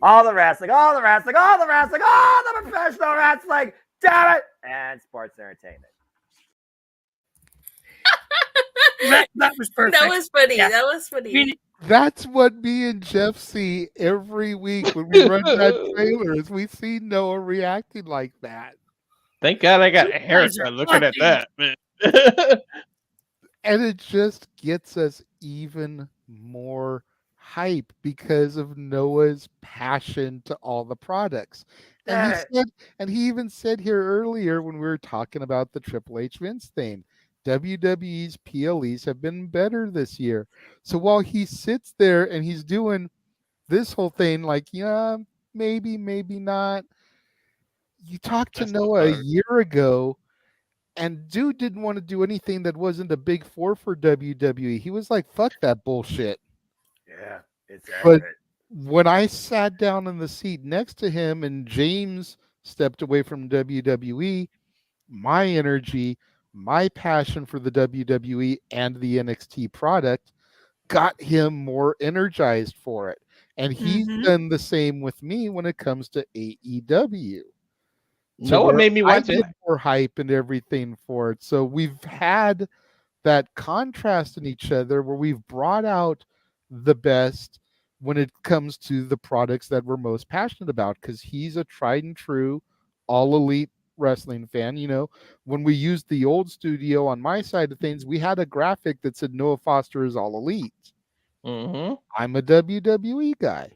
All the wrestling, all the professional wrestling, damn it, and sports entertainment. That was perfect. That was funny. Yeah. That was funny. That's what me and Jeff see every week when we run that trailer, is we see Noah reacting like that. Thank God I got a haircut looking at that, man. And it just gets us even more hype because of Noah's passion to all the products. And he even said here earlier when we were talking about the Triple H Vince thing, WWE's PLEs have been better this year. So while he sits there and he's doing this whole thing like, yeah, maybe not. You talked to Noah a year ago, and dude didn't want to do anything that wasn't a big 4 for WWE. He was like, fuck that bullshit. Yeah, it's But accurate. when I sat down in the seat next to him and James stepped away from WWE, my energy, my passion for the WWE and the NXT product got him more energized for it. And he's done the same with me when it comes to AEW. No, it made me watch it. More hype and everything for it. So we've had that contrast in each other where we've brought out the best when it comes to the products that we're most passionate about, because he's a tried and true all elite wrestling fan. When we used the old studio on my side of things, we had a graphic that said Noah Foster is all elite. I'm a WWE guy.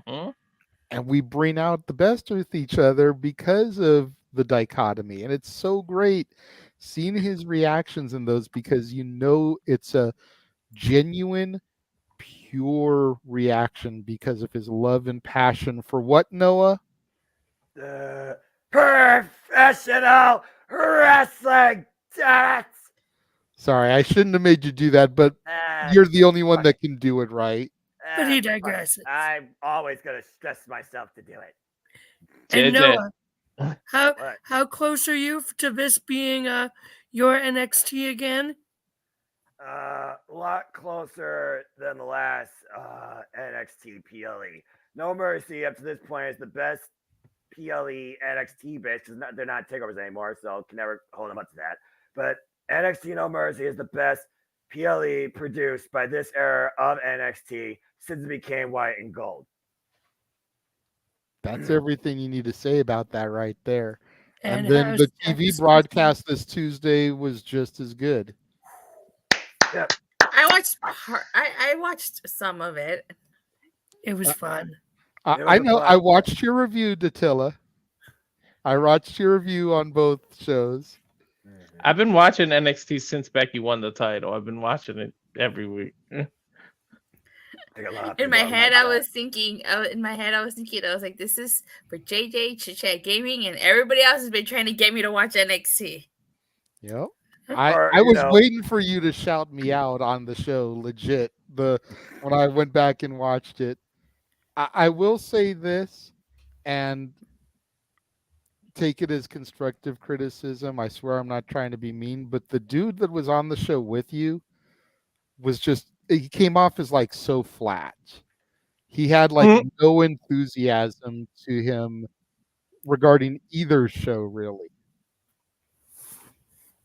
And we bring out the best with each other because of the dichotomy, and it's so great seeing his reactions in those because it's a genuine, pure reaction because of his love and passion for what, Noah? Professional wrestling. Damn it! Sorry, I shouldn't have made you do that, but you're the only one that can do it, right? But he digresses. I'm always going to stress myself to do it. And Noah, how close are you to this being your NXT again? A lot closer than the last NXT PLE. No Mercy up to this point is the best PLE NXT base because they're not takeovers anymore, so can never hold them up to that. But NXT No Mercy is the best PLE produced by this era of NXT since it became white and gold. That's everything you need to say about that right there. And And then the how's TV broadcast this Tuesday was just as good. Yep. I watched some of it. It was fun. I know. I watched your review, Datilla. I watched your review on both shows. I've been watching NXT since Becky won the title. I've been watching it every week. In my head, I was thinking, I was like, this is for JJ, Chichat Gaming, and everybody else has been trying to get me to watch NXT. Yep. I was waiting for you to shout me out on the show, legit. When I went back and watched it. I will say this, and take it as constructive criticism. I swear I'm not trying to be mean, but the dude that was on the show with you was he came off as like so flat. He had like no enthusiasm to him regarding either show, really.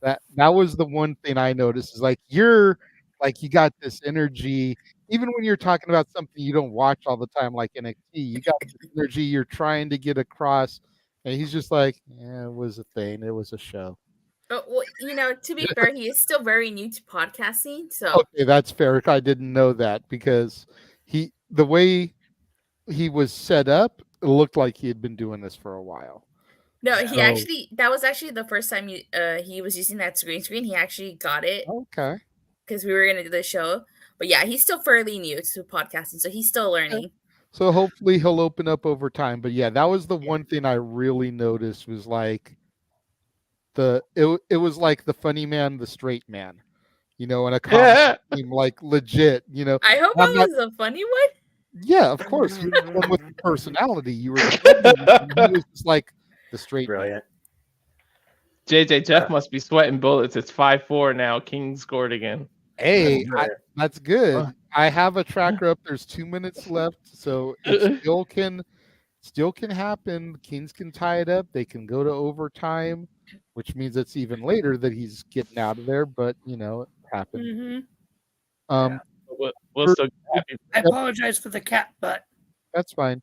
That was the one thing I noticed is like you got this energy, even when you're talking about something you don't watch all the time, like NXT, you got this energy you're trying to get across, and he's just like, yeah, it was a thing, it was a show. Well, to be fair, he is still very new to podcasting, so okay, that's fair. I didn't know that because the way he was set up, it looked like he had been doing this for a while. No, that was actually the first time he was using that screen. He actually got it. Okay. Because we were going to do the show. But yeah, he's still fairly new to podcasting, so he's still learning. So hopefully he'll open up over time. But yeah, that was the one thing I really noticed was like it was like the funny man, the straight man, in a comedy team, like legit, I hope I was a funny one. Yeah, of course. You're the one with the personality. You were the funny. He was just like the straight brilliant. JJ Jeff must be sweating bullets. It's 5-4 now. King scored again. Hey, that's good. I have a tracker up. There's 2 minutes left, so it still can happen. Kings can tie it up. They can go to overtime, which means it's even later that he's getting out of there. But it happened. Mm-hmm. We'll still happy. I apologize for the cat butt. That's fine.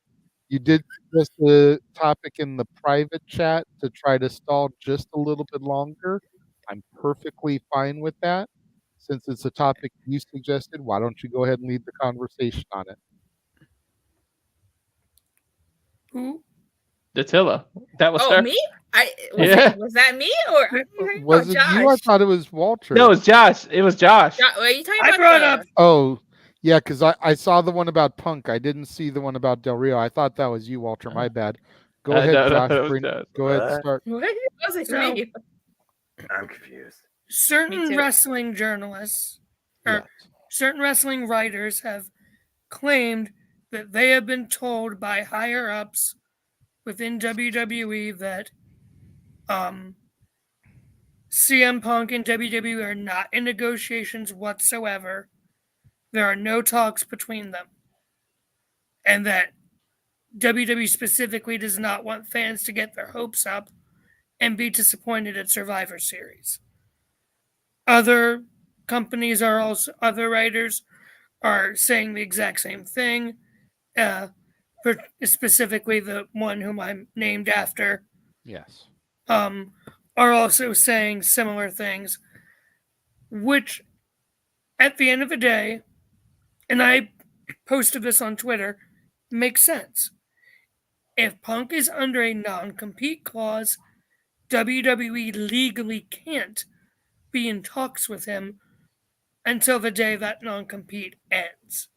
You did press the topic in the private chat to try to stall just a little bit longer. I'm perfectly fine with that. Since it's a topic you suggested, why don't you go ahead and lead the conversation on it? Who? Datilla. That was her. Me? Was that me or was it Josh? you? I thought it was Walter. No, it was Josh. It was Josh. What are you talking I about? brought up. Oh, yeah, because I saw the one about Punk. I didn't see the one about Del Rio. I thought that was you, Walter. My bad. Go ahead, Josh. Go ahead, start. What? Was it me? I'm confused. Certain wrestling journalists or certain wrestling writers have claimed that they have been told by higher ups within WWE that CM Punk and WWE are not in negotiations whatsoever. There are no talks between them. And that WWE specifically does not want fans to get their hopes up and be disappointed at Survivor Series. Other companies other writers are saying the exact same thing. Specifically, the one whom I'm named after. Yes. Are also saying similar things, which at the end of the day, and I posted this on Twitter, makes sense. If Punk is under a non-compete clause, WWE legally can't be in talks with him until the day that non-compete ends.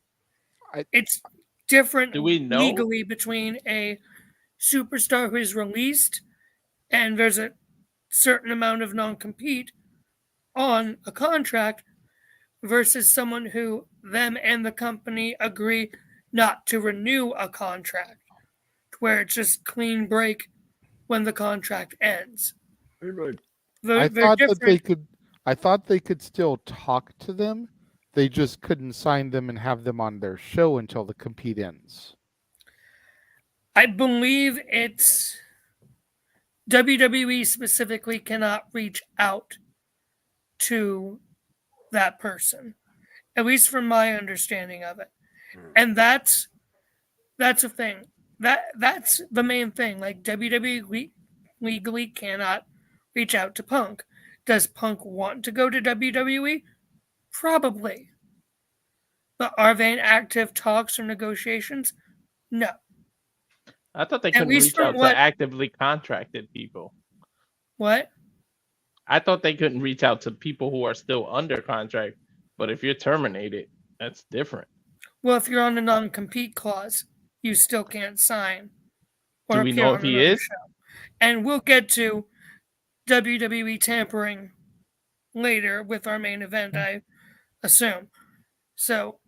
It's different Do we know? legally between a superstar who is released and there's a certain amount of non-compete on a contract versus someone who them and the company agree not to renew a contract, where it's just clean break when the contract ends. I thought they could still talk to them. They just couldn't sign them and have them on their show until the compete ends. I believe it's WWE specifically cannot reach out to that person, at least from my understanding of it. And that's a thing. That's the main thing. Like, WWE legally cannot reach out to Punk. Does Punk want to go to WWE? Probably. But are they in active talks or negotiations? No. I thought they couldn't reach out to actively contracted people. What? I thought they couldn't reach out to people who are still under contract, but if you're terminated, that's different. Well, if you're on a non-compete clause, you still can't sign. Do we know if he is? Show. And we'll get to WWE tampering later with our main event, I assume. So,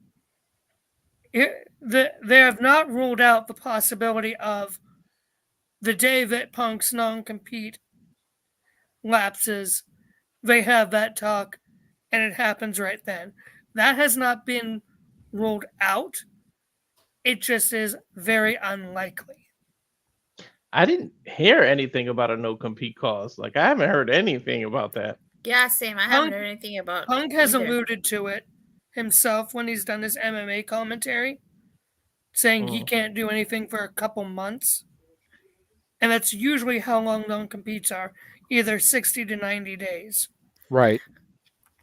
they have not ruled out the possibility of the day that Punk's non-compete lapses, they have that talk, and it happens right then. That has not been ruled out. It just is very unlikely. I didn't hear anything about a no-compete clause. Like, I haven't heard anything about that. Yeah, same. I haven't heard anything about Punk has either. alluded to it himself when he's done his MMA commentary, saying he can't do anything for a couple months. And that's usually how long non-competes are, either 60 to 90 days. Right.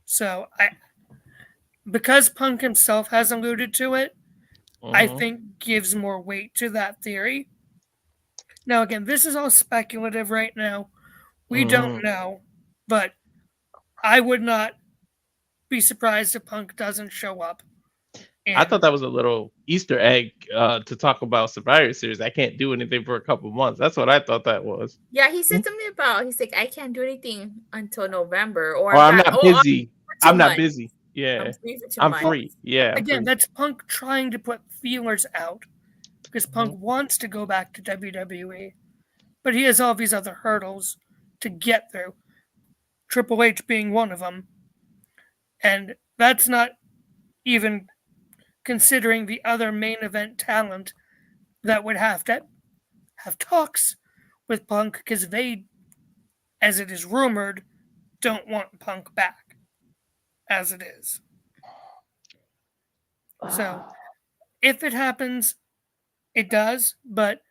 So, because Punk himself has alluded to it, I think gives more weight to that theory. Now, again, this is all speculative right now. We don't know, but I would not be surprised if Punk doesn't show up. I thought that was a little Easter egg to talk about Survivor Series. I can't do anything for a couple months. That's what I thought that was. Yeah, he said something about, he's like, I can't do anything until November. Or I'm not busy. I'm not busy. Yeah. I'm free. Yeah. Again, that's Punk trying to put feelers out because Punk wants to go back to WWE, but he has all these other hurdles to get through, Triple H being one of them. And that's not even considering the other main event talent that would have to have talks with Punk because they, as it is rumored, don't want Punk back as it is. So, if it happens, it does, but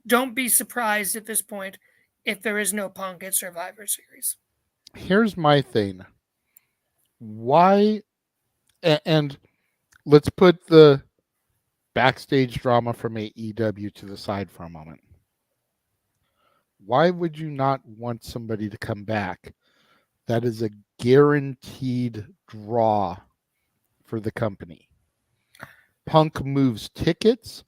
don't be surprised at this point if there is no Punk at Survivor Series. Here's my thing. Why, and let's put the backstage drama from AEW to the side for a moment. Why would you not want somebody to come back that is a guaranteed draw for the company? Punk moves tickets.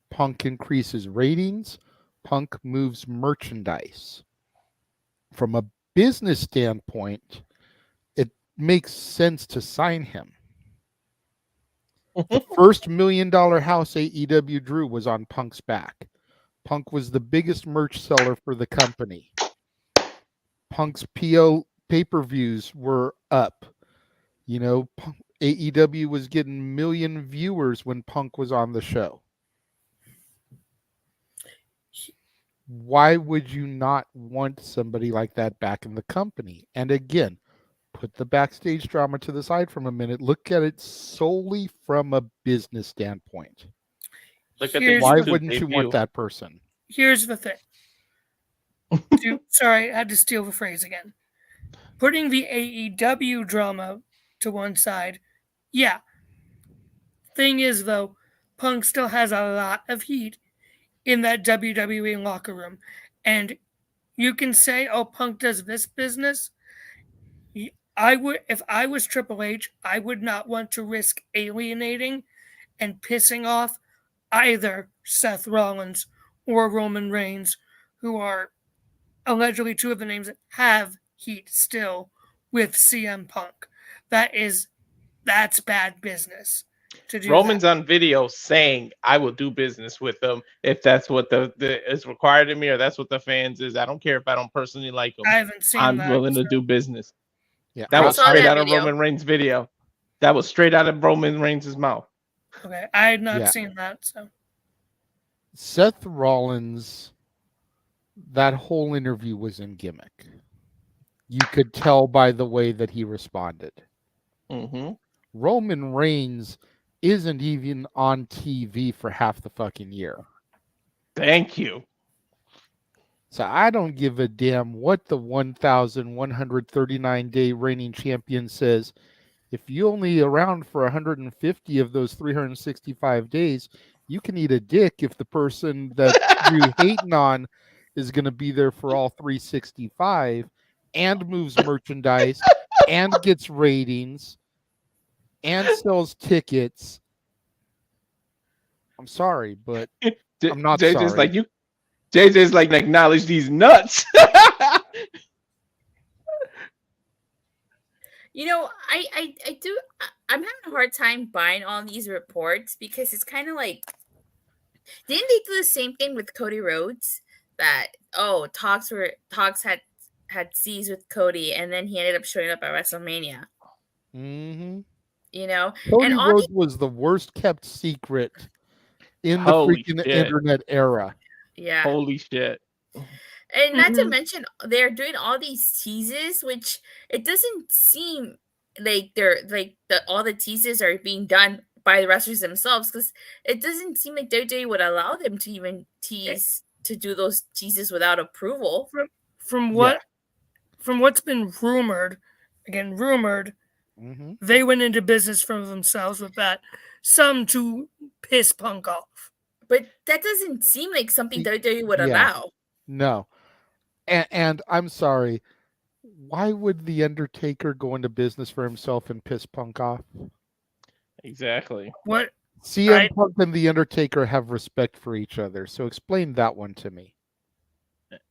Punk increases ratings. Punk moves merchandise. From a business standpoint, it makes sense to sign him. The first $1 million house AEW drew was on Punk's back. Punk was the biggest merch seller for the company. Punk's PO pay-per-views were up. You know, AEW was getting 1 million viewers when Punk was on the show. Why would you not want somebody like that back in the company? And again, put the backstage drama to the side for a minute. Look at it solely from a business standpoint. Why wouldn't you want that person? Here's the thing. Sorry, I had to steal the phrase again. Putting the AEW drama to one side, yeah. Thing is, though, Punk still has a lot of heat in that WWE locker room. And You can say, "Oh, Punk does this business." I would, if I was Triple H, I would not want to risk alienating and pissing off either Seth Rollins or Roman Reigns, who are allegedly two of the names that have heat still with CM Punk. That's bad business to do. Roman's on video saying, "I will do business with them if that's what the is required of me, or that's what the fans is. I don't care if I don't personally like them. I haven't seen I'm that, willing to do business." Yeah, that I was saw straight that out of video. Roman Reigns' video. That was straight out of Roman Reigns' mouth. Okay, I had not Yeah. seen that. So Seth Rollins, that whole interview was in gimmick. You could tell by the way that he responded. Mm-hmm. Roman Reigns isn't even on TV for half the fucking year. Thank you. So I don't give a damn what the 1,139-day reigning champion says. If you only around for 150 of those 365 days, you can eat a dick if the person that you hating on is going to be there for all 365 and moves merchandise and gets ratings and sells tickets. I'm sorry, but I'm not JJ's sorry. like, you. JJ's like, acknowledge these nuts. You know, I'm having a hard time buying all these reports because it's kind of like, didn't they do the same thing with Cody Rhodes? That talks had C's with Cody, and then he ended up showing up at WrestleMania. Mm-hmm. You know, Cody and all Rhodes was the worst kept secret in the Holy freaking shit. internet era. Yeah. Holy shit. And not to mention, they're doing all these teases, which it doesn't seem like they're like all the teases are being done by the wrestlers themselves, because it doesn't seem like WWE would allow them to even tease to do those teases without approval. from what's been rumored, Mm-hmm. they went into business for themselves with that. Some to piss Punk off. But that doesn't seem like something WWE would allow. No. And I'm sorry, why would The Undertaker go into business for himself and piss Punk off? Exactly. What? CM Punk and The Undertaker have respect for each other, so explain that one to me.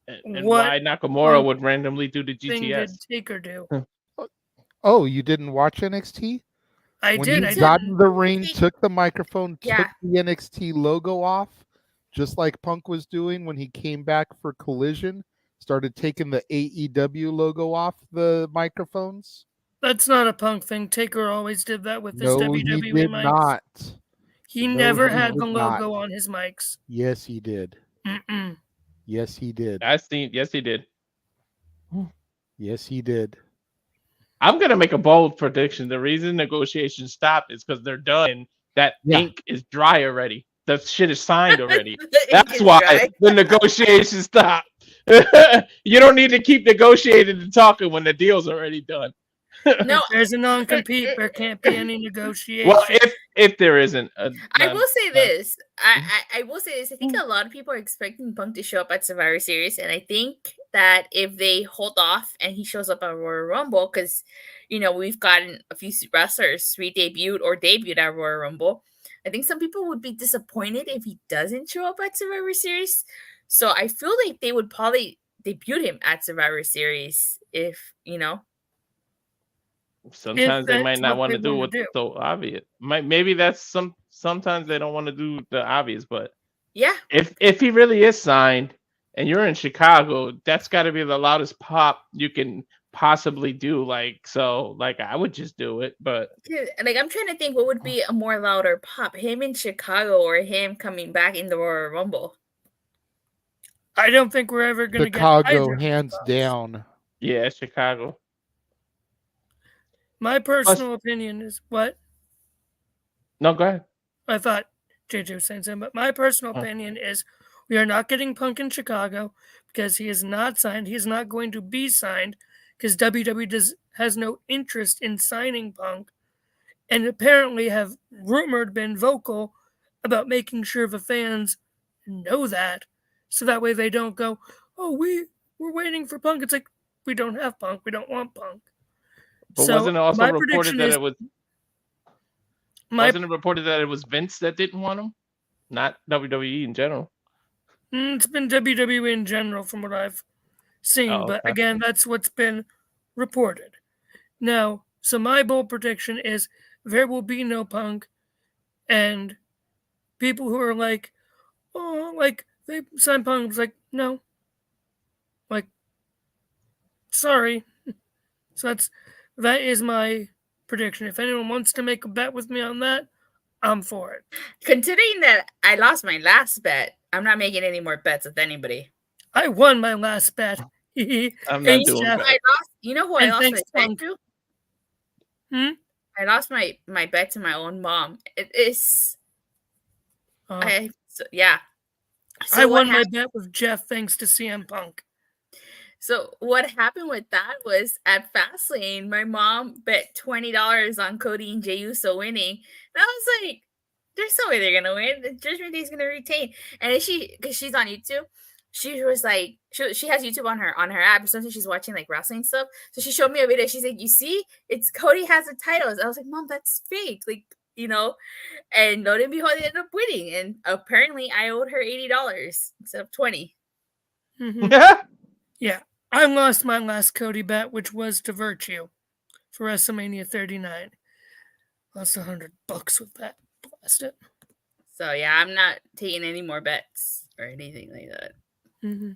And What why Nakamura would randomly do the thing did GTS. Taker do? Oh, you didn't watch NXT? I When did. he I got did. in the ring, took the microphone, Yeah. took the NXT logo off, just like Punk was doing when he came back for Collision, started taking the AEW logo off the microphones. That's not a Punk thing. Taker always did that with his No, he WWE did mics. not. He No, never he had did the logo not. on his mics. Yes, he did. Mm-mm. Yes, he did. Yes, he did. Yes, he did. I'm gonna make a bold prediction. The reason negotiations stop is because they're done. That ink is dry already. The shit is signed already. That's why the negotiations stop. You don't need to keep negotiating and talking when the deal's already done. No, If there's a non-compete, there can't be any negotiation. Well, if there isn't, I will say this. I will say this. I think a lot of people are expecting Punk to show up at Survivor Series, and I think that if they hold off and he shows up at Royal Rumble, because we've gotten a few wrestlers re-debuted or debuted at Royal Rumble, I think some people would be disappointed if he doesn't show up at Survivor Series. So I feel like they would probably debut him at Survivor Series if. Sometimes they might not what want to they do wanna what's do. so obvious. Maybe that's sometimes they don't want to do the obvious, but yeah, if he really is signed and you're in Chicago, that's got to be the loudest pop you can possibly do. I would just do it, but like I'm trying to think what would be a more louder pop, him in Chicago or him coming back in the Royal Rumble. I don't think we're ever going to get Chicago, either. hands down. Yeah, Chicago. My personal opinion is what? No, go ahead. I thought JJ was saying something, but my personal opinion is we are not getting Punk in Chicago because he is not signed. He's not going to be signed because WWE has no interest in signing Punk, and apparently have been vocal about making sure the fans know that, so that way they don't go, "Oh, we we're waiting for Punk. It's like, we don't have Punk. We don't want Punk. But So wasn't it also my reported prediction that is it was? my Wasn't it reported that it was Vince that didn't want him, not WWE in general? It's been WWE in general from what I've seen, Oh, but okay. again, that's what's been reported. Now, so my bold prediction is there will be no Punk, and people who are like, oh, like they signed Punk, it's like, no, like, sorry. So that is my prediction. If anyone wants to make a bet with me on that, I'm for it. Considering that I lost my last bet, I'm not making any more bets with anybody. I won my last bet. I'm not doing Jeff. that. You know who I And lost thanks, my bet Punk. to? Hmm? I lost my bet to my own mom. It is. Yeah. So I won my bet with Jeff thanks to CM Punk. So what happened with that was at Fastlane, my mom bet $20 on Cody and Jey Uso winning. And I was like, there's no way they're gonna win. The Judgment Day's gonna retain. And because she's on YouTube, she was like, she has YouTube on her app. Sometimes she's watching like wrestling stuff. So she showed me a video. She's like, you see, it's Cody has the titles. I was like, Mom, that's fake. Like, you know, and lo and behold, they ended up winning. And apparently I owed her $80 instead of $20. Mm-hmm. Yeah. I lost my last Cody bet, which was to Virtue for WrestleMania 39. Lost $100 with that. Blast it. So yeah, I'm not taking any more bets or anything like that. Mm-hmm.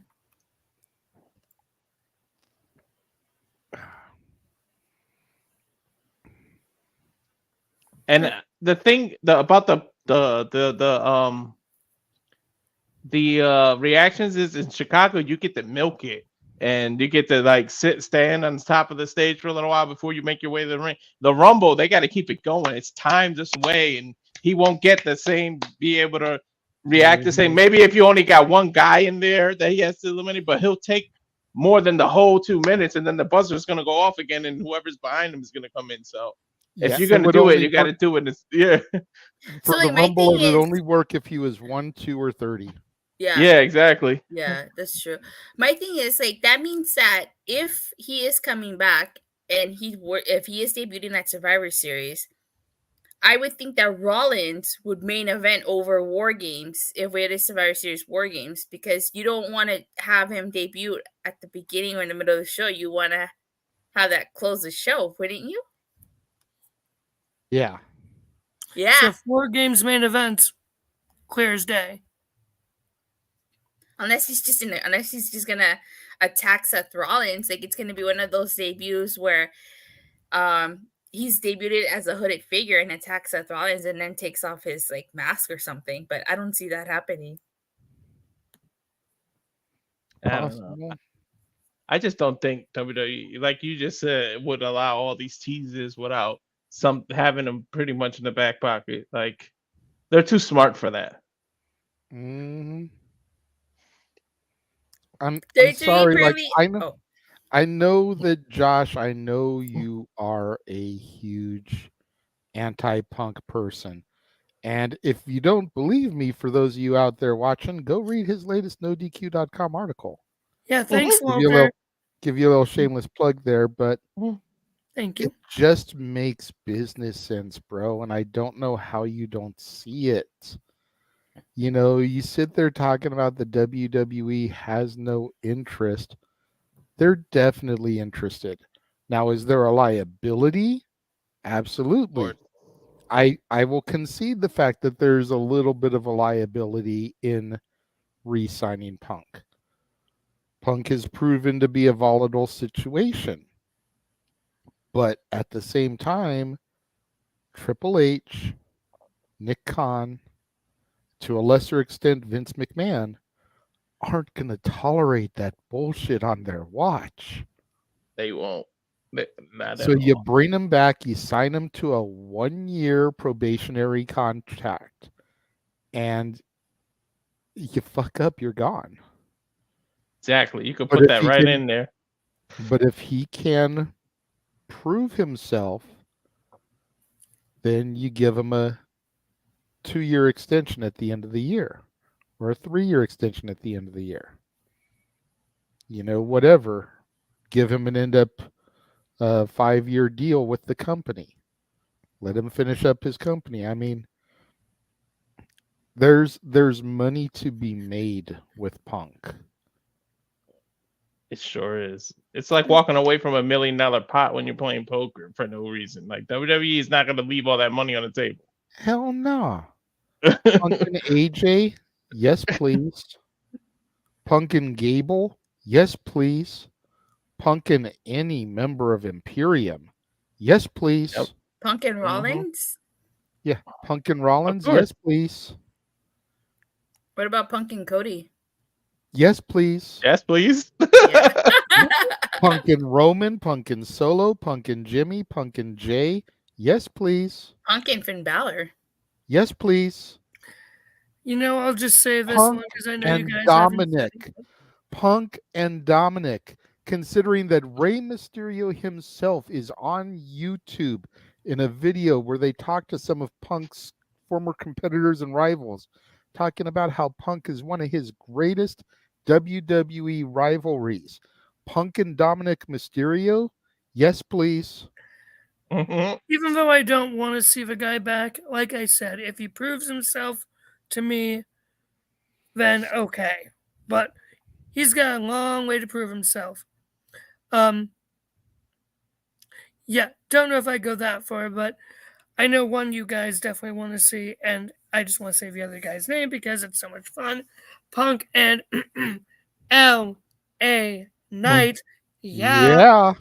And the thing about the reactions is in Chicago, you get to milk it. And you get to like stand on the top of the stage for a little while before you make your way to the ring. The Rumble, they got to keep it going. It's timed this way, and he won't get be able to react the same. Maybe if you only got one guy in there that he has to eliminate, but he'll take more than the whole 2 minutes, and then the buzzer is going to go off again, and whoever's behind him is going to come in. So if you're going to do it, you got to do it. For So, the like, my Rumble, thing it would is- only work if he was 1, 2, or 30. Yeah, exactly. Yeah, that's true. My thing is like that means that if he is coming back and if he is debuting at Survivor Series, I would think that Rollins would main event over War Games if it is Survivor Series War Games, because you don't want to have him debut at the beginning or in the middle of the show. You want to have that close the show, wouldn't you? Yeah. Yeah. So 4 games main events, clear as day. Unless he's just gonna attack Seth Rollins, like it's gonna be one of those debuts where he's debuted as a hooded figure and attacks Seth Rollins and then takes off his like mask or something. But I don't see that happening. I don't know. I just don't think WWE, like you just said, would allow all these teases without having them pretty much in the back pocket. Like they're too smart for that. Mm-hmm. I'm sorry. Like I know that Josh. I know you are a huge anti-Punk person, and if you don't believe me, for those of you out there watching, go read his latest NoDQ.com article. Yeah, thanks, Give Walter. you a little shameless plug there, but thank you. It just makes business sense, bro, and I don't know how you don't see it. You know, you sit there talking about the WWE has no interest. They're definitely interested. Now, is there a liability? Absolutely. I will concede the fact that there's a little bit of a liability in re-signing Punk. Punk has proven to be a volatile situation. But at the same time, Triple H, Nick Khan, to a lesser extent Vince McMahon, aren't going to tolerate that bullshit on their watch. They won't. Not So at you all. bring them back, you sign them to a 1-year probationary contract, and you fuck up, you're gone. Exactly. You could But put if that he right can- in there. But if he can prove himself, then you give him a 2-year extension at the end of the year, or a 3-year extension at the end of the year. whatever. Give him an end-up 5-year deal with the company. Let him finish up his company. I mean, there's money to be made with Punk. It sure is. It's like walking away from $1 million pot when you're playing poker for no reason. Like WWE is not going to leave all that money on the table. Hell no. Punk and AJ, yes please. Punk and Gable, yes please. Punk and any member of Imperium, yes please. Yep. Punk and Rollins? Yeah, Punk and Rollins, yes please. What about Punk and Cody? Yes please. Yes please. Punk and Roman, Punk and Solo, Punk and Jimmy, Punk and Jay, yes please. Punk and Finn Balor. Yes please. I'll just say this Punk one because I know you and guys Dominic. Punk and Dominic, considering that Rey Mysterio himself is on YouTube in a video where they talk to some of Punk's former competitors and rivals, talking about how Punk is one of his greatest WWE rivalries. Punk and Dominic Mysterio, yes please. Even though I don't want to see the guy back, like I said, if he proves himself to me, then okay. But he's got a long way to prove himself. Yeah, don't know if I go that far, but I know one you guys definitely want to see, and I just want to say the other guy's name because it's so much fun. Punk and L.A. Knight. Yeah.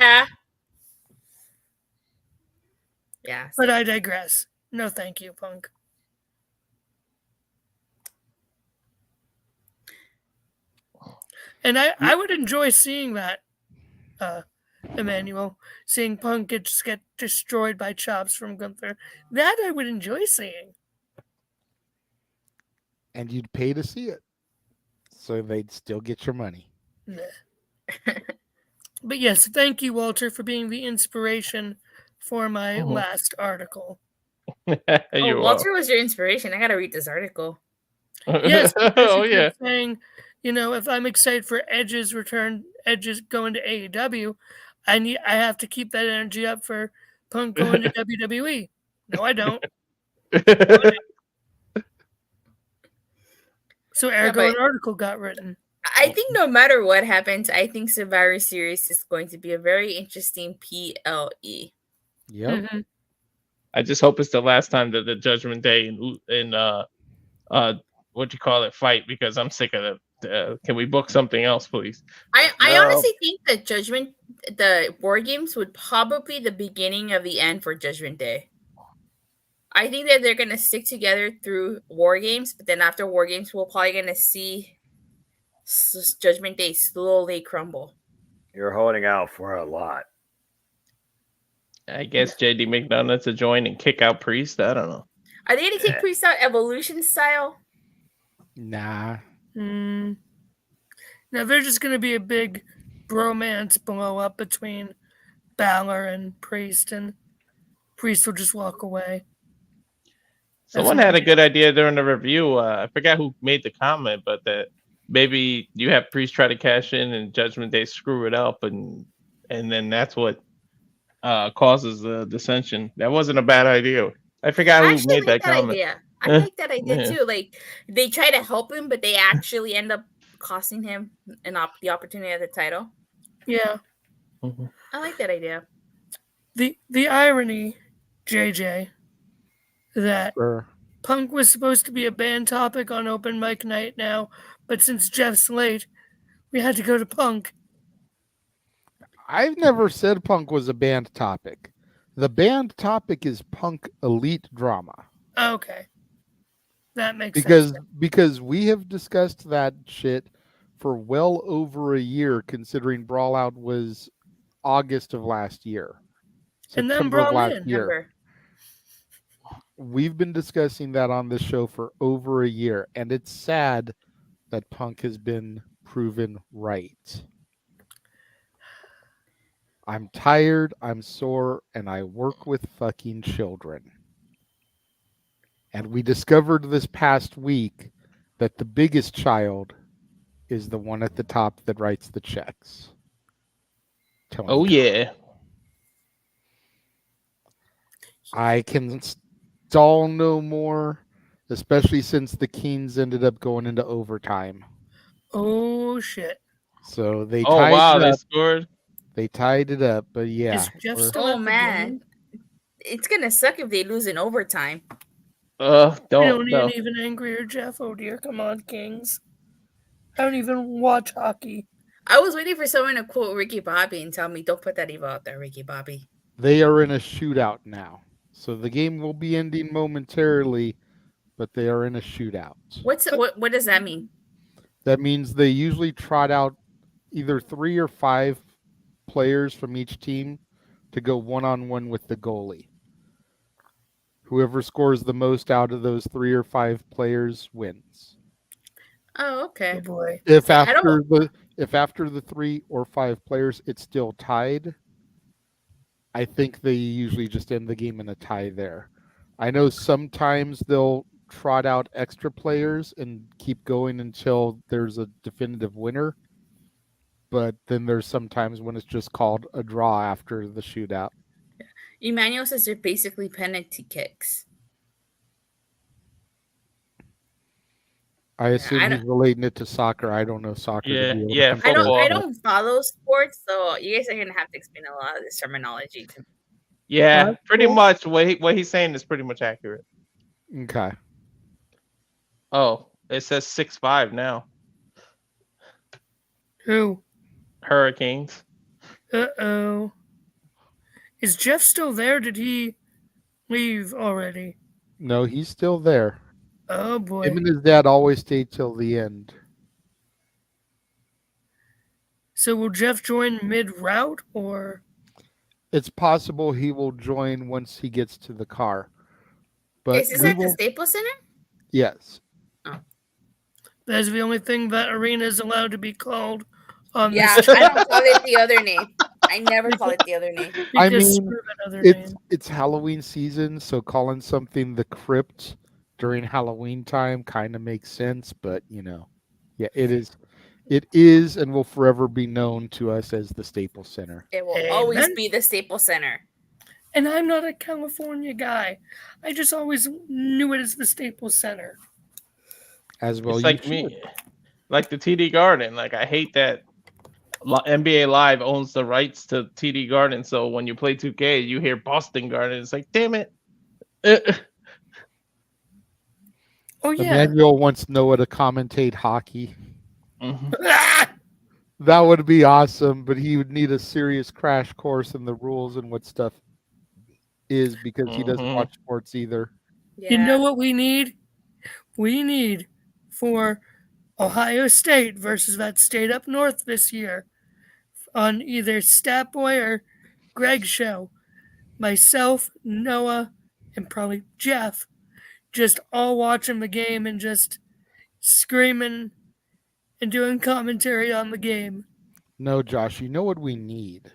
Yeah. But I digress. No, thank you, Punk. And I would enjoy seeing that, Emmanuel. Seeing Punk get destroyed by chops from Gunther. That I would enjoy seeing. And you'd pay to see it. So they'd still get your money. But yes, thank you, Walter, for being the inspiration for my last article. Walter was your inspiration. I gotta read this article. Yes. Oh yeah. Saying, if I'm excited for Edge's return, Edge's going to AEW, I have to keep that energy up for Punk going to WWE. No, I don't. So ergo, an article got written. I think no matter what happens, I think Survivor Series is going to be a very interesting PLE. Yep. Mm-hmm. I just hope it's the last time that the Judgment Day fight, because I'm sick of it. Can we book something else, please? I honestly think that the War Games would probably be the beginning of the end for Judgment Day. I think that they're going to stick together through War Games, but then after War Games, we're probably going to see Judgment Day slowly crumble. You're holding out for a lot. I guess JD McDonough's to join and kick out Priest. I don't know. Are they going to kick Priest out Evolution style? Nah. Now they're just going to be a big bromance blow up between Balor and Priest will just walk away. Someone had a good idea during the review. I forgot who made the comment, but that maybe you have Priest try to cash in and Judgment Day screw it up, and then that's what causes the dissension. That wasn't a bad idea. I forgot who made that comment. Idea. I like that idea too. Like they try to help him, but they actually end up costing him the opportunity of the title. Yeah, I like that idea. The irony, JJ, that Punk was supposed to be a banned topic on Open Mic Night now, but since Jeff's late, we had to go to Punk. I've never said Punk was a banned topic. The banned topic is Punk Elite drama. Okay. That makes sense. Because we have discussed that shit for well over a year, considering Brawl Out was August of last year. And then Brawl In. Year. We've been discussing that on this show for over a year, and it's sad that Punk has been proven right. I'm tired, I'm sore, and I work with fucking children. And we discovered this past week that the biggest child is the one at the top that writes the checks. Tony Oh Khan. yeah. I can stall no more, especially since the Kings ended up going into overtime. Oh shit! So they Oh tied wow, it they up. scored. They tied it up, but yeah. Is Jeff we're- still Oh at the man, game? it's gonna suck if they lose in overtime. I don't No. need even angrier, Jeff. Oh dear, come on, Kings. I don't even watch hockey. I was waiting for someone to quote Ricky Bobby and tell me, "Don't put that evil out there, Ricky Bobby." They are in a shootout now. So the game will be ending momentarily, but they are in a shootout. What does that mean? That means they usually trot out either 3 or 5 players from each team to go one-on-one with the goalie. Whoever scores the most out of those 3 or 5 players wins. Oh, okay. Oh boy. If See, I after don't- the 3 or 5 players it's still tied, I think they usually just end the game in a tie there. I know sometimes they'll trot out extra players and keep going until there's a definitive winner. But then there's sometimes when it's just called a draw after the shootout. Emmanuel says they're basically penalty kicks. I assume I he's relating it to soccer. I don't know soccer. Yeah, to be able to yeah, compare I that. don't follow sports, so you guys are gonna have to explain a lot of this terminology to me. Yeah, That's pretty cool. much what he's saying is pretty much accurate. Okay. Oh, it says 6-5 now. Who? Hurricanes. Uh-oh. Is Jeff still there? Did he leave already? No, he's still there. Oh boy. Him and his dad always stayed till the end. So will Jeff join mid-route or? It's possible he will join once he gets to the car. But Is this we at the will- Staples Center? Yes. That's the only thing that arena is allowed to be called. Yeah, this I don't call it the other name. I never call it the other name. I Because mean, screw that other it's name. it's Halloween season, so calling something the Crypt during Halloween time kind of makes sense. But yeah, it is, and will forever be known to us as the Staples Center. It will Amen. always be the Staples Center. And I'm not a California guy. I just always knew it as the Staples Center. As well, It's you like should. me, like the TD Garden. Like I hate that NBA Live owns the rights to TD Garden. So when you play 2K, you hear Boston Garden. It's like, damn it. Oh yeah. Emmanuel wants Noah to commentate hockey. Mhm. That would be awesome, but he would need a serious crash course in the rules and what stuff is because he doesn't Mhm. watch sports either. You know what we need? We need for Ohio State versus that state up north this year on either Stat Boy or Greg's show. Myself, Noah, and probably Jeff just all watching the game and just screaming and doing commentary on the game. No, Josh, you know what we need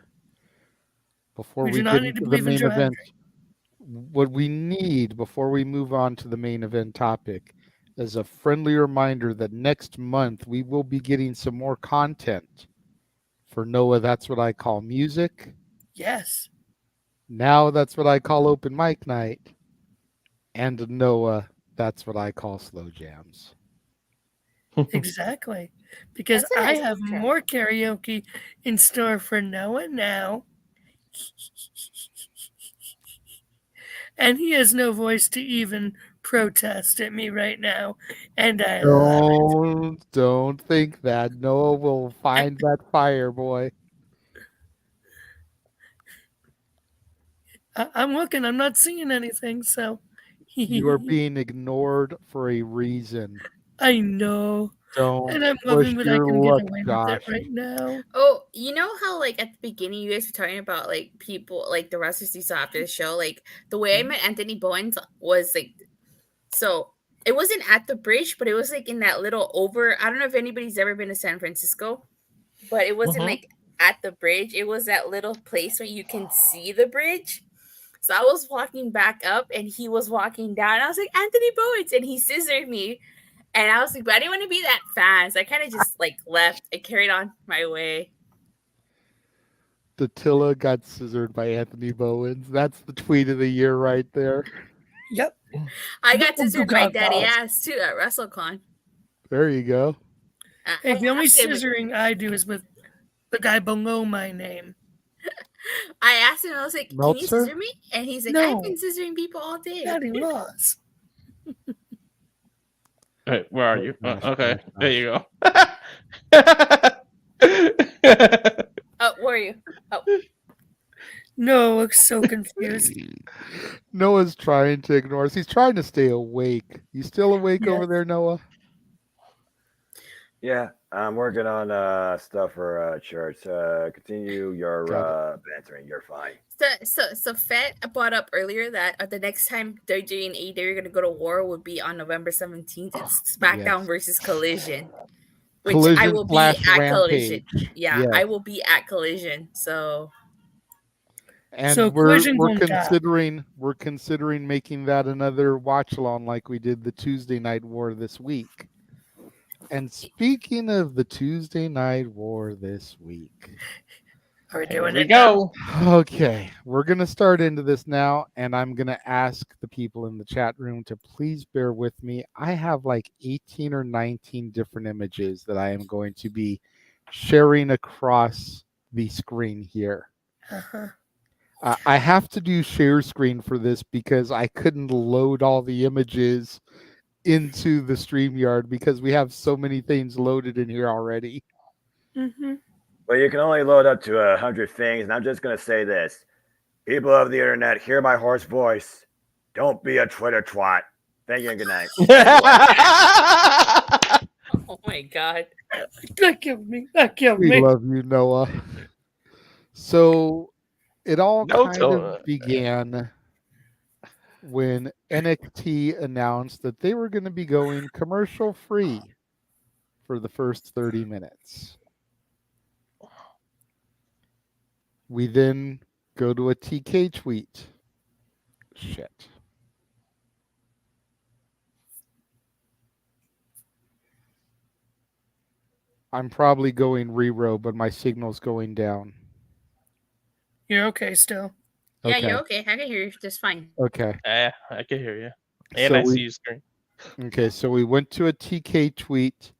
before We we do not get need into to the believe in main Joe event. What we need before we move on to the main event topic is a friendly reminder that next month we will be getting some more content for Noah. That's what I call music. Yes. Now that's what I call open mic night. And Noah, that's what I call slow jams. Exactly. Because That's a I nice have picture. more karaoke in store for Noah now. And he has no voice to even protest at me right now. And I love it. Don't think that. Noah will find that fire, boy. I'm looking, I'm not seeing anything, so You are being ignored for a reason. I know. Don't And I'm push loving that I your can luck, get away Josh. with it right now. Oh, you know how like at the beginning you guys were talking about like people like the wrestlers you saw after the show? Like the way I met Anthony Bowens was like so it wasn't at the bridge, but it was like in that little over. I don't know if anybody's ever been to San Francisco, but it wasn't like at the bridge. It was that little place where you can see the bridge. So I was walking back up and he was walking down. I was like, Anthony Bowens, and he scissored me. And I was like, but I didn't want to be that fast. I kind of just like left and carried on my way. Datilla got scissored by Anthony Bowens. That's the tweet of the year right there. Yep. I got scissored by Daddy Ass too at WrestleCon. There you go. Hey, the only scissoring I do is with the guy below my name. I asked him, I was like, can you scissor me? And he's like, I've been scissoring people all day. Daddy lost. Hey, where are you? Okay, there you go. Oh, where are you? Oh. Noah looks so confused. Noah's trying to ignore us. He's trying to stay awake. You still awake over there, Noah? Yeah, I'm working on stuff for church. Continue your bantering. You're fine. So Fed brought up earlier that the next time WWE and AEW are going to go to war would be on November 17th. It's SmackDown versus Collision. Which I will be at Collision. Yeah, I will be at Collision. So we're considering making that another watch along like we did the Tuesday Night War this week. And speaking of the Tuesday Night War this week, are we doing it? Go. Okay, we're gonna start into this now, and I'm gonna ask the people in the chat room to please bear with me. I have like 18 or 19 different images that I am going to be sharing across the screen here. I have to do share screen for this because I couldn't load all the images into the StreamYard because we have so many things loaded in here already. Well, you can only load up to 100 things, and I'm just going to say this. People of the internet, hear my hoarse voice. Don't be a Twitter twat. Thank you and good night. Oh, my God. That killed me. That killed me. We love you, Noah. So it all kind of began when NXT announced that they were going to be going commercial free for the first 30 minutes. We then go to a TK tweet. Shit. I'm probably going rerow, but my signal's going down. You're okay still. Yeah, Okay. you're okay. I can hear you just fine. Okay. Yeah, I can hear you. And I see your screen. Okay, so we went to a TK tweet,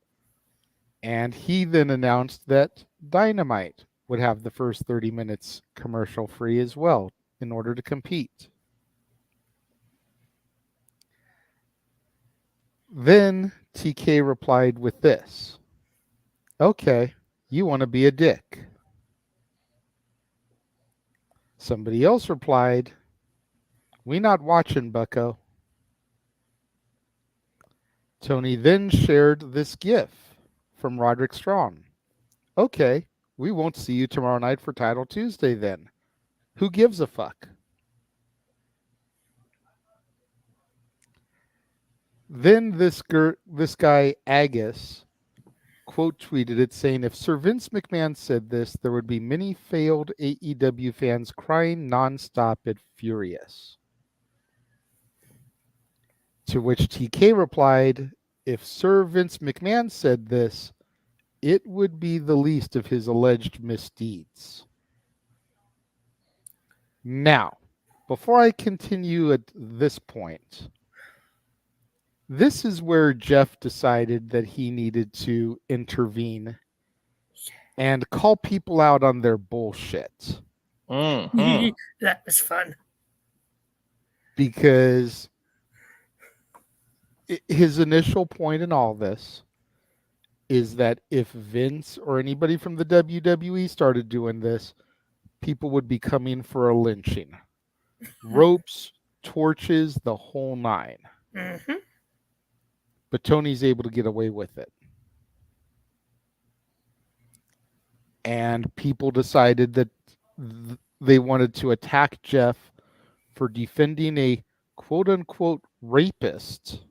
and he then announced that Dynamite would have the first 30 minutes commercial free as well in order to compete. Then TK replied with this. Okay, you want to be a dick. Somebody else replied, we not watching, bucko. Tony then shared this gif from Roderick Strong. Okay, we won't see you tomorrow night for Title Tuesday then. Who gives a fuck? Then this guy, Agus, quote tweeted it saying, if Sir Vince McMahon said this, there would be many failed AEW fans crying nonstop at Furious. To which TK replied, if Sir Vince McMahon said this, it would be the least of his alleged misdeeds. Now, before I continue at this point, this is where Jeff decided that he needed to intervene and call people out on their bullshit. That was fun. Because his initial point in all this is that if Vince or anybody from the WWE started doing this, people would be coming for a lynching. Ropes, torches, the whole nine. Mm-hmm. But Tony's able to get away with it. And people decided that they wanted to attack Jeff for defending a quote-unquote rapist.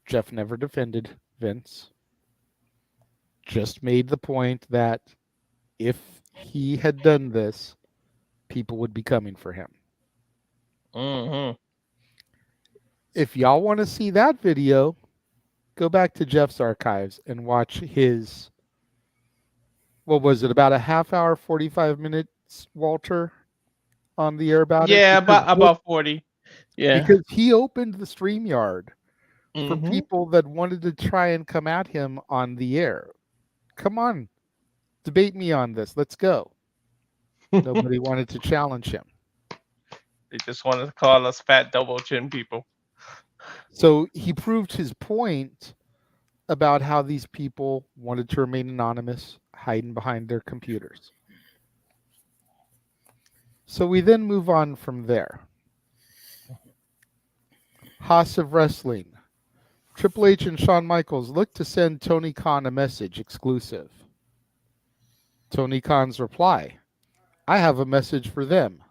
Jeff never defended Vince. Just made the point that if he had done this, people would be coming for him. Mm-hmm. If y'all want to see that video, go back to Jeff's archives and watch his, what was it, about a half hour, 45 minutes, Walter, on the air about it? Yeah, about 40. Yeah. Because he opened the StreamYard for Mhm. people that wanted to try and come at him on the air. Come on, debate me on this. Let's go. Nobody wanted to challenge him. They just wanted to call us fat double chin people. So he proved his point about how these people wanted to remain anonymous, hiding behind their computers. So we then move on from there. Haas of Wrestling. Triple H and Shawn Michaels look to send Tony Khan a message exclusive. Tony Khan's reply, I have a message for them.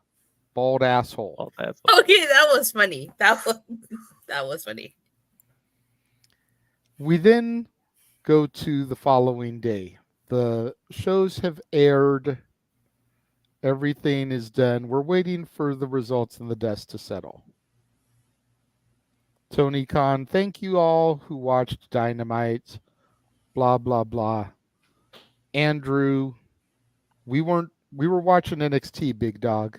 Bald asshole. Okay, that was funny. That was funny. We then go to the following day. The shows have aired. Everything is done. We're waiting for the results and the dust to settle. Tony Khan, thank you all who watched Dynamite. Blah, blah, blah. Andrew, we were watching NXT, big dog.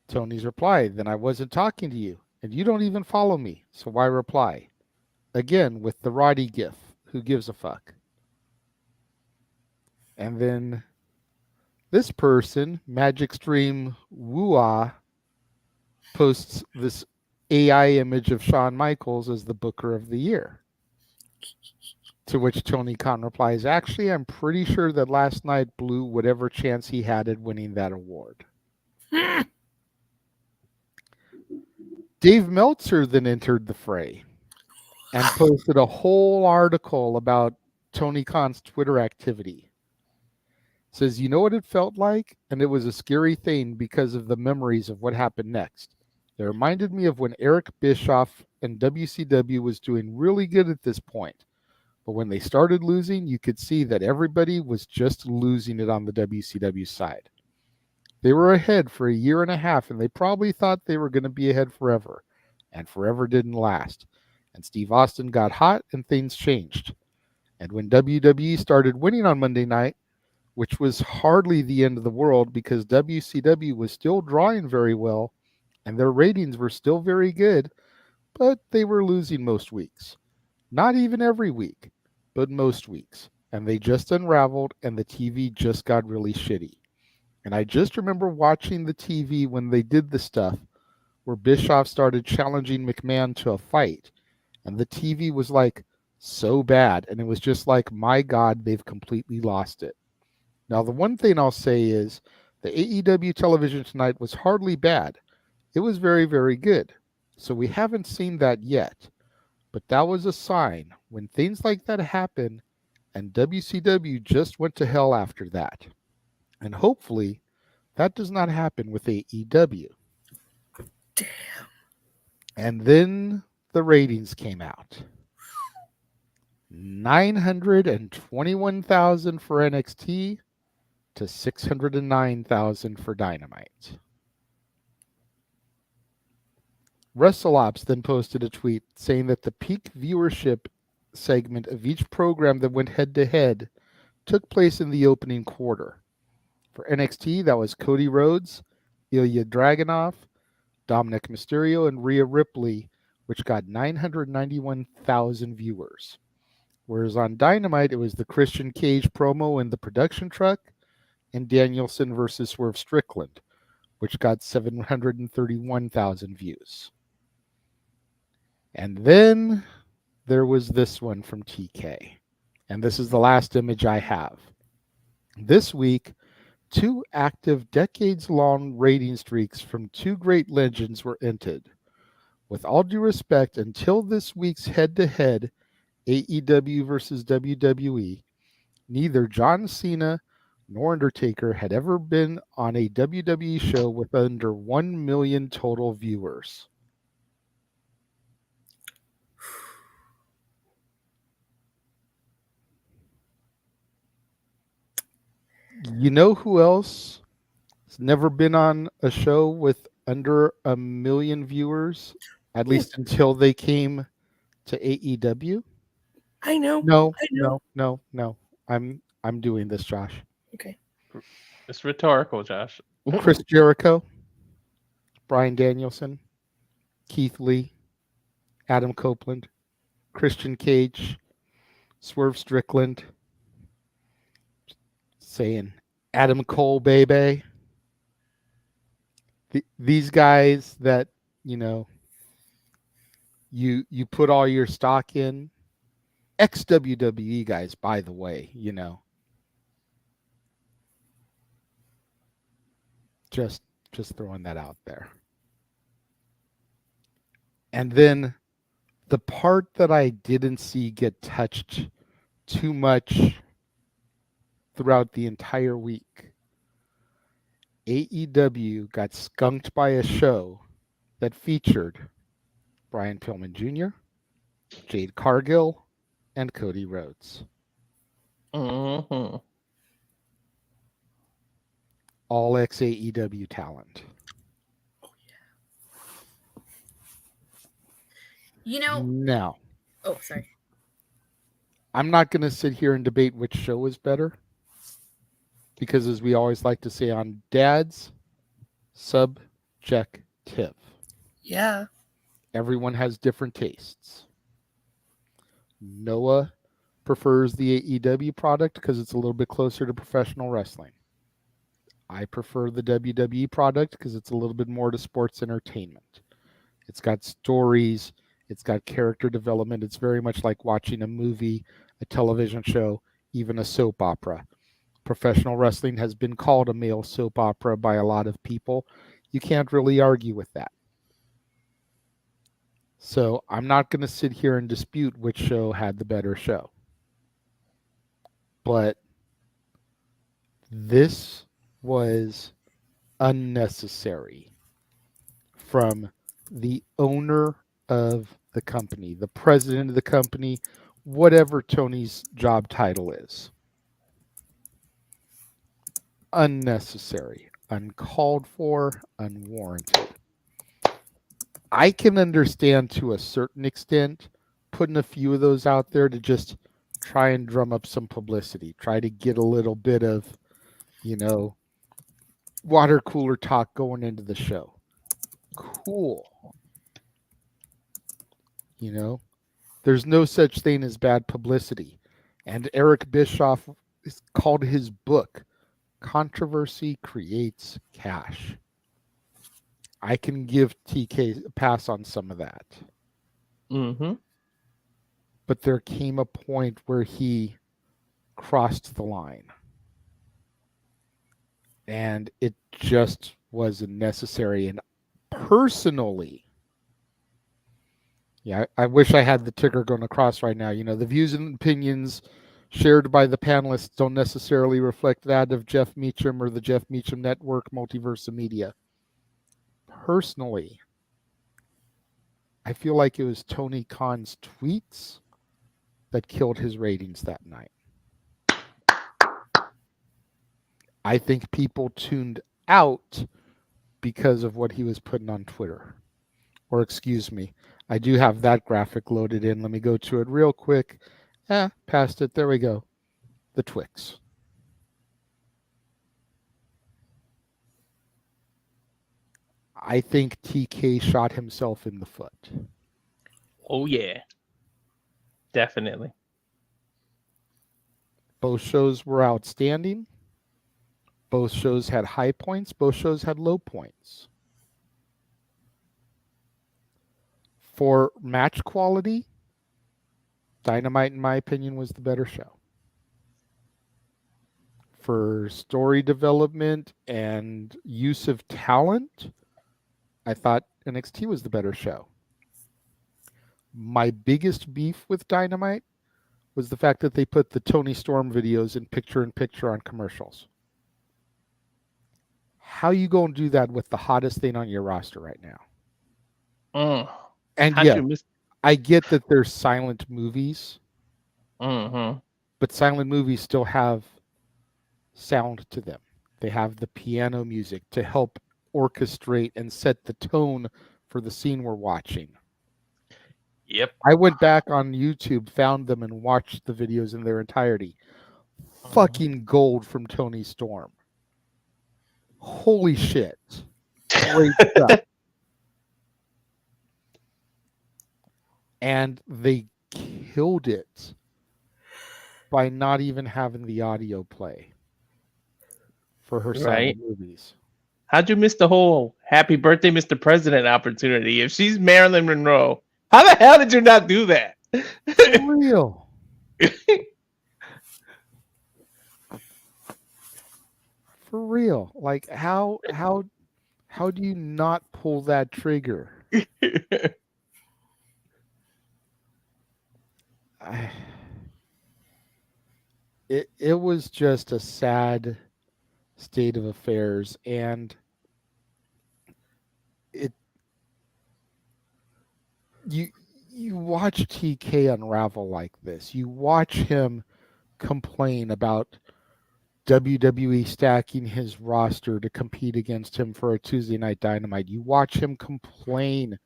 Tony's reply, then I wasn't talking to you, and you don't even follow me, so why reply? Again, with the Roddy gif. Who gives a fuck? And then this person, Magic Stream Wooah, posts this AI image of Shawn Michaels as the Booker of the Year. To which Tony Khan replies, actually, I'm pretty sure that last night blew whatever chance he had at winning that award. Dave Meltzer then entered the fray and posted a whole article about Tony Khan's Twitter activity. Says, you know what it felt like? And it was a scary thing because of the memories of what happened next. It reminded me of when Eric Bischoff and WCW was doing really good at this point. But when they started losing, you could see that everybody was just losing it on the WCW side. They were ahead for a year and a half, and they probably thought they were going to be ahead forever. And forever didn't last. And Steve Austin got hot, and things changed. And when WWE started winning on Monday night, which was hardly the end of the world because WCW was still drawing very well, and their ratings were still very good, but they were losing most weeks. Not even every week, but most weeks. And they just unraveled, and the TV just got really shitty. And I just remember watching the TV when they did the stuff where Bischoff started challenging McMahon to a fight. And the TV was like so bad. And it was just like, my God, they've completely lost it. Now, the one thing I'll say is the AEW television tonight was hardly bad. It was very, very good. So we haven't seen that yet. But that was a sign when things like that happen, and WCW just went to hell after that. And hopefully that does not happen with AEW. Damn. And then the ratings came out. 921,000 for NXT to 609,000 for Dynamite. WrestleOps then posted a tweet saying that the peak viewership segment of each program that went head-to-head took place in the opening quarter. For NXT, that was Cody Rhodes, Ilya Dragunov, Dominic Mysterio, and Rhea Ripley, which got 991,000 viewers. Whereas on Dynamite, it was the Christian Cage promo in the production truck and Danielson versus Swerve Strickland, which got 731,000 views. And then there was this one from TK. And this is the last image I have. This week, 2 active decades-long rating streaks from 2 great legends were ended. With all due respect, until this week's head-to-head AEW versus WWE, neither John Cena nor Undertaker had ever been on a WWE show with under 1 million total viewers. You know who else has never been on a show with under 1 million viewers, at least until they came to AEW. I know. No, I know. no. I'm doing this, Josh. Okay. It's rhetorical, Josh. Chris Jericho, Bryan Danielson, Keith Lee, Adam Copeland, Christian Cage, Swerve Strickland, saying Adam Cole, baby. These guys that, you put all your stock in. Ex-WWE guys, by the way, Just throwing that out there. And then the part that I didn't see get touched too much throughout the entire week. AEW got skunked by a show that featured Brian Pillman Jr., Jade Cargill, and Cody Rhodes. Mm-hmm. All ex-AEW talent. Now. Oh, sorry. I'm not going to sit here and debate which show is better. Because as we always like to say on Dad's, subjective. Yeah. Everyone has different tastes. Noah prefers the AEW product because it's a little bit closer to professional wrestling. I prefer the WWE product because it's a little bit more to sports entertainment. It's got stories. It's got character development. It's very much like watching a movie, a television show, even a soap opera. Professional wrestling has been called a male soap opera by a lot of people. You can't really argue with that. So I'm not going to sit here and dispute which show had the better show. But this was unnecessary from the owner of the company, the president of the company, whatever Tony's job title is. Unnecessary, uncalled for, unwarranted. I can understand to a certain extent putting a few of those out there to just try and drum up some publicity, try to get a little bit of, water cooler talk going into the show. Cool. There's no such thing as bad publicity. And Eric Bischoff called his book, Controversy Creates Cash. I can give TK a pass on some of that. Mm-hmm. But there came a point where he crossed the line. And it just wasn't necessary. And personally, I wish I had the ticker going across right now. The views and opinions shared by the panelists don't necessarily reflect that of Jeff Meacham or the Jeff Meacham Network, Multiverse Media. Personally, I feel like it was Tony Khan's tweets that killed his ratings that night. I think people tuned out because of what he was putting on Twitter. Or excuse me, I do have that graphic loaded in. Let me go to it real quick. Past it. There we go. The Twix. I think TK shot himself in the foot. Oh, yeah. Definitely. Both shows were outstanding. Both shows had high points. Both shows had low points. For match quality, Dynamite, in my opinion, was the better show. For story development and use of talent, I thought NXT was the better show. My biggest beef with Dynamite was the fact that they put the Tony Storm videos in picture-in-picture on commercials. How you going to do that with the hottest thing on your roster right now? And yeah, I get that there's silent movies, but silent movies still have sound to them. They have the piano music to help orchestrate and set the tone for the scene we're watching. Yep. I went back on YouTube, found them, and watched the videos in their entirety. Fucking gold from Tony Storm. Holy shit. Great stuff. And they killed it by not even having the audio play for her silent movies. How'd you miss the whole happy birthday, Mr. President opportunity? If she's Marilyn Monroe, how the hell did you not do that? For real. For real. Like how do you not pull that trigger? It was just a sad state of affairs, and you watch TK unravel like this. You watch him complain about WWE stacking his roster to compete against him for a Tuesday Night Dynamite. You watch him complain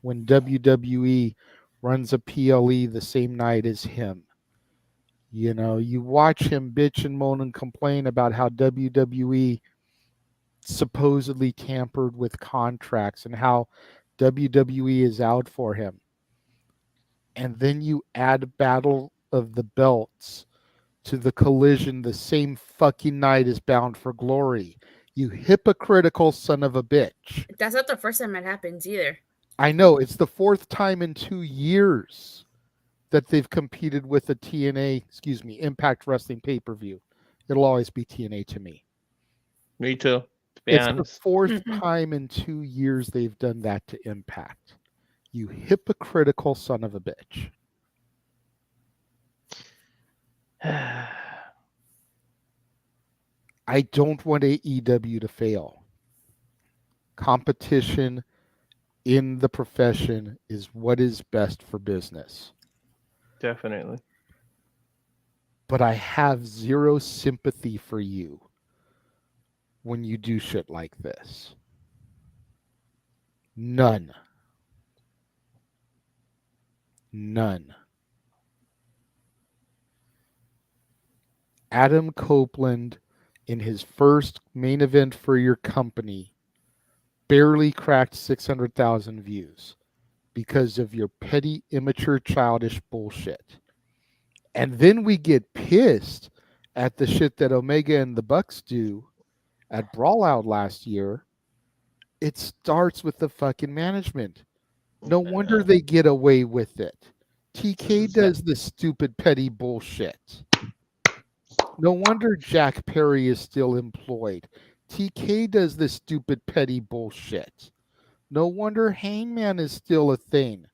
when WWE runs a PLE the same night as him. You know, you watch him bitch and moan and complain about how WWE supposedly tampered with contracts and how WWE is out for him. And then you add Battle of the Belts to the Collision the same fucking night as Bound for Glory. You hypocritical son of a bitch. That's not the first time it happens either. I know. It's the fourth time in 2 years that they've competed with a Impact Wrestling pay-per-view. It'll always be TNA to me. Me too, to be It's honest. the fourth time in 2 years they've done that to Impact. You hypocritical son of a bitch. I don't want AEW to fail. Competition in the profession is what is best for business. Definitely. But I have zero sympathy for you when you do shit like this. None. None. Adam Copeland, in his first main event for your company, barely cracked 600,000 views because of your petty, immature, childish bullshit. And then we get pissed at the shit that Omega and the Bucks do at Brawl Out last year. It starts with the fucking management. No wonder they get away with it. TK does this stupid, petty bullshit. No wonder Jack Perry is still employed. TK does this stupid, petty bullshit. No wonder Hangman is still a thing.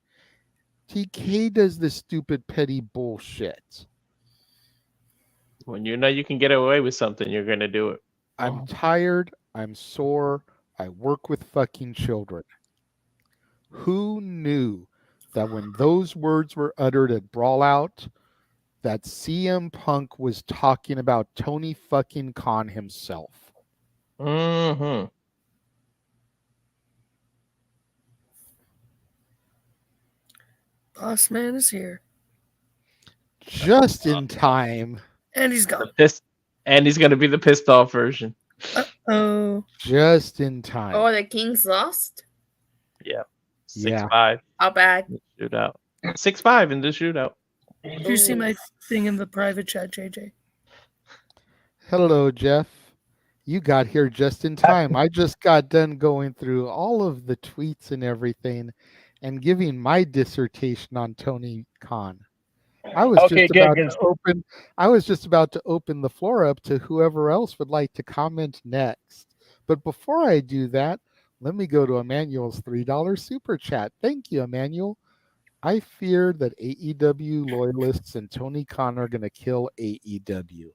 TK does this stupid, petty bullshit. When you know you can get away with something, you're going to do it. I'm tired. I'm sore. I work with fucking children. Who knew that when those words were uttered at Brawl Out, that CM Punk was talking about Tony fucking Khan himself? Mm-hmm. Boss man is here. Just in time. And he's gone. And he's going to be the pissed off version. Oh. Just in time. Oh, the Kings lost? Yeah. Yeah. 6-5. How bad? Shootout. 6-5 in the shootout. Did you see my thing in the private chat, JJ? Hello, Jeff. You got here just in time. I just got done going through all of the tweets and everything and giving my dissertation on Tony Khan. I was just about to open the floor up to whoever else would like to comment next. But before I do that, let me go to Emmanuel's $3 super chat. Thank you, Emmanuel. I fear that AEW loyalists and Tony Khan are going to kill AEW.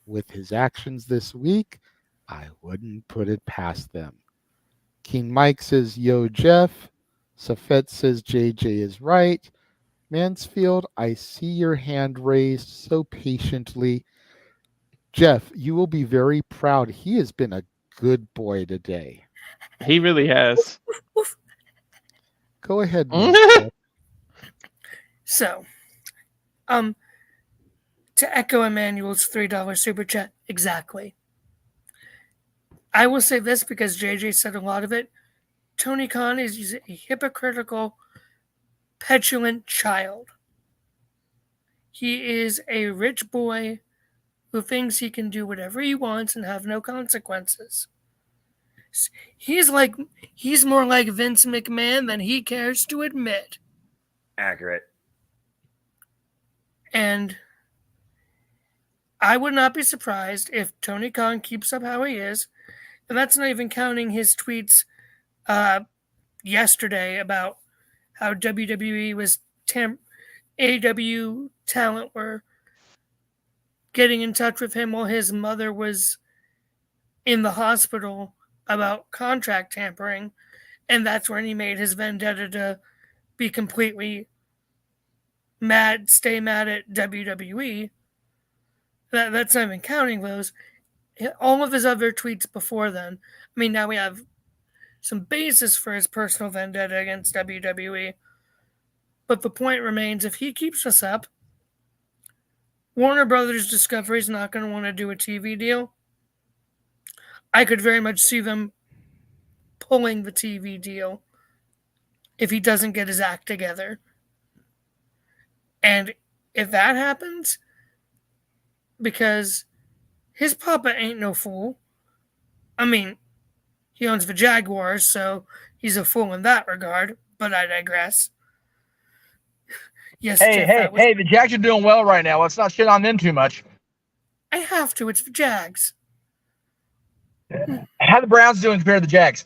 With his actions this week, I wouldn't put it past them. King Mike says, yo, Jeff. Safet says, JJ is right. Mansfield, I see your hand raised so patiently. Jeff, you will be very proud. He has been a good boy today. He really has. Go ahead. So, to echo Emmanuel's $3 super chat, exactly. I will say this because JJ said a lot of it. Tony Khan is a hypocritical, petulant child. He is a rich boy who thinks he can do whatever he wants and have no consequences. He's more like Vince McMahon than he cares to admit. Accurate. And I would not be surprised if Tony Khan keeps up how he is. And that's not even counting his tweets yesterday about how WWE was AEW talent were getting in touch with him while his mother was in the hospital about contract tampering. And that's when he made his vendetta to be completely mad, stay mad at WWE. That's not even counting those. All of his other tweets before then. I mean, now we have some basis for his personal vendetta against WWE. But the point remains, if he keeps us up, Warner Brothers Discovery is not going to want to do a TV deal. I could very much see them pulling the TV deal if he doesn't get his act together. And if that happens, because his papa ain't no fool. I mean, he owns the Jaguars, so he's a fool in that regard, but I digress. Yes, Jeff, hey, the Jags are doing well right now. Let's not shit on them too much. I have to. It's the Jags. How are the Browns doing compared to the Jags?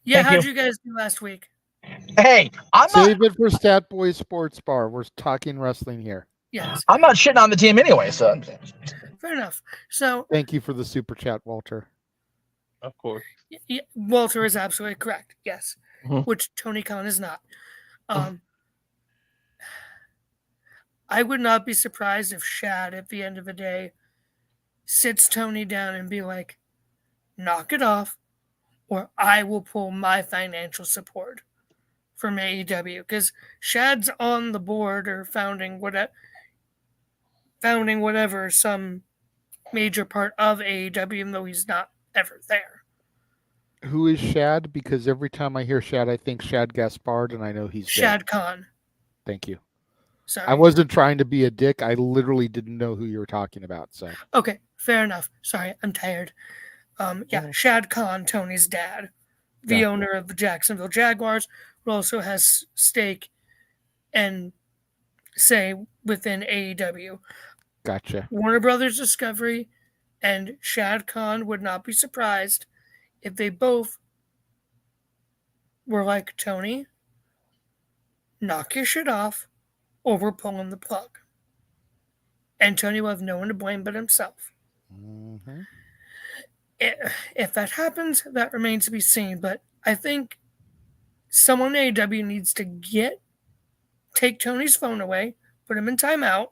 Yeah, how'd you guys do last week? Hey, Save it for Stat Boy Sports Bar. We're talking wrestling here. Yes. I'm not shitting on the team anyway, so. Fair enough. So. Thank you for the super chat, Walter. Of course. Yeah, Walter is absolutely correct. Yes. Mm-hmm. Which Tony Khan is not. I would not be surprised if Shad, at the end of the day, sits Tony down and be like, knock it off, or I will pull my financial support from AEW. Because Shad's on the board or founding whatever, some major part of AEW, even though he's not ever there. Who is Shad? Because every time I hear Shad, I think Shad Gaspard, and I know he's Shad dead. Khan. Thank you. Sorry. I wasn't trying to be a dick. I literally didn't know who you were talking about. So okay, fair enough. Sorry, I'm tired. Shad Khan, Tony's dad, the owner of the Jacksonville Jaguars, who also has stake and say within AEW. Gotcha. Warner Brothers Discovery and Shad Khan would not be surprised if they both were like, Tony, knock your shit off, or we're pulling the plug. And Tony will have no one to blame but himself. Mm-hmm. If that happens, that remains to be seen. But I think someone in AEW needs to take Tony's phone away, put him in timeout,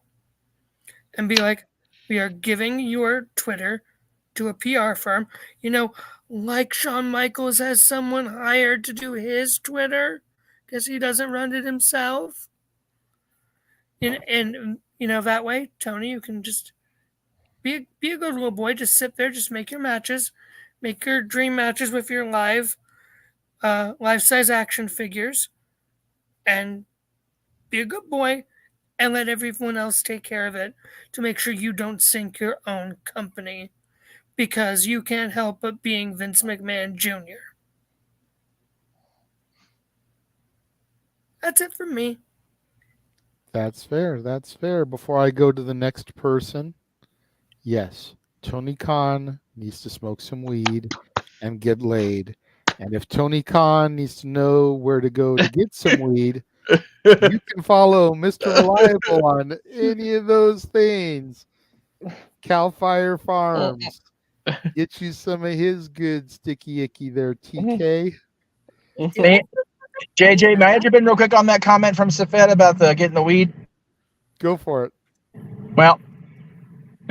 and be like, we are giving your Twitter to a PR firm. You know, like Shawn Michaels has someone hired to do his Twitter because he doesn't run it himself. And you know, that way, Tony, you can just be a good little boy. Just sit there, just make your matches, make your dream matches with your life-size action figures, and be a good boy, and let everyone else take care of it to make sure you don't sink your own company because you can't help but being Vince McMahon Jr. That's it for me. That's fair. That's fair. Before I go to the next person, yes, Tony Khan needs to smoke some weed and get laid. And if Tony Khan needs to know where to go to get some weed, you can follow Mr. Reliable on any of those things. Cal Fire Farms. Get you some of his good sticky icky there, TK. Hey, JJ, may I jump in real quick on that comment from Safed about getting the weed? Go for it. Well,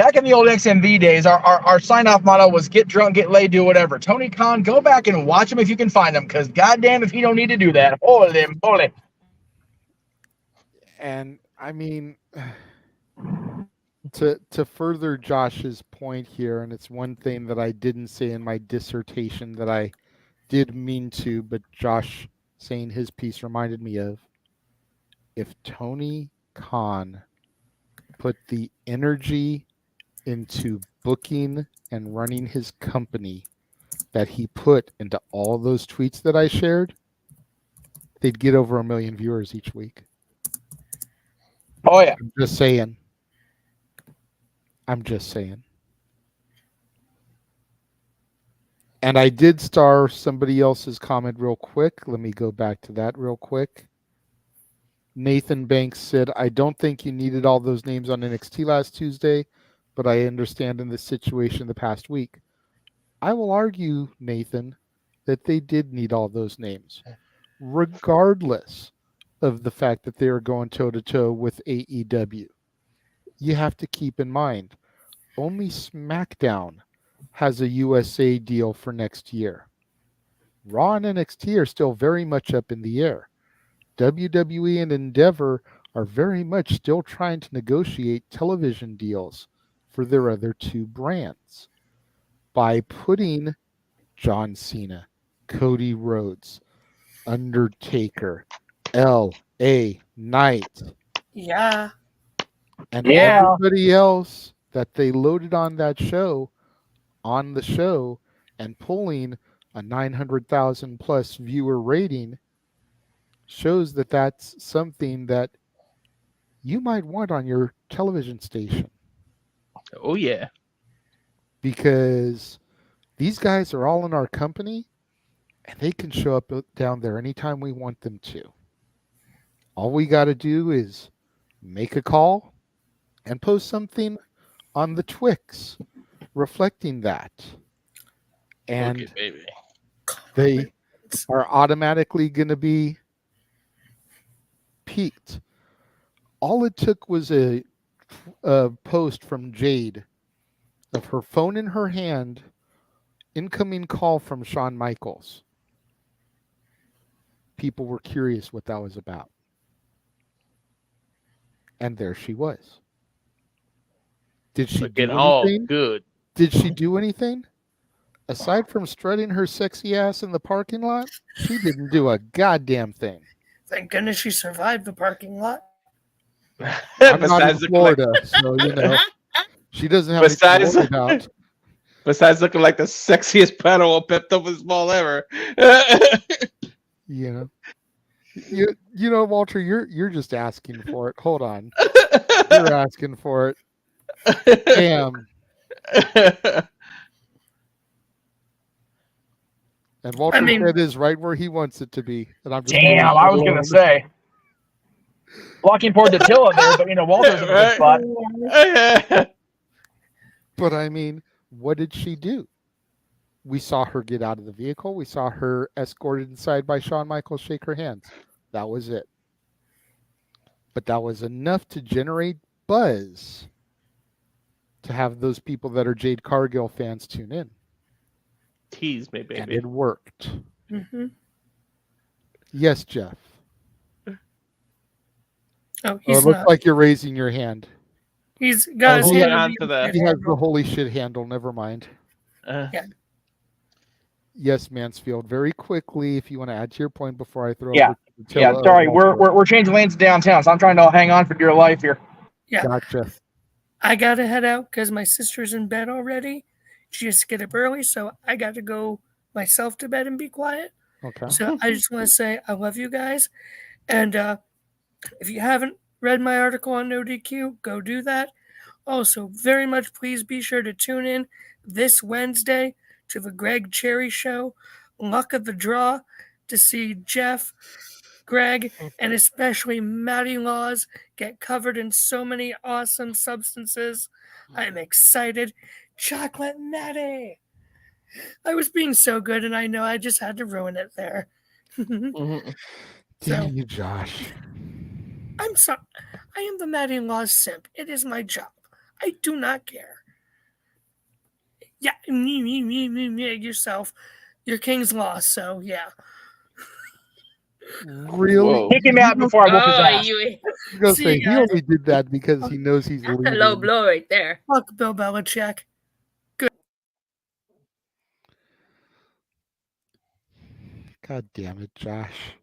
back in the old XMV days, our sign-off motto was get drunk, get laid, do whatever. Tony Khan, go back and watch him if you can find him, because goddamn if he don't need to do that. Holy moly. And I mean, to further Josh's point here, and it's one thing that I didn't say in my dissertation that I did mean to, but Josh saying his piece reminded me of, if Tony Khan put the energy into booking and running his company that he put into all those tweets that I shared, they'd get over 1 million viewers each week. Oh yeah. I'm just saying. And I did star somebody else's comment real quick. Let me go back to that real quick. Nathan Banks said, I don't think you needed all those names on NXT last Tuesday, but I understand in this situation the past week. I will argue, Nathan, that they did need all those names, regardless of the fact that they are going toe-to-toe with AEW. You have to keep in mind, only SmackDown has a USA deal for next year. Raw and NXT are still very much up in the air. WWE and Endeavor are very much still trying to negotiate television deals for their other two brands. By putting John Cena, Cody Rhodes, Undertaker, L.A. Knight, Yeah. and everybody else that they loaded on that show, on the show, and pulling a 900,000 plus viewer rating, shows that that's something that you might want on your television station. Oh yeah. Because these guys are all in our company and they can show up down there anytime we want them to. All we got to do is make a call and post something on the Twix reflecting that. And Okay, baby. they are automatically going to be peaked. All it took was a post from Jade of her phone in her hand, incoming call from Shawn Michaels. People were curious what that was about. And there she was. Did she Looking do all anything? good. Did she do anything? Aside from strutting her sexy ass in the parking lot, she didn't do a goddamn thing. Thank goodness she survived the parking lot. I'm not in Florida, so you know she doesn't have anything to worry about. Besides looking like the sexiest panel of Pepto Small ever. You know, Walter, you're just asking for it. Hold on, you're asking for it. Damn. And Walter's head is right where he wants it to be. And I'm just damn, I was gonna say. Blocking poor Dattila there, but you know, Walter's in a good spot. But I mean, what did she do? We saw her get out of the vehicle. We saw her escorted inside by Shawn Michaels, shake her hands. That was it. But that was enough to generate buzz to have those people that are Jade Cargill fans tune in. Tease me, baby. And it worked. Mm-hmm. Yes, Jeff. Oh, he's it looks not. like you're raising your hand. He's got his hand on to the. He has the holy shit handle. Never mind. Yeah. Yes, Mansfield. Very quickly, if you want to add to your point before I throw. Yeah. Over to Dattila, Yeah. Sorry, we're changing lanes downtown, so I'm trying to hang on for dear life here. Yeah. Gotcha. I gotta head out because my sister's in bed already. She has to get up early, so I got to go myself to bed and be quiet. Okay. So I just want to say I love you guys, and if you haven't read my article on No DQ, go do that. Also, very much please be sure to tune in this Wednesday to the Greg Cherry Show, Luck of the Draw, to see Jeff, Greg, and especially Matty Laws get covered in so many awesome substances. I'm excited. Chocolate Matty! I was being so good, and I know I just had to ruin it there. Damn you, Josh. I'm sorry. I am the Matty Laws simp. It is my job. I do not care. Yeah, yourself. Your king's lost, so yeah. Really? Kick him out before I whoop his ass. you I was gonna See say you he guys. only did that because he knows he's that's a low leaving. blow right there. Fuck Bill Belichick. God damn it, Josh.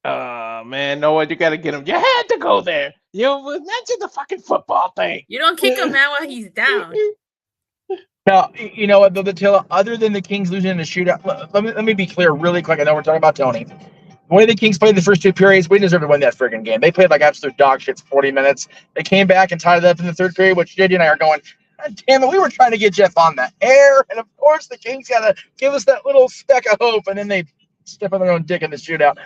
Man, no, you got to get him. You had to go there. You mentioned the fucking football thing. You don't kick him out while he's down. Now, you know what, though, Attila, other than the Kings losing in the shootout, let me be clear really quick. I know we're talking about Tony. The way the Kings played the first two periods, we deserved to win that friggin' game. They played like absolute dog shit for 40 minutes. They came back and tied it up in the third period, which JD and I are going, God damn it, we were trying to get Jeff on the air. And, of course, the Kings got to give us that little speck of hope, and then they step on their own dick in the shootout.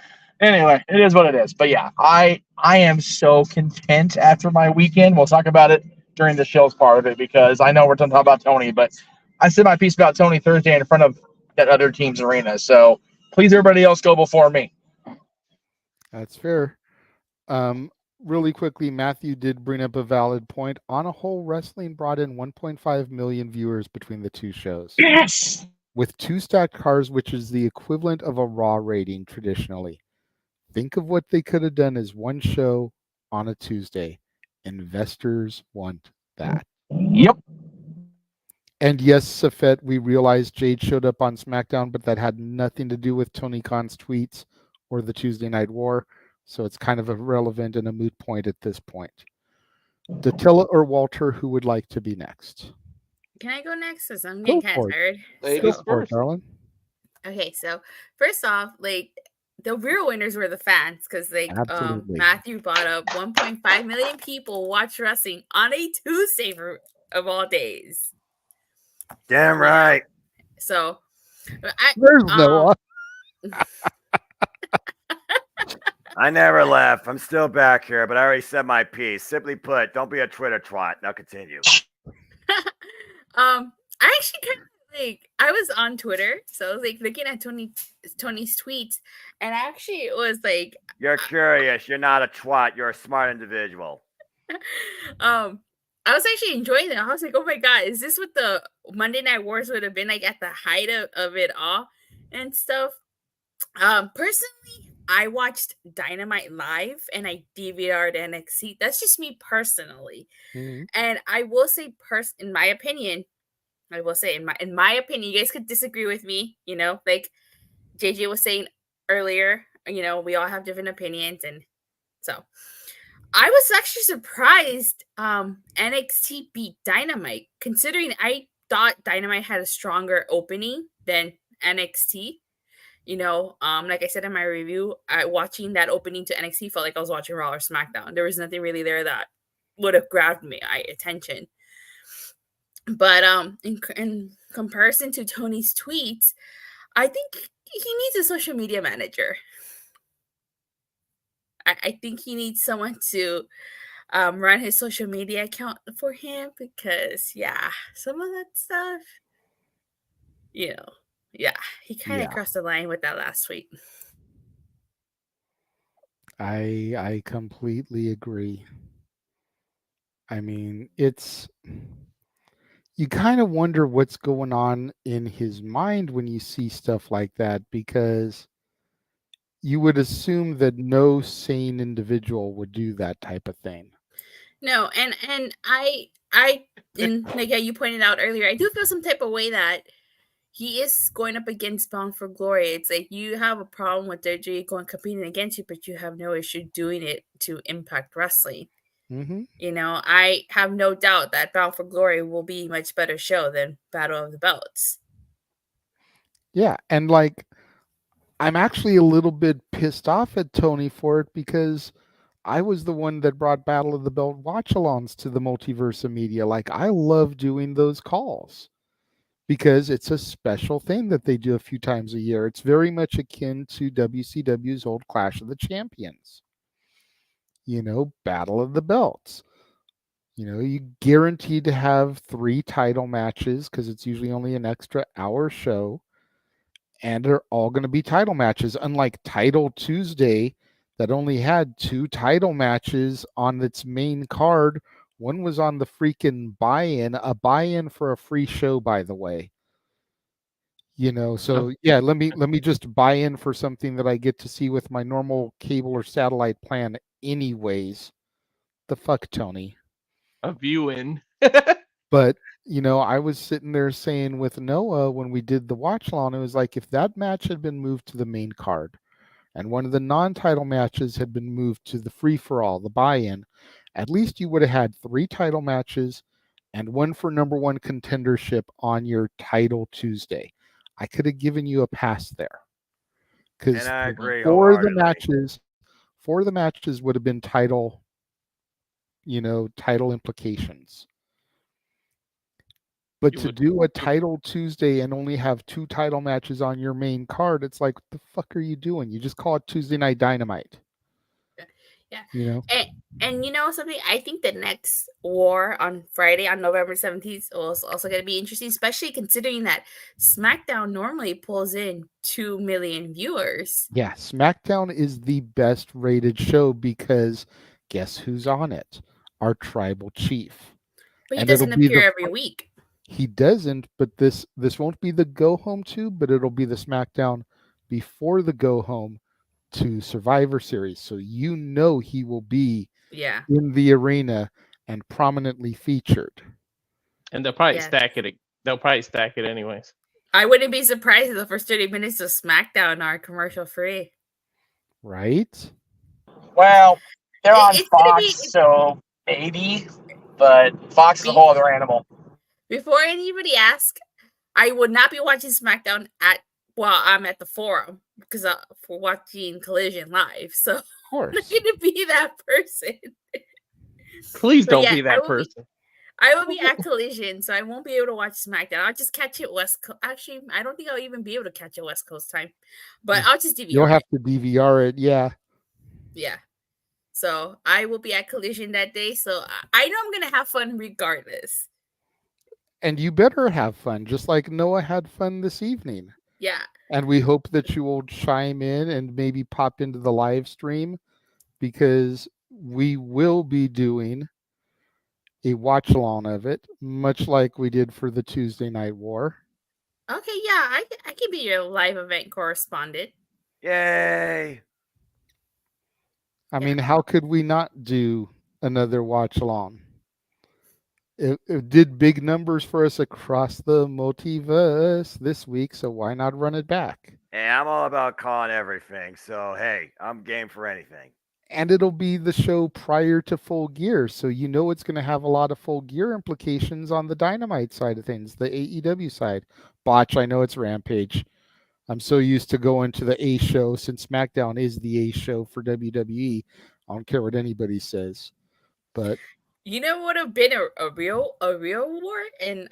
Anyway, it is what it is. But, yeah, I am so content after my weekend. We'll talk about it during the show's part of it because I know we're talking about Tony, but I said my piece about Tony Thursday in front of that other team's arena. So please, everybody else go before me. That's fair. Really quickly, Matthew did bring up a valid point. On a whole, wrestling brought in 1.5 million viewers between the two shows. Yes! With two stacked cars, which is the equivalent of a Raw rating traditionally. Think of what they could have done as one show on a Tuesday. Investors want that. Yep. And yes, Safet, we realized Jade showed up on SmackDown, but that had nothing to do with Tony Khan's tweets or the Tuesday Night War. So it's kind of irrelevant and a moot point at this point. Datilla or Walter, who would like to be next? Can I go next? Because I'm Go getting kind for of it. tired. Go for it, darling. Okay, so first off, like the real winners were the fans because like Absolutely. Matthew brought up 1.5 million people watch wrestling on a Tuesday of all days. Damn right. So There's no. I never left. I'm still back here, but I already said my piece. Simply put, don't be a Twitter twat. Now continue. I actually kind of like I was on Twitter, so I was like looking at Tony's tweets, and I actually was like, You're curious. You're not a twat. You're a smart individual. I was actually enjoying it. I was like, oh my god, is this what the Monday Night Wars would have been like at the height of it all and stuff? Personally, I watched Dynamite live and I DVR'd NXT. That's just me personally. Mm-hmm. And I will say, in my opinion, you guys could disagree with me, you know, like JJ was saying earlier, you know, we all have different opinions. And so I was actually surprised NXT beat Dynamite, considering I thought Dynamite had a stronger opening than NXT. You know, like I said in my review, watching that opening to NXT felt like I was watching Raw or SmackDown. There was nothing really there that would have grabbed my attention. But in comparison to Tony's tweets, I think he needs a social media manager. I think he needs someone to run his social media account for him because, yeah, some of that stuff, you know. Yeah, he kind of crossed the line with that last tweet. I completely agree. I mean, you kind of wonder what's going on in his mind when you see stuff like that, because you would assume that no sane individual would do that type of thing. No, and I like you pointed out earlier, I do feel some type of way that he is going up against Bound for Glory. It's like you have a problem with WWE going competing against you, but you have no issue doing it to Impact Wrestling. Mm-hmm. You know, I have no doubt that Bound for Glory will be a much better show than Battle of the Belts. Yeah, and like I'm actually a little bit pissed off at Tony for it because I was the one that brought Battle of the Belt watch-alongs to the Multiversa Media. Like, I love doing those calls because it's a special thing that they do a few times a year. It's very much akin to WCW's old Clash of the Champions. You know, Battle of the Belts. You know, you guaranteed to have 3 title matches because it's usually only an extra hour show. And they're all going to be title matches, unlike Title Tuesday that only had 2 title matches on its main card One was on the freaking buy-in, a buy-in for a free show, by the way. So yeah, let me just buy in for something that I get to see with my normal cable or satellite plan anyways. The fuck, Tony. A viewing. But I was sitting there saying with Noah when we did the watch along, it was like if that match had been moved to the main card and one of the non-title matches had been moved to the free-for-all, the buy-in, at least you would have had 3 title matches and one for number 1 contendership on your title Tuesday. I could have given you a pass there. Because I agree 4 of the matches would have been title implications. But to do a title Tuesday and only have 2 title matches on your main card, it's like, what the fuck are you doing? You just call it Tuesday Night Dynamite. Yeah. And you know something? I think the next war on Friday, on November 17th, is also going to be interesting, especially considering that SmackDown normally pulls in 2 million viewers. Yeah, SmackDown is the best rated show because guess who's on it? Our tribal chief. But he doesn't appear every week. He doesn't, but this won't be the go home to, but it'll be the SmackDown before the go home to Survivor Series. So he will be in the arena and prominently featured. And they'll probably stack it. They'll probably stack it anyways. I wouldn't be surprised if the first 30 minutes of SmackDown are commercial free. Right? Well, they're on Fox, so maybe. But Fox is a whole other animal. Before anybody asks, I would not be watching SmackDown I'm at the forum because for watching Collision live. So of course. I'm not going to be that person. Please don't be that person. I will be at Collision, so I won't be able to watch SmackDown. I'll just catch it West Coast. Actually, I don't think I'll even be able to catch it West Coast time. But I'll just DVR You'll have to DVR it, yeah. Yeah. So I will be at Collision that day. So I know I'm going to have fun regardless. And you better have fun, just like Noah had fun this evening. Yeah. And we hope that you will chime in and maybe pop into the live stream because we will be doing a watch along of it, much like we did for the Tuesday Night War. Okay, yeah, I can be your live event correspondent. Yay! I mean, how could we not do another watch along? It did big numbers for us across the multiverse this week, so why not run it back? Hey, I'm all about calling everything, so hey, I'm game for anything. And it'll be the show prior to Full Gear, so it's going to have a lot of Full Gear implications on the Dynamite side of things, the AEW side. Botch, I know it's Rampage. I'm so used to going to the A show since SmackDown is the A show for WWE. I don't care what anybody says, but you know what would have been a real war, and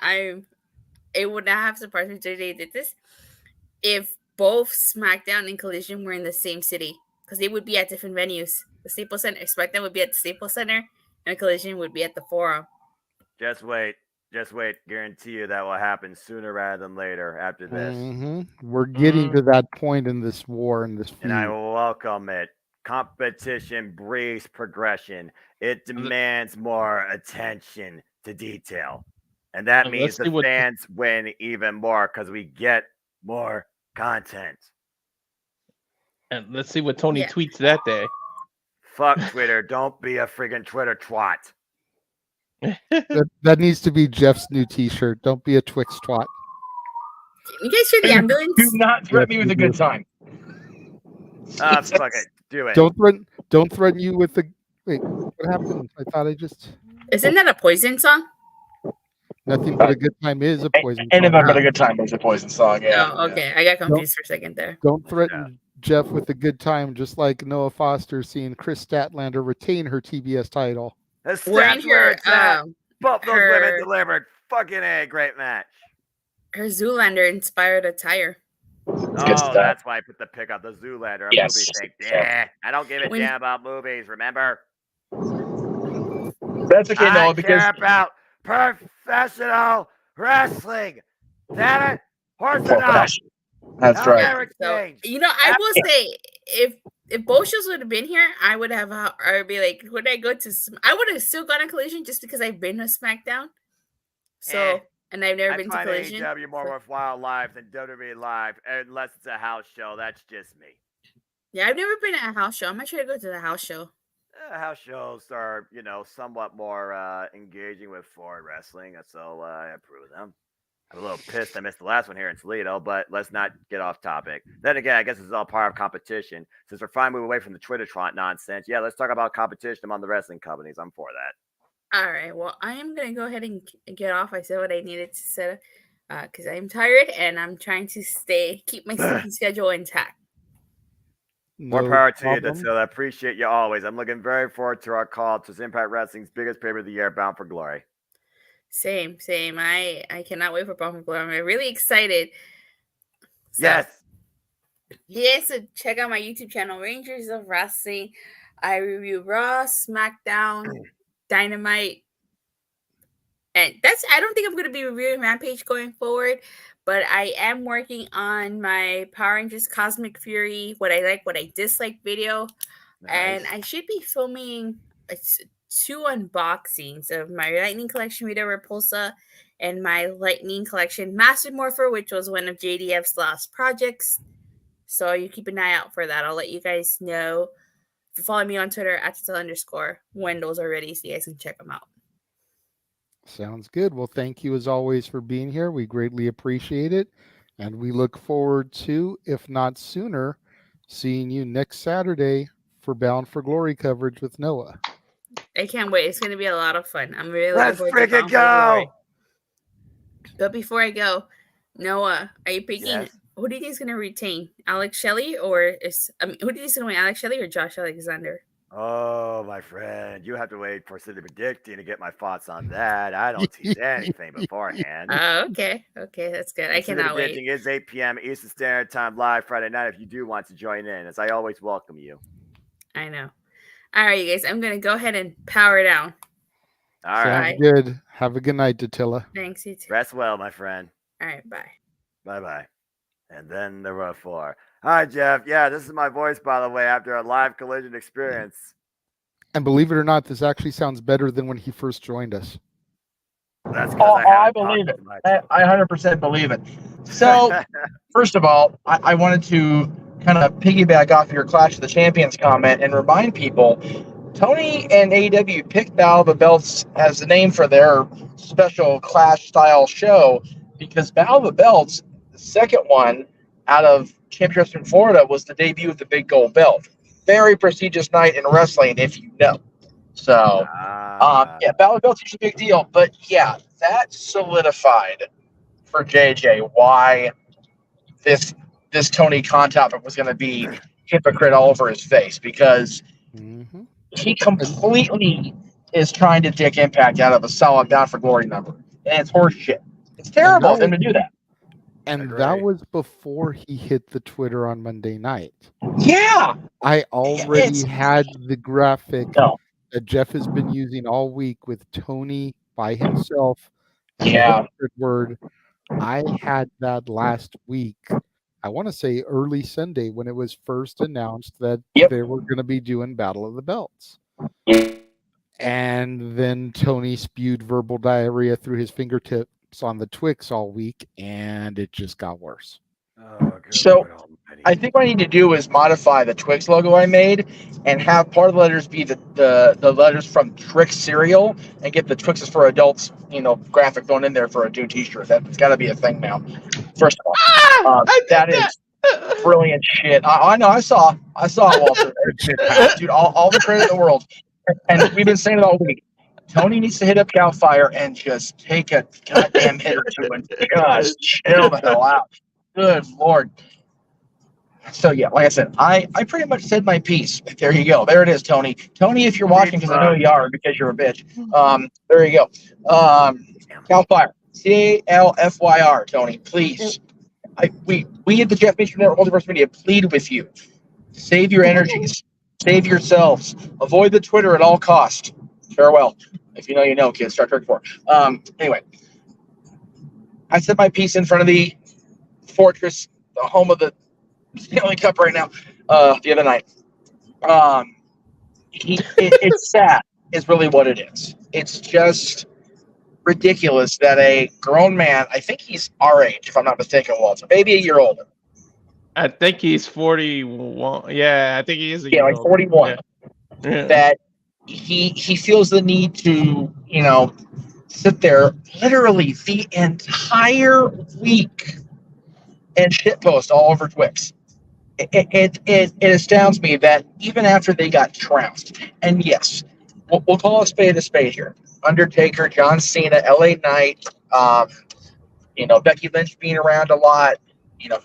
it would not have surprised me today did this if both SmackDown and Collision were in the same city, because they would be at different venues. The Staples Center, SmackDown would be at the Staples Center, and Collision would be at the Forum. Just wait. Guarantee you that will happen sooner rather than later after this. Mm-hmm. We're getting to that point in this war, in this feud. And I welcome it. Competition breeds progression. It demands more attention to detail. And that means the fans win even more because we get more content. And let's see what Tony tweets that day. Fuck Twitter. Don't be a friggin' Twitter twat. that needs to be Jeff's new t-shirt. Don't be a Twix twat. You guys hear the ambulance? Do not threaten me with a good time. Fuck it. Do it. Don't threaten you with the. Wait, what happened? I thought I just. Isn't that a Poison song? Nothing but a good time is a Poison. Anything but a good time is a Poison song. Yeah. Oh, okay. I got confused for a second there. Don't threaten Jeff with a good time, just like Noah Foster seeing Chris Statlander retain her TBS title. That's where it's at. Both those women delivered. Fucking A, great match. Her Zoolander inspired attire. Oh, that's why I put the pick up the Zoolander. Yes. Movie thing. Yeah, I don't give a damn about movies. Remember? That's okay, Noah. Because I care about professional wrestling. Damn it, horse enough. That's right. So, I will say, if both shows would have been here, I would be like, would I go to? I would have still gone to Collision just because I've been to SmackDown. So, and I've never been to Collision. I find AEW more worthwhile live than WWE live, unless it's a house show. That's just me. Yeah, I've never been at a house show. I'm not sure to go to the house show. House shows are, somewhat more engaging with forward wrestling, so I approve of them. I'm a little pissed I missed the last one here in Toledo, but let's not get off topic. Then again, I guess it's all part of competition. Since we're finally moving away from the Twitter nonsense, let's talk about competition among the wrestling companies. I'm for that. All right. Well, I am going to go ahead and get off. I said what I needed to say because I'm tired and I'm trying to keep my sleeping schedule intact. More power to you, Datil. I appreciate you always. I'm looking very forward to our call to Impact Wrestling's biggest pay-per-view of the year, Bound for Glory. Same. I cannot wait for Bound for Glory. I'm really excited. So, yes. Yes, so check out my YouTube channel, Rangers of Wrestling. I review Raw, SmackDown, Dynamite. And I don't think I'm going to be reviewing Rampage going forward, but I am working on my Power Rangers Cosmic Fury, what I like, what I dislike video. Nice. And I should be filming 2 unboxings of my Lightning Collection Rita Repulsa and my Lightning Collection Master Morpher, which was one of JDF's last projects. So you keep an eye out for that. I'll let you guys know. If you follow me on Twitter, @Tatil_, when those are ready, so you guys can check them out. Sounds good. Well, thank you as always for being here. We greatly appreciate it. And we look forward to, if not sooner, seeing you next Saturday for Bound for Glory coverage with Noah. I can't wait. It's going to be a lot of fun. I'm really Let's looking forward to freaking go. But before I go, Noah, are you picking? Yes. Who do you think is going to retain? Alex Shelley who do you think is going to win? Alex Shelley or Josh Alexander? Oh, my friend, you have to wait for Cindy predicting to get my thoughts on that. I don't tease anything beforehand. Okay, that's good. I cannot wait. Predicting is 8 p.m. Eastern Standard Time live Friday night. If you do want to join in, as I always welcome you. I know. All right, you guys. I'm gonna go ahead and power down. All right. Sounds good. Have a good night, Datilla. Thanks, you too. Rest well, my friend. All right, bye. Bye. And then there were 4. Hi, Jeff. Yeah, this is my voice, by the way, after a live Collision experience. And believe it or not, this actually sounds better than when he first joined us. That's I believe it. I 100% believe it. So, first of all, I wanted to kind of piggyback off your Clash of the Champions comment and remind people, Tony and AEW picked Battle of the Belts as the name for their special Clash-style show because Battle of the Belts, the second one out of Championship in Florida, was the debut of the Big Gold Belt. Very prestigious night in wrestling, if you know. So, Battle of the Belts is a big deal. But, yeah, that solidified for JJ why this Tony Khan topic was going to be hypocrite all over his face, because he completely is trying to dick Impact out of a solid Bound for Glory number. And it's horseshit. It's terrible of him to do that. And that was before he hit the Twitter on Monday night. Yeah. I already had the graphic that Jeff has been using all week with Tony by himself. And word. I had that last week. I want to say early Sunday when it was first announced that they were going to be doing Battle of the Belts. And then Tony spewed verbal diarrhea through his fingertips on the Twix all week, and it just got worse. So I think what I need to do is modify the Twix logo I made and have part of the letters be the letters from Trix cereal and get the Twixes for adults, graphic going in there for a Dune t-shirt. That's got to be a thing now. First of all, that is brilliant shit. I know. I saw Walter. Dude, all the credit in the world. And we've been saying it all week. Tony needs to hit up Cal Fire and just take a goddamn hit or two and just chill the hell out. Good Lord. So, yeah, like I said, I pretty much said my piece. There you go. There it is, Tony. Tony, if you're watching, because I know you are because you're a bitch. There you go. Cal Fire. CALFYR, Tony, please. We at the Jeff Mitchell Network Multiverse Media plead with you. Save your energies. Save yourselves. Avoid the Twitter at all costs. Farewell. If you know, you know, kids. Star Trek 4. Anyway, I said my piece in front of the Fortress, the home of the Stanley Cup right now, the other night. It's sad, is really what it is. It's just ridiculous that a grown man, I think he's our age, if I'm not mistaken, Walter, maybe a year older. I think he's 41. Yeah, I think he is a year like older. 41. Yeah. That he feels the need to, sit there literally the entire week and shitpost all over Twix. It astounds me that even after they got trounced, and yes, we'll call a spade here. Undertaker, John Cena, LA Knight, Becky Lynch being around a lot,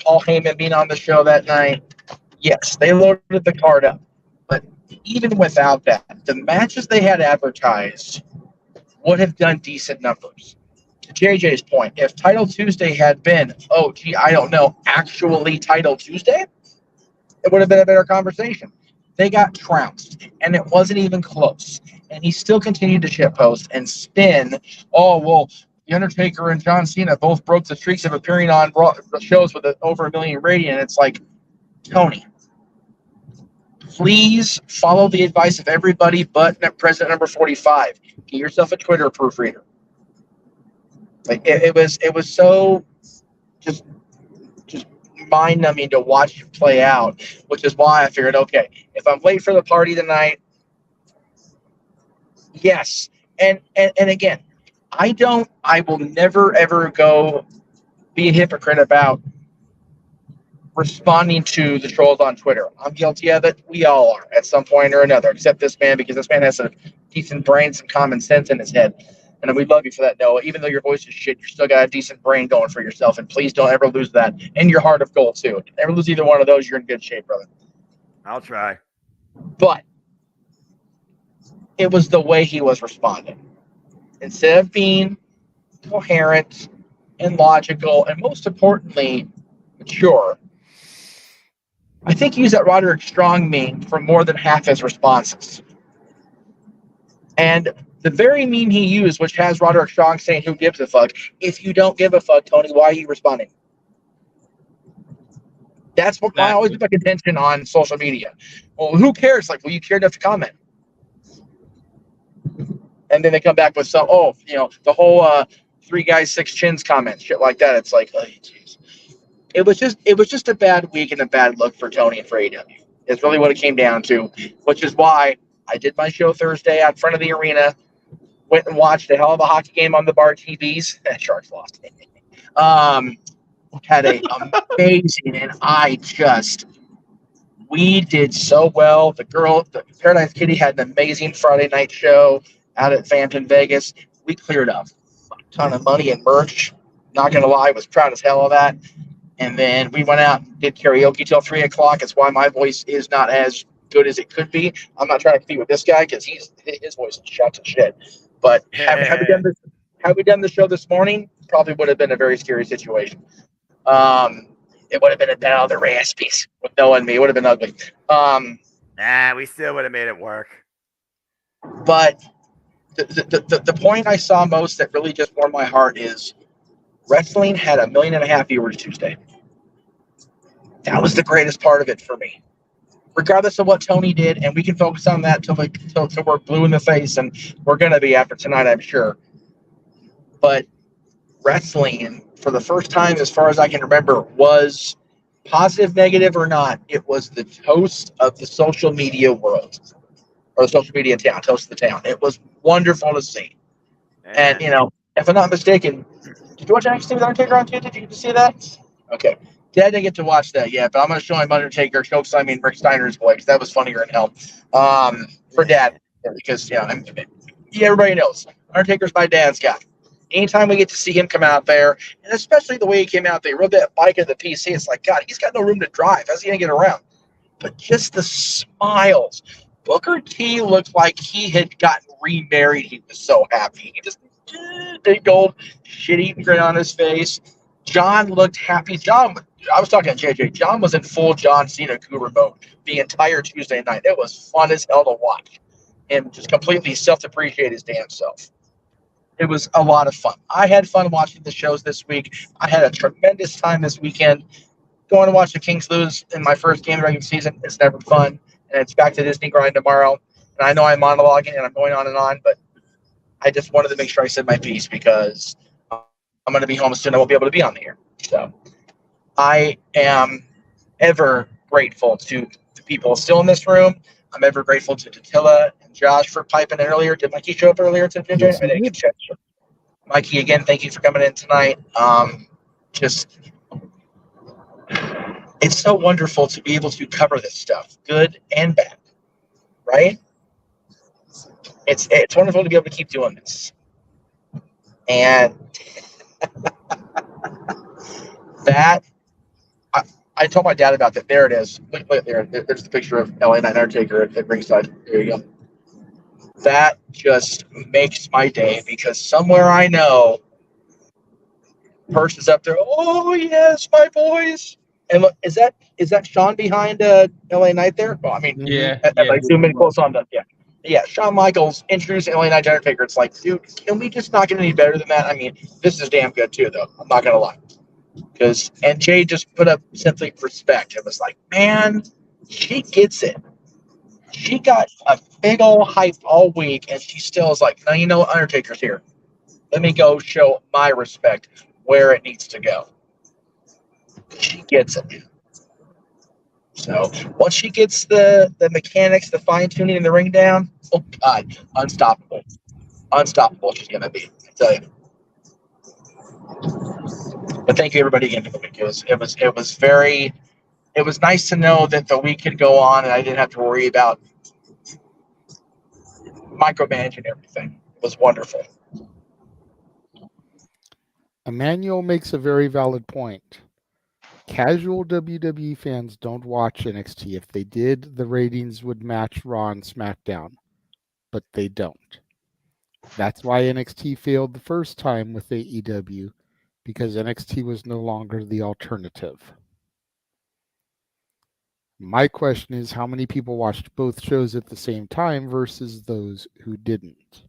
Paul Heyman being on the show that night. Yes, they loaded the card up. But even without that, the matches they had advertised would have done decent numbers. To JJ's point, if Title Tuesday had been, actually Title Tuesday, it would have been a better conversation. They got trounced, and it wasn't even close. And he still continued to shitpost and spin, The Undertaker and John Cena both broke the streaks of appearing on shows with over 1 million rating. And it's like, Tony, please follow the advice of everybody but President number 45. Get yourself a Twitter proofreader. Like it was so just mind-numbing to watch it play out, which is why I figured, okay, if I'm late for the party tonight, yes. And again, I will never ever go be a hypocrite about responding to the trolls on Twitter. I'm guilty of it. We all are at some point or another, except this man, because this man has some decent brain, some common sense in his head. And we love you for that, Noah. Even though your voice is shit, you still got a decent brain going for yourself. And please don't ever lose that. And your heart of gold, too. Never lose either one of those. You're in good shape, brother. I'll try. But it was the way he was responding. Instead of being coherent and logical, and most importantly, mature, I think he used that Roderick Strong meme for more than half his responses. And the very meme he used, which has Roderick Strong saying, "Who gives a fuck?" If you don't give a fuck, Tony, why are you responding? That's what I always put contention on social media. Well, who cares? Like, well, you care enough to comment. And then they come back with some, the whole 3 guys, 6 chins comment, shit like that. It's like, oh, geez. It was just a bad week and a bad look for Tony and for AEW. It's really what it came down to, which is why I did my show Thursday out front of the arena, went and watched a hell of a hockey game on the bar TVs. Sharks lost. Had a amazing, and we did so well. The Paradise Kitty had an amazing Friday night show out at Phantom Vegas. We cleared up a ton of money and merch. Not going to lie, I was proud as hell of that. And then we went out and did karaoke till 3 o'clock. It's why my voice is not as good as it could be. I'm not trying to compete with this guy because his voice is shot to shit. But had we done the show this morning, probably would have been a very scary situation. It would have been a battle of the raspies with Noah and me. It would have been ugly. We still would have made it work. But the point I saw most that really just warmed my heart is wrestling had 1.5 million viewers Tuesday. That was the greatest part of it for me. Regardless of what Tony did, and we can focus on that till we're blue in the face, and we're going to be after tonight, I'm sure. But wrestling, for the first time, as far as I can remember, was positive, negative, or not, it was the toast of the social media world, or the social media town, toast of the town. It was wonderful to see. And, if I'm not mistaken, did you watch NXT with Undertaker on Tuesday? Did you get to see that? Okay. Dad didn't get to watch that yet, but I'm going to show him Undertaker chokeslamming Rick Steiner's boy, because that was funnier than hell. For Dad, because, everybody knows, Undertaker's my dad's guy. Anytime we get to see him come out there, and especially the way he came out there, he rode that bike at the PC, it's like, God, he's got no room to drive. How's he going to get around? But just the smiles. Booker T looked like he had gotten remarried. He was so happy. He just big old shit-eating grin on his face. John looked happy. I was talking to JJ. John was in full John Cena guru mode the entire Tuesday night. It was fun as hell to watch him just completely self-depreciate his damn self. It was a lot of fun. I had fun watching the shows this week. I had a tremendous time this weekend. Going to watch the Kings lose in my first game of the regular season is never fun. and it's back to Disney grind tomorrow. And I know I'm monologuing and I'm going on, but I just wanted to make sure I said my piece because I'm going to be home soon. I won't be able to be on the air. So I am ever grateful to the people still in this room. I'm ever grateful to Tatilla and Josh for piping in earlier. Did Mikey show up earlier to JJ? Yes, I didn't get to check. Mikey, again, thank you for coming in tonight. It's so wonderful to be able to cover this stuff, good and bad, right? It's wonderful to be able to keep doing this. And that, I told my dad about that. There it is. Look there. There's the picture of LA Knight Undertaker at ringside. There you go. That just makes my day because somewhere I know Perch is up there. Oh yes, my boys. And look, is that Shawn behind LA Knight there? Well, I mean, I zoom in close on the yeah. Shawn Michaels introducing LA Knight Undertaker. It's like, dude, can we just not get any better than that? I mean, this is damn good too, though. I'm not gonna lie. And Jay just put up simply respect. It was like, man, she gets it. She got a big old hype all week, and she still is like, no, you know what, Undertaker's here. Let me go show my respect where it needs to go. She gets it. So once she gets the mechanics, the fine tuning in the ring down, oh God, unstoppable. Unstoppable she's gonna be, I tell you. But thank you everybody again for the week. It was nice to know that the week could go on and I didn't have to worry about micromanaging everything. It was wonderful. Emmanuel makes a very valid point. Casual WWE fans don't watch NXT. If they did, the ratings would match Raw and SmackDown, but they don't. That's why NXT failed the first time with AEW, because NXT was no longer the alternative. My question is, how many people watched both shows at the same time versus those who didn't?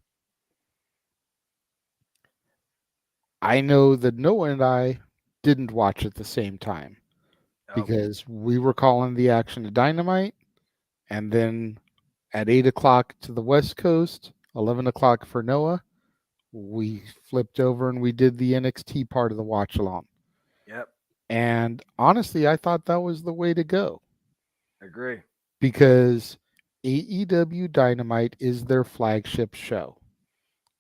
I know that Noah and I didn't watch at the same time because we were calling the action of Dynamite, and then at 8 o'clock to the West Coast, 11 o'clock for Noah, we flipped over and we did the NXT part of the watch along. Yep. And honestly, I thought that was the way to go. Agree. Because AEW Dynamite is their flagship show.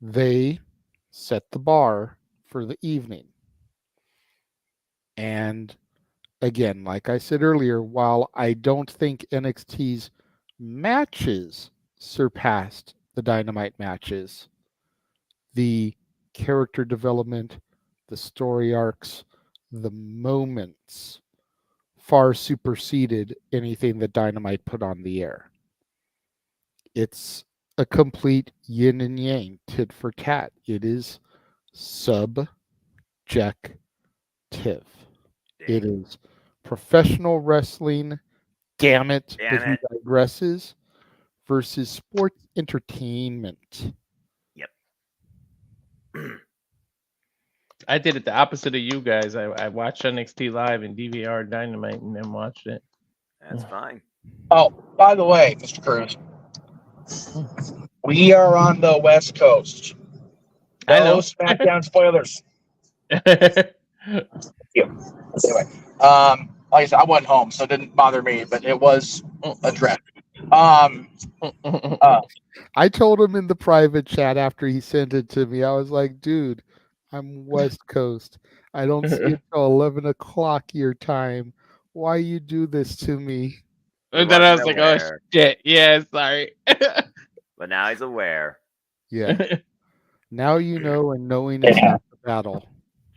They set the bar for the evening. And again, like I said earlier, while I don't think NXT's matches surpassed the Dynamite matches, the character development, the story arcs, the moments far superseded anything that Dynamite put on the air. It's a complete yin and yang, tit for tat. It is subjective. It is professional wrestling, damn it, but he digresses, versus sports entertainment. Yep. I did it the opposite of you guys. I watched NXT live and DVR Dynamite and then watched it. That's fine. Oh, by the way, Mr. Cruz, we are on the West Coast. No I know. SmackDown spoilers. Thank you. Anyway, like I said, I wasn't home, so it didn't bother me, but it was a draft. I told him in the private chat after he sent it to me, I was like, dude, I'm West Coast. I don't see it till 11 o'clock your time. Why you do this to me? And then I was like, oh, shit. Yeah, sorry. But now he's aware. Yeah. Now you know, and knowing is half the battle.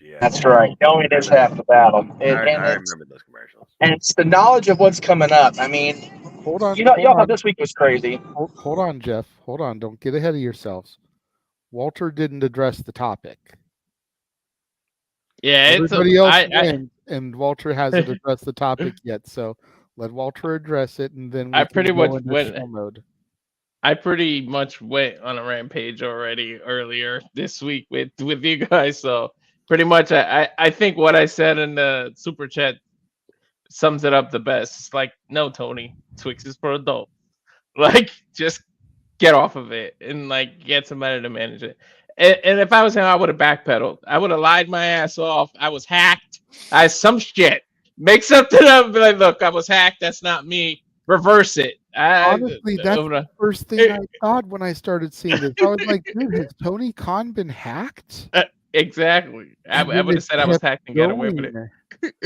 Yeah. That's right. Knowing is half the battle. I remember those commercials. And it's the knowledge of what's coming up. I mean, hold on. Y'all thought this week was crazy. Hold on, Jeff. Hold on. Don't get ahead of yourselves. Walter didn't address the topic. Yeah, everybody else wins, and Walter hasn't addressed the topic yet. So let Walter address it, and then I pretty much went. Mode. I pretty much went on a rampage already earlier this week with you guys. So pretty much, I think what I said in the super chat sums it up the best. It's like, no, Tony, Twix is for adults. Like, just get off of it and like get somebody to manage it. And if I was him, I would have backpedaled. I would have lied my ass off. I was hacked. I some shit. Make something up. Be like, look, I was hacked. That's not me. Reverse it. Honestly, that's the first thing I thought when I started seeing this. I was like, dude, has Tony Khan been hacked? Exactly. I would have said I was hacked and got away with it.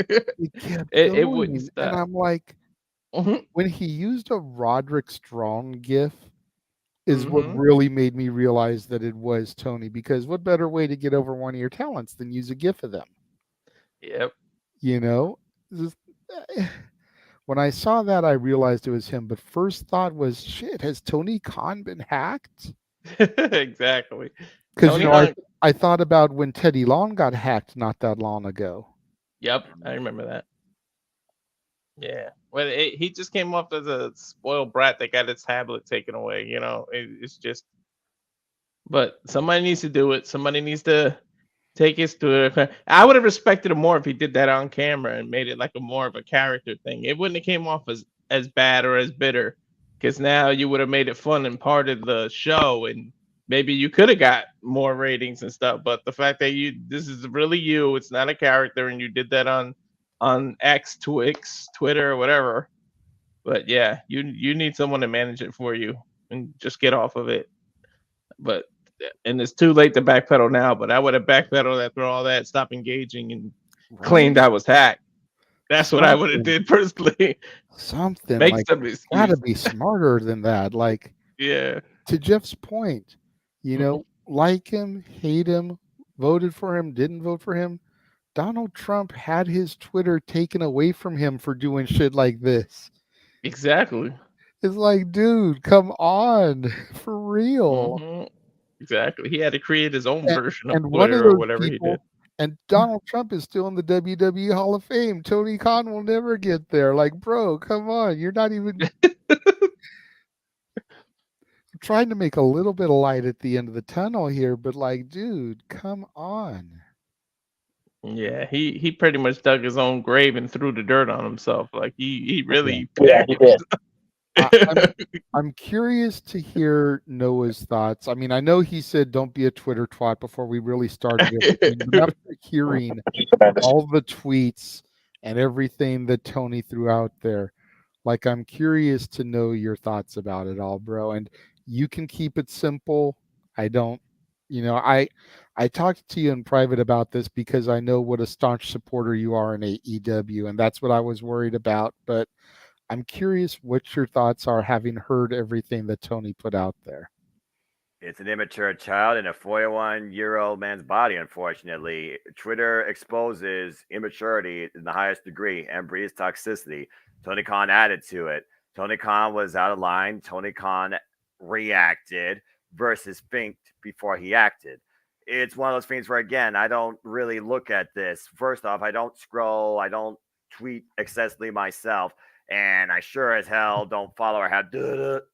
It kept It going. wouldn't And stop. I'm like, when he used a Roderick Strong gif is what really made me realize that it was Tony, because what better way to get over one of your talents than use a gif of them? Yep. You know? When I saw that, I realized it was him. But first thought was, shit, has Tony Khan been hacked? Exactly. Because, you know, I thought about when Teddy Long got hacked not that long ago. Yep, I remember that. Yeah. Well, he just came off as a spoiled brat that got his tablet taken away. You know, it's just. But somebody needs to do it. Somebody needs to take his Twitter. I would have respected him more if he did that on camera and made it like a more of a character thing. It wouldn't have came off as bad or as bitter, because now you would have made it fun and part of the show, and maybe you could have got more ratings and stuff. But the fact that this is really you, it's not a character, and you did that on X, Twix, Twitter, or whatever. But yeah, you need someone to manage it for you and just get off of it. But and it's too late to backpedal now, but I would have backpedaled after all that, stop engaging, and claimed I was hacked. That's what I would have did personally. Something Make like, some excuse. gotta be smarter than that. Like, yeah. To Jeff's point, you know, like him, hate him, voted for him, didn't vote for him. Donald Trump had his Twitter taken away from him for doing shit like this. Exactly. It's like, dude, come on, for real. Exactly. He had to create his own version of And one Twitter of or those whatever he people, did. and Donald Trump is still in the WWE Hall of Fame. Tony Khan will never get there. Like, bro, come on. You're not even trying to make a little bit of light at the end of the tunnel here, but like, dude, come on. Yeah, he pretty much dug his own grave and threw the dirt on himself. Like he really he did. I'm curious to hear Noah's thoughts. I mean, I know he said don't be a Twitter twat before we really started everything. But after hearing all the tweets and everything that Tony threw out there, like, I'm curious to know your thoughts about it all, bro. And you can keep it simple. I don't, you know, I talked to you in private about this because I know what a staunch supporter you are in AEW, and that's what I was worried about. But I'm curious what your thoughts are, having heard everything that Tony put out there. It's an immature child in a 41-year-old man's body, unfortunately. Twitter exposes immaturity in the highest degree and breeds toxicity. Tony Khan added to it. Tony Khan was out of line. Tony Khan reacted versus thinked before he acted. It's one of those things where, again, I don't really look at this. First off, I don't scroll. I don't tweet excessively myself. And I sure as hell don't follow or have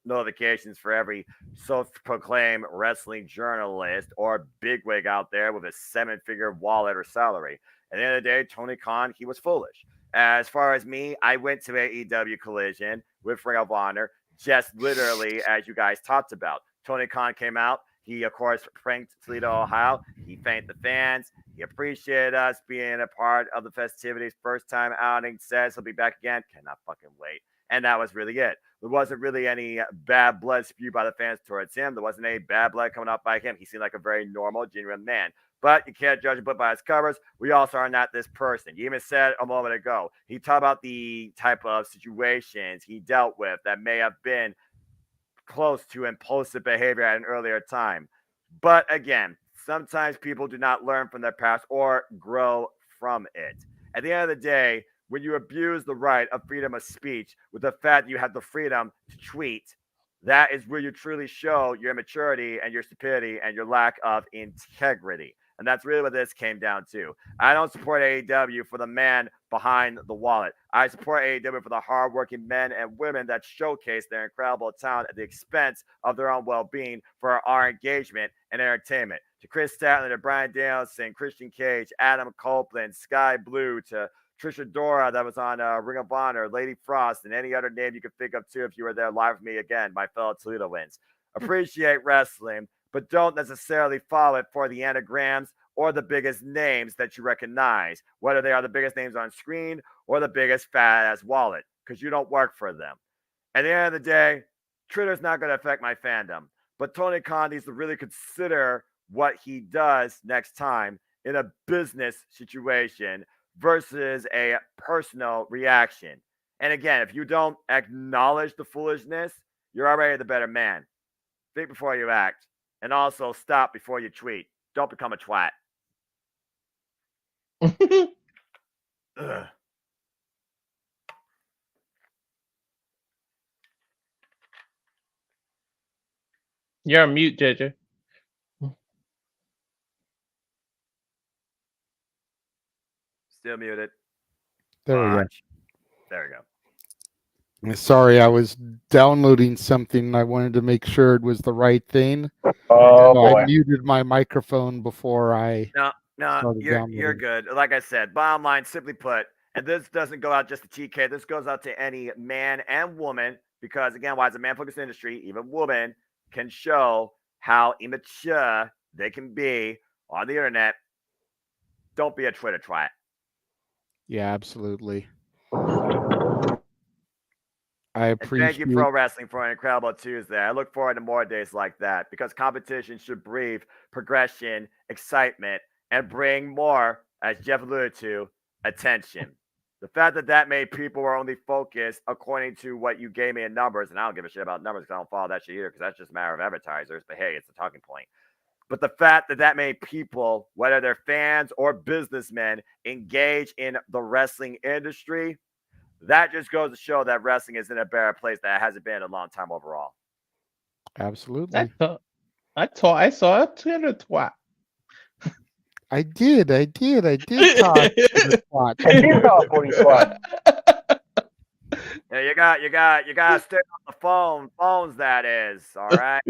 notifications for every self-proclaimed wrestling journalist or bigwig out there with a 7-figure wallet or salary. At the end of the day, Tony Khan, he was foolish. As far as me, I went to AEW Collision with Ring of Honor, just literally as you guys talked about. Tony Khan came out. He, of course, pranked Toledo, Ohio. He thanked the fans. He appreciated us being a part of the festivities. First time outing, says he'll be back again. Cannot fucking wait. And that was really it. There wasn't really any bad blood spewed by the fans towards him. There wasn't any bad blood coming up by him. He seemed like a very normal, genuine man. But you can't judge a book by its covers. We also are not this person. You even said a moment ago, he talked about the type of situations he dealt with that may have been close to impulsive behavior at an earlier time. But again, sometimes people do not learn from their past or grow from it. At the end of the day, when you abuse the right of freedom of speech with the fact that you have the freedom to tweet, that is where you truly show your immaturity and your stupidity and your lack of integrity. And that's really what this came down to. I don't support AEW for the man behind the wallet. I support AEW for the hardworking men and women that showcase their incredible talent at the expense of their own well-being for our engagement and entertainment. To Chris Statler, to Brian Danielson, Christian Cage, Adam Copeland, Sky Blue, to Trisha Dora that was on Ring of Honor, Lady Frost, and any other name you could think of too if you were there live with me again, my fellow Toledoans. Appreciate wrestling, but don't necessarily follow it for the anagrams or the biggest names that you recognize, whether they are the biggest names on screen or the biggest fat-ass wallet, because you don't work for them. At the end of the day, Twitter's not going to affect my fandom, but Tony Khan needs to really consider what he does next time in a business situation versus a personal reaction. And again, if you don't acknowledge the foolishness, you're already the better man. Think before you act. And also stop before you tweet. Don't become a twat. Ugh. You're on mute, JJ. Still muted. There we go. There we go. Sorry, I was downloading something and I wanted to make sure it was the right thing. Oh, So I boy. muted my microphone before I No, started you're downloading. good. Like I said, bottom line, simply put, and this doesn't go out just to TK. This goes out to any man and woman because, again, why it's a man-focused industry, even women can show how immature they can be on the internet. Don't be a Twitter twat. Yeah, absolutely. I And appreciate. thank you, Pro Wrestling, for an incredible Tuesday. I look forward to more days like that because competition should breathe progression, excitement, and bring more, as Jeff alluded to, attention. The fact that many people were only focused according to what you gave me in numbers, and I don't give a shit about numbers because I don't follow that shit either because that's just a matter of advertisers, but hey, it's a talking point. But the fact that many people, whether they're fans or businessmen, engage in the wrestling industry, that just goes to show that wrestling is in a better place that it hasn't been in a long time overall. Absolutely. I saw a Twitter twat. I did talk to the twat. I did talk to the twat. Yeah, you got to stay on the phones. That is all right.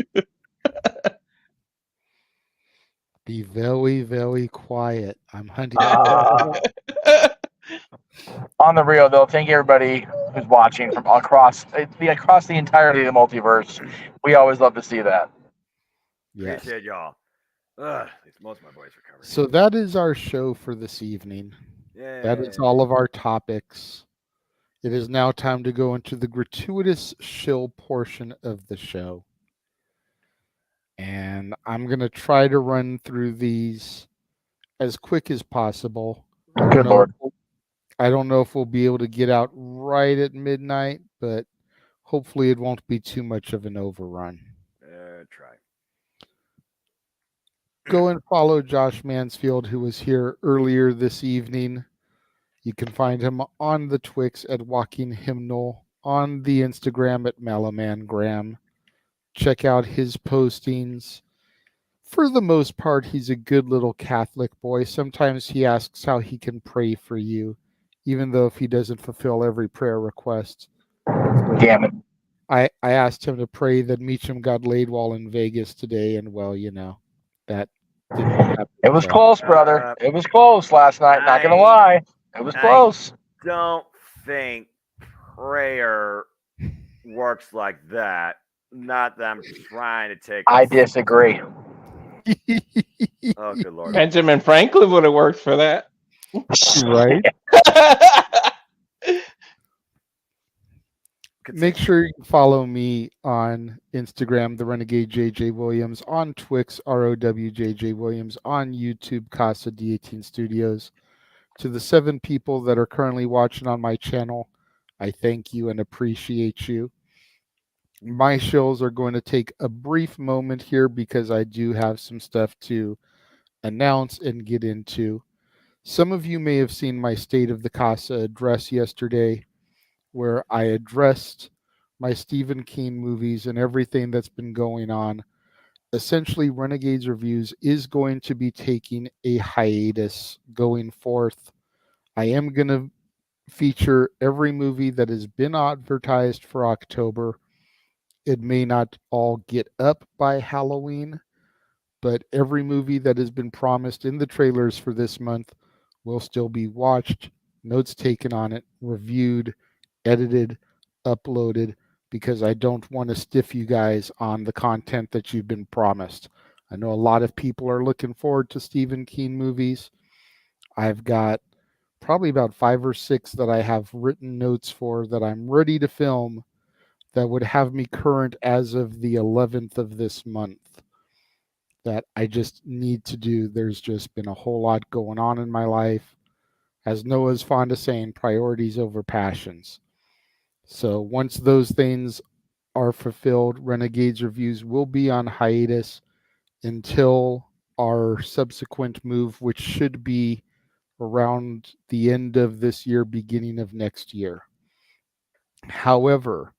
Be very, very quiet. I'm hunting. On the real though, thank you everybody who's watching from across the entirety of the multiverse. We always love to see that. Yes. Appreciate y'all. At least most of my boys recovered. So that is our show for this evening. That is all of our topics. It is now time to go into the gratuitous shill portion of the show. And I'm going to try to run through these as quick as possible. Good Lord. I don't know if we'll be able to get out right at midnight, but hopefully it won't be too much of an overrun. Try. Go and follow Josh Mansfield, who was here earlier this evening. You can find him on the Twix at Walking Hymnal, on the Instagram at Malamangram. Check out his postings. For the most part, he's a good little Catholic boy. Sometimes he asks how he can pray for you, even though if he doesn't fulfill every prayer request. Damn it. I asked him to pray that Meacham got laid while in Vegas today, and well, that didn't happen. It was close, brother. It was close last night. Not gonna lie, it was close. I don't think prayer works like that. Not that I'm trying to take. I disagree. Oh, good Lord. Benjamin Franklin would have worked for that. Right? Make sure you follow me on Instagram, the Renegade JJ Williams, on Twix, ROWJJ Williams, on YouTube, Casa D18 Studios. To the 7 people that are currently watching on my channel, I thank you and appreciate you. My shows are going to take a brief moment here because I do have some stuff to announce and get into. Some of you may have seen my State of the Casa address yesterday, where I addressed my Stephen King movies and everything that's been going on. Essentially, Renegades Reviews is going to be taking a hiatus going forth. I am going to feature every movie that has been advertised for October. It may not all get up by Halloween, but every movie that has been promised in the trailers for this month will still be watched notes taken on it, reviewed, edited, uploaded, because I don't want to stiff you guys on the content that you've been promised. I know a lot of people are looking forward to Stephen King movies. I've got probably about 5 or 6 that I have written notes for that I'm ready to film that would have me current as of the 11th of this month that I just need to do. There's just been a whole lot going on in my life. As Noah's fond of saying, priorities over passions. So once those things are fulfilled, Renegades Reviews will be on hiatus until our subsequent move, which should be around the end of this year, beginning of next year. However,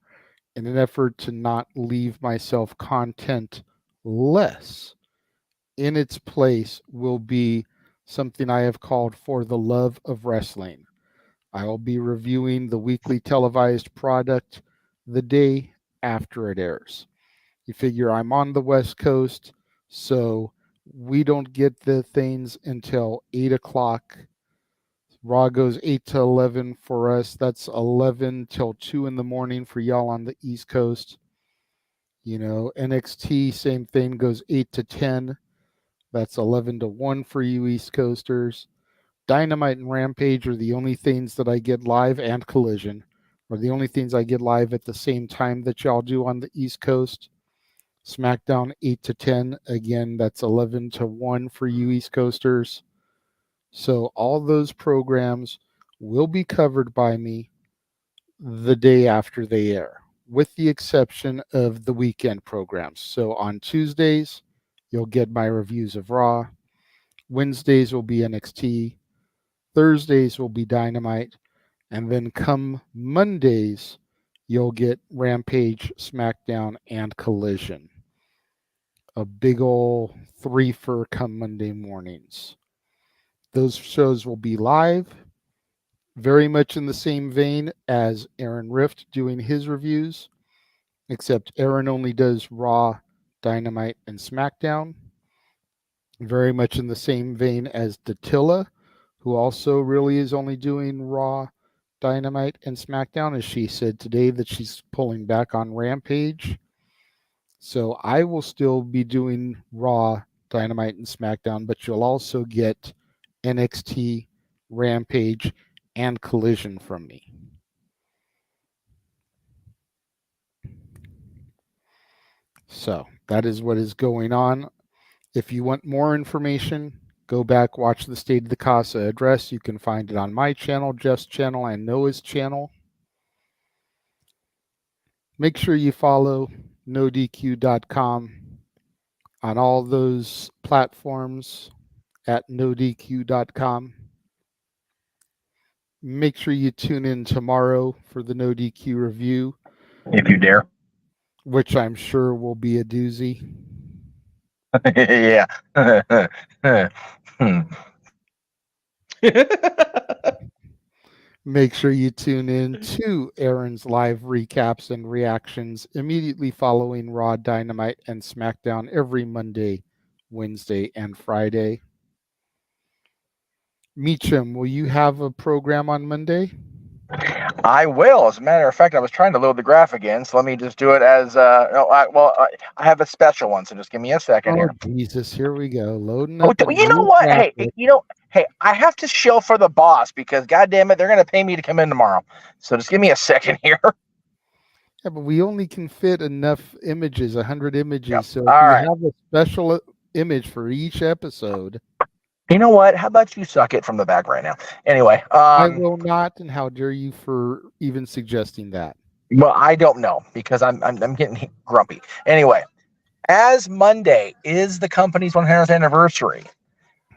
in an effort to not leave myself content less, in its place will be something I have called For the Love of Wrestling. I will be reviewing the weekly televised product the day after it airs. You figure I'm on the West Coast, so we don't get the things until 8 o'clock. Raw goes 8 to 11 for us. That's 11 till 2 in the morning for y'all on the East Coast. You know, NXT, same thing, goes 8 to 10. That's 11 to 1 for you East Coasters. Dynamite and Rampage are the only things that I get live, and Collision are the only things I get live at the same time that y'all do on the East Coast. SmackDown 8 to 10. Again, that's 11 to 1 for you East Coasters. So all those programs will be covered by me the day after they air, with the exception of the weekend programs. So on Tuesdays, you'll get my reviews of Raw. Wednesdays will be NXT. Thursdays will be Dynamite. And then come Mondays, you'll get Rampage, SmackDown, and Collision. A big ol' three-fer come Monday mornings. Those shows will be live, very much in the same vein as Aaron Rift doing his reviews, except Aaron only does Raw, Dynamite, and SmackDown. Very much in the same vein as Datilla, who also really is only doing Raw, Dynamite, and SmackDown, as she said today that she's pulling back on Rampage. So I will still be doing Raw, Dynamite, and SmackDown, but you'll also get NXT, Rampage, and Collision from me. So that is what is going on. If you want more information, go back, watch the State of the Casa address. You can find it on my channel, Jeff's channel, and Noah's channel. Make sure you follow NoDQ.com on all those platforms at NoDQ.com. Make sure you tune in tomorrow for the NoDQ review. If you dare. Which I'm sure will be a doozy. Yeah. Make sure you tune in to Aaron's live recaps and reactions immediately following Raw, Dynamite, and SmackDown every Monday, Wednesday, and Friday. Meacham, will you have a program on Monday? I will. As a matter of fact, I was trying to load the graph again, so let me just do it as I have a special one, so just give me a second here. Jesus, here we go. Loading up. You know what? Hey, I have to shill for the boss because, goddamn it, they're going to pay me to come in tomorrow. So just give me a second here. Yeah, but we only can fit enough images, 100 images. Yep. So if you have a special image for each episode. You know what? How about you suck it from the back right now? Anyway. I will not, and how dare you for even suggesting that? Well, I don't know because I'm getting grumpy. Anyway, as Monday is the company's 100th anniversary,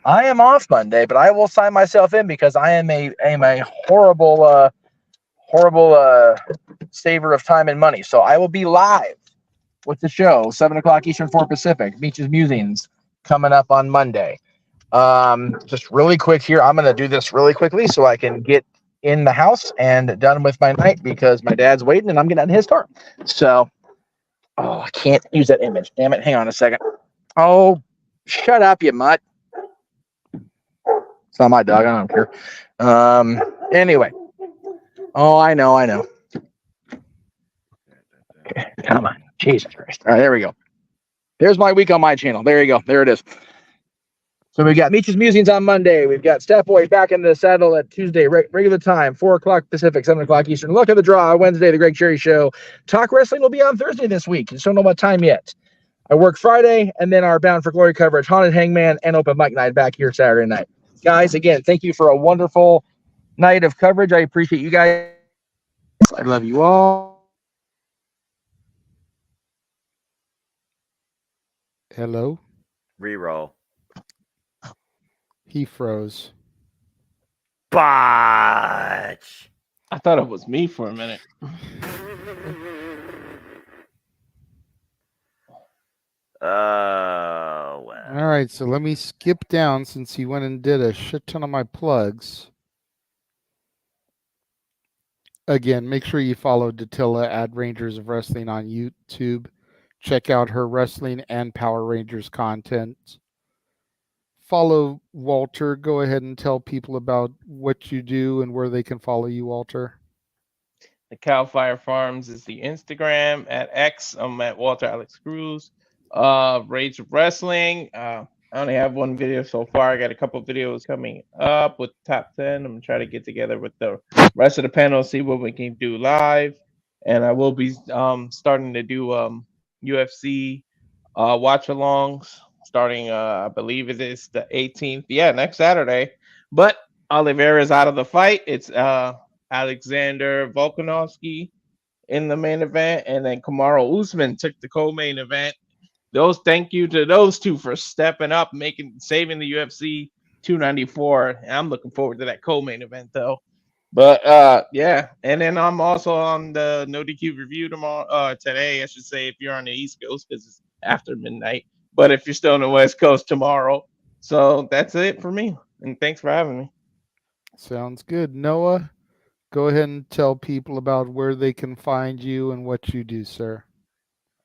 I am off Monday, but I will sign myself in because I am a horrible saver of time and money. So I will be live with the show, 7 o'clock Eastern, 4 Pacific, Beaches Musings, coming up on Monday. Just really quick here. I'm going to do this really quickly so I can get in the house and done with my night because my dad's waiting and I'm getting out of his car. So, I can't use that image. Damn it. Hang on a second. Oh, shut up, you mutt. It's not my dog. I don't care. Anyway. Oh, I know. Come on. Jesus Christ. All right, there we go. There's my week on my channel. There you go. There it is. So we got Meech's Musings on Monday. We've got Step Boy back in the saddle at Tuesday, regular time, 4 o'clock Pacific, 7 o'clock Eastern. Luck of the draw Wednesday, the Greg Cherry Show. Talk Wrestling will be on Thursday this week. Just don't know what time yet. I work Friday, and then our Bound for Glory coverage, Haunted Hangman, and Open Mic Night back here Saturday night. Guys, again, thank you for a wonderful night of coverage. I appreciate you guys. I love you all. Hello? Reroll. He froze. Botch. I thought it was me for a minute. Well. All right, so let me skip down since he went and did a shit ton of my plugs. Again, make sure you follow Datilla at Rangers of Wrestling on YouTube. Check out her wrestling and Power Rangers content. Follow Walter. Go ahead and tell people about what you do and where they can follow you, Walter. The Cowfire Farms is the Instagram. At X, I'm at Walter Alex Cruz. Rage of Wrestling. I only have one video so far. I got a couple videos coming up with top 10. I'm trying to get together with the rest of the panel, see what we can do live. And I will be starting to do UFC watch-alongs starting, I believe it is the 18th. Yeah, next Saturday. But Oliveira's out of the fight. It's Alexander Volkanovski in the main event. And then Kamaru Usman took the co-main event. Thank you to those two for stepping up, saving the UFC 294. I'm looking forward to that co-main event though. But yeah, and then I'm also on the No DQ review today, I should say, if you're on the East Coast, because it's after midnight. But if you're still on the West Coast, tomorrow. So that's it for me. And thanks for having me. Sounds good. Noah, go ahead and tell people about where they can find you and what you do, sir.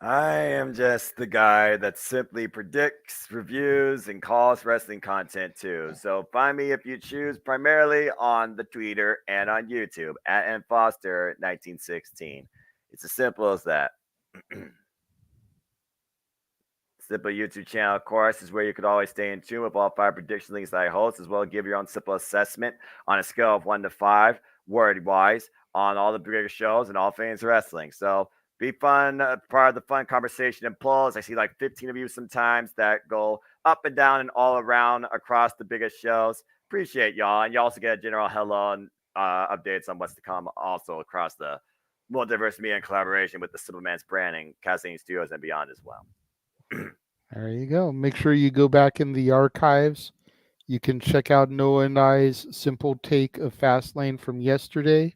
I am just the guy that simply predicts, reviews, and calls wrestling content too. So find me if you choose, primarily on the Twitter and on YouTube at nfoster1916. It's as simple as that. Simple YouTube channel, of course, is where you could always stay in tune with all 5 prediction links that I host, as well as give your own simple assessment on a scale of 1 to 5, word-wise, on all the bigger shows and all things wrestling. So be fun, part of the fun conversation and polls. I see like 15 of you sometimes that go up and down and all around across the biggest shows. Appreciate y'all. And you also get a general hello and updates on what's to come also across the multiverse media and collaboration with the Simpleman's branding, Casting Studios, and beyond as well. There you go. Make sure you go back in the archives. You can check out Noah and I's simple take of Fastlane from yesterday.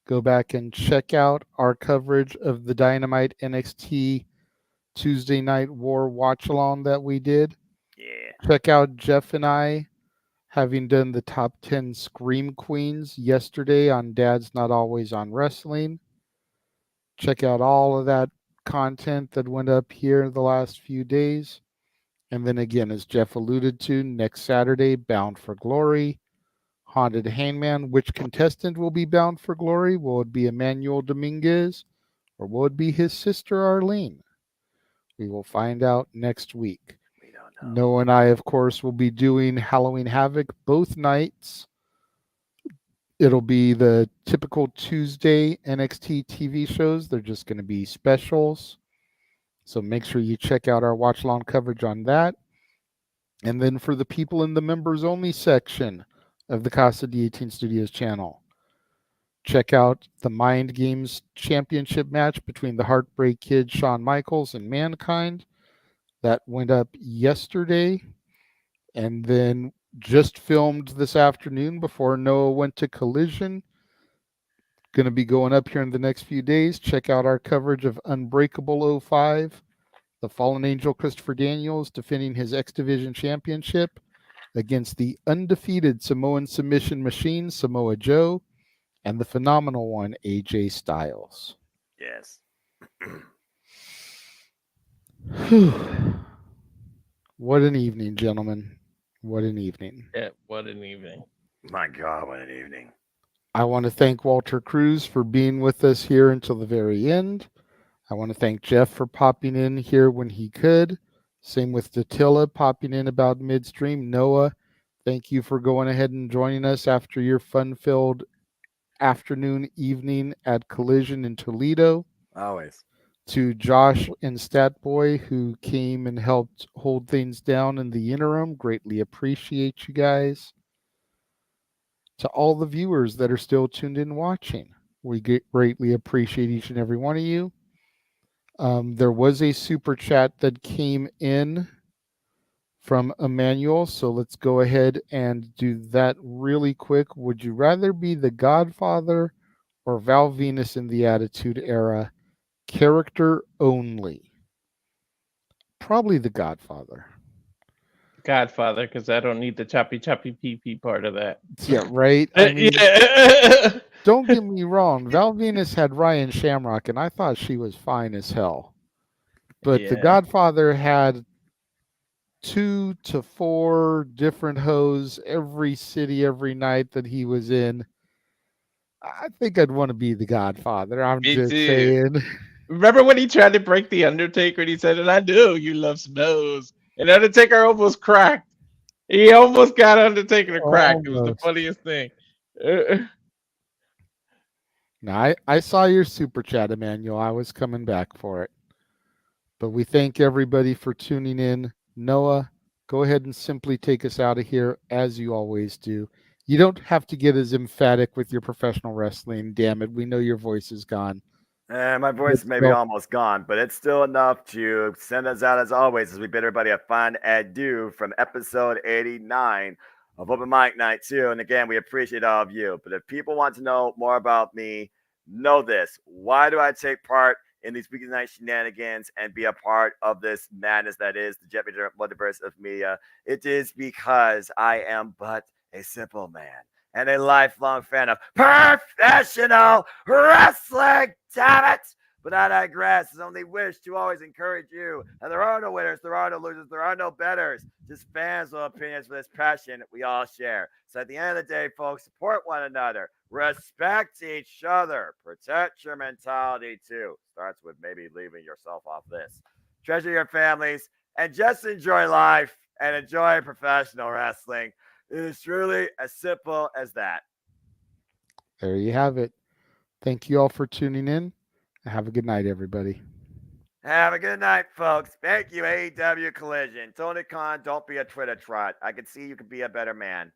Go back and check out our coverage of the Dynamite NXT Tuesday Night War watch-along that we did. Yeah. Check out Jeff and I having done the top 10 Scream Queens yesterday on Dad's Not Always on Wrestling. Check out all of that content that went up here the last few days. And then again, as Jeff alluded to, next Saturday, Bound for Glory, Haunted Hangman. Which contestant will be Bound for Glory? Will it be Emmanuel Dominguez or will it be his sister Arlene? We will find out next week. We don't know. Noah and I, of course, will be doing Halloween Havoc both nights. It'll be the typical Tuesday NXT TV shows. They're just going to be specials. So make sure you check out our watch-along coverage on that. And then for the people in the members-only section of the Casa de 18 Studios channel, check out the Mind Games Championship match between the Heartbreak Kid, Shawn Michaels, and Mankind. That went up yesterday. And then just filmed this afternoon before Noah went to Collision. Going to be going up here in the next few days. Check out our coverage of Unbreakable 05. The Fallen Angel Christopher Daniels defending his X Division Championship against the undefeated Samoan submission machine, Samoa Joe, and the phenomenal one, AJ Styles. Yes. What an evening, gentlemen. What an evening. Yeah, what an evening. My God, what an evening. I want to thank Walter Cruz for being with us here until the very end. I want to thank Jeff for popping in here when he could. Same with Datilla popping in about midstream. Noah, thank you for going ahead and joining us after your fun-filled afternoon, evening at Collision in Toledo. Always. To Josh and Statboy, who came and helped hold things down in the interim. Greatly appreciate you guys. To all the viewers that are still tuned in watching, we greatly appreciate each and every one of you. There was a super chat that came in from Emmanuel, so let's go ahead and do that really quick. Would you rather be the Godfather or Val Venus in the Attitude Era? Character only. Probably the Godfather. Godfather, because I don't need the choppy pee part of that. Yeah, right. I mean, yeah. Don't get me wrong. Val Venus had Ryan Shamrock, and I thought she was fine as hell. But the Godfather had 2 to 4 different hoes every city, every night that he was in. I think I'd want to be the Godfather. I'm Me just too. saying. Remember when he tried to break the Undertaker and he said, "And I knew you love snows." And Undertaker almost cracked. He almost got Undertaker to crack. It was the funniest thing. Now, I saw your super chat, Emmanuel. I was coming back for it. But we thank everybody for tuning in. Noah, go ahead and simply take us out of here as you always do. You don't have to get as emphatic with your professional wrestling. Damn it. We know your voice is gone. My voice may be almost gone, but it's still enough to send us out as always as we bid everybody a fine adieu from episode 89 of Open Mic Night 2. And again, we appreciate all of you. But if people want to know more about me, know this. Why do I take part in these weekly night shenanigans and be a part of this madness that is the Jet multiverse of media? It is because I am but a simple man and a lifelong fan of professional wrestling. Damn it! But I digress. It's only wish to always encourage you. And there are no winners, there are no losers, there are no betters. Just fans with opinions for this passion we all share. So at the end of the day, folks, support one another, respect each other, protect your mentality too. Starts with maybe leaving yourself off this. Treasure your families and just enjoy life and enjoy professional wrestling. It is truly as simple as that. There you have it. Thank you all for tuning in. Have a good night, everybody. Have a good night, folks. Thank you, AEW Collision. Tony Khan, don't be a Twitter trot. I can see you could be a better man.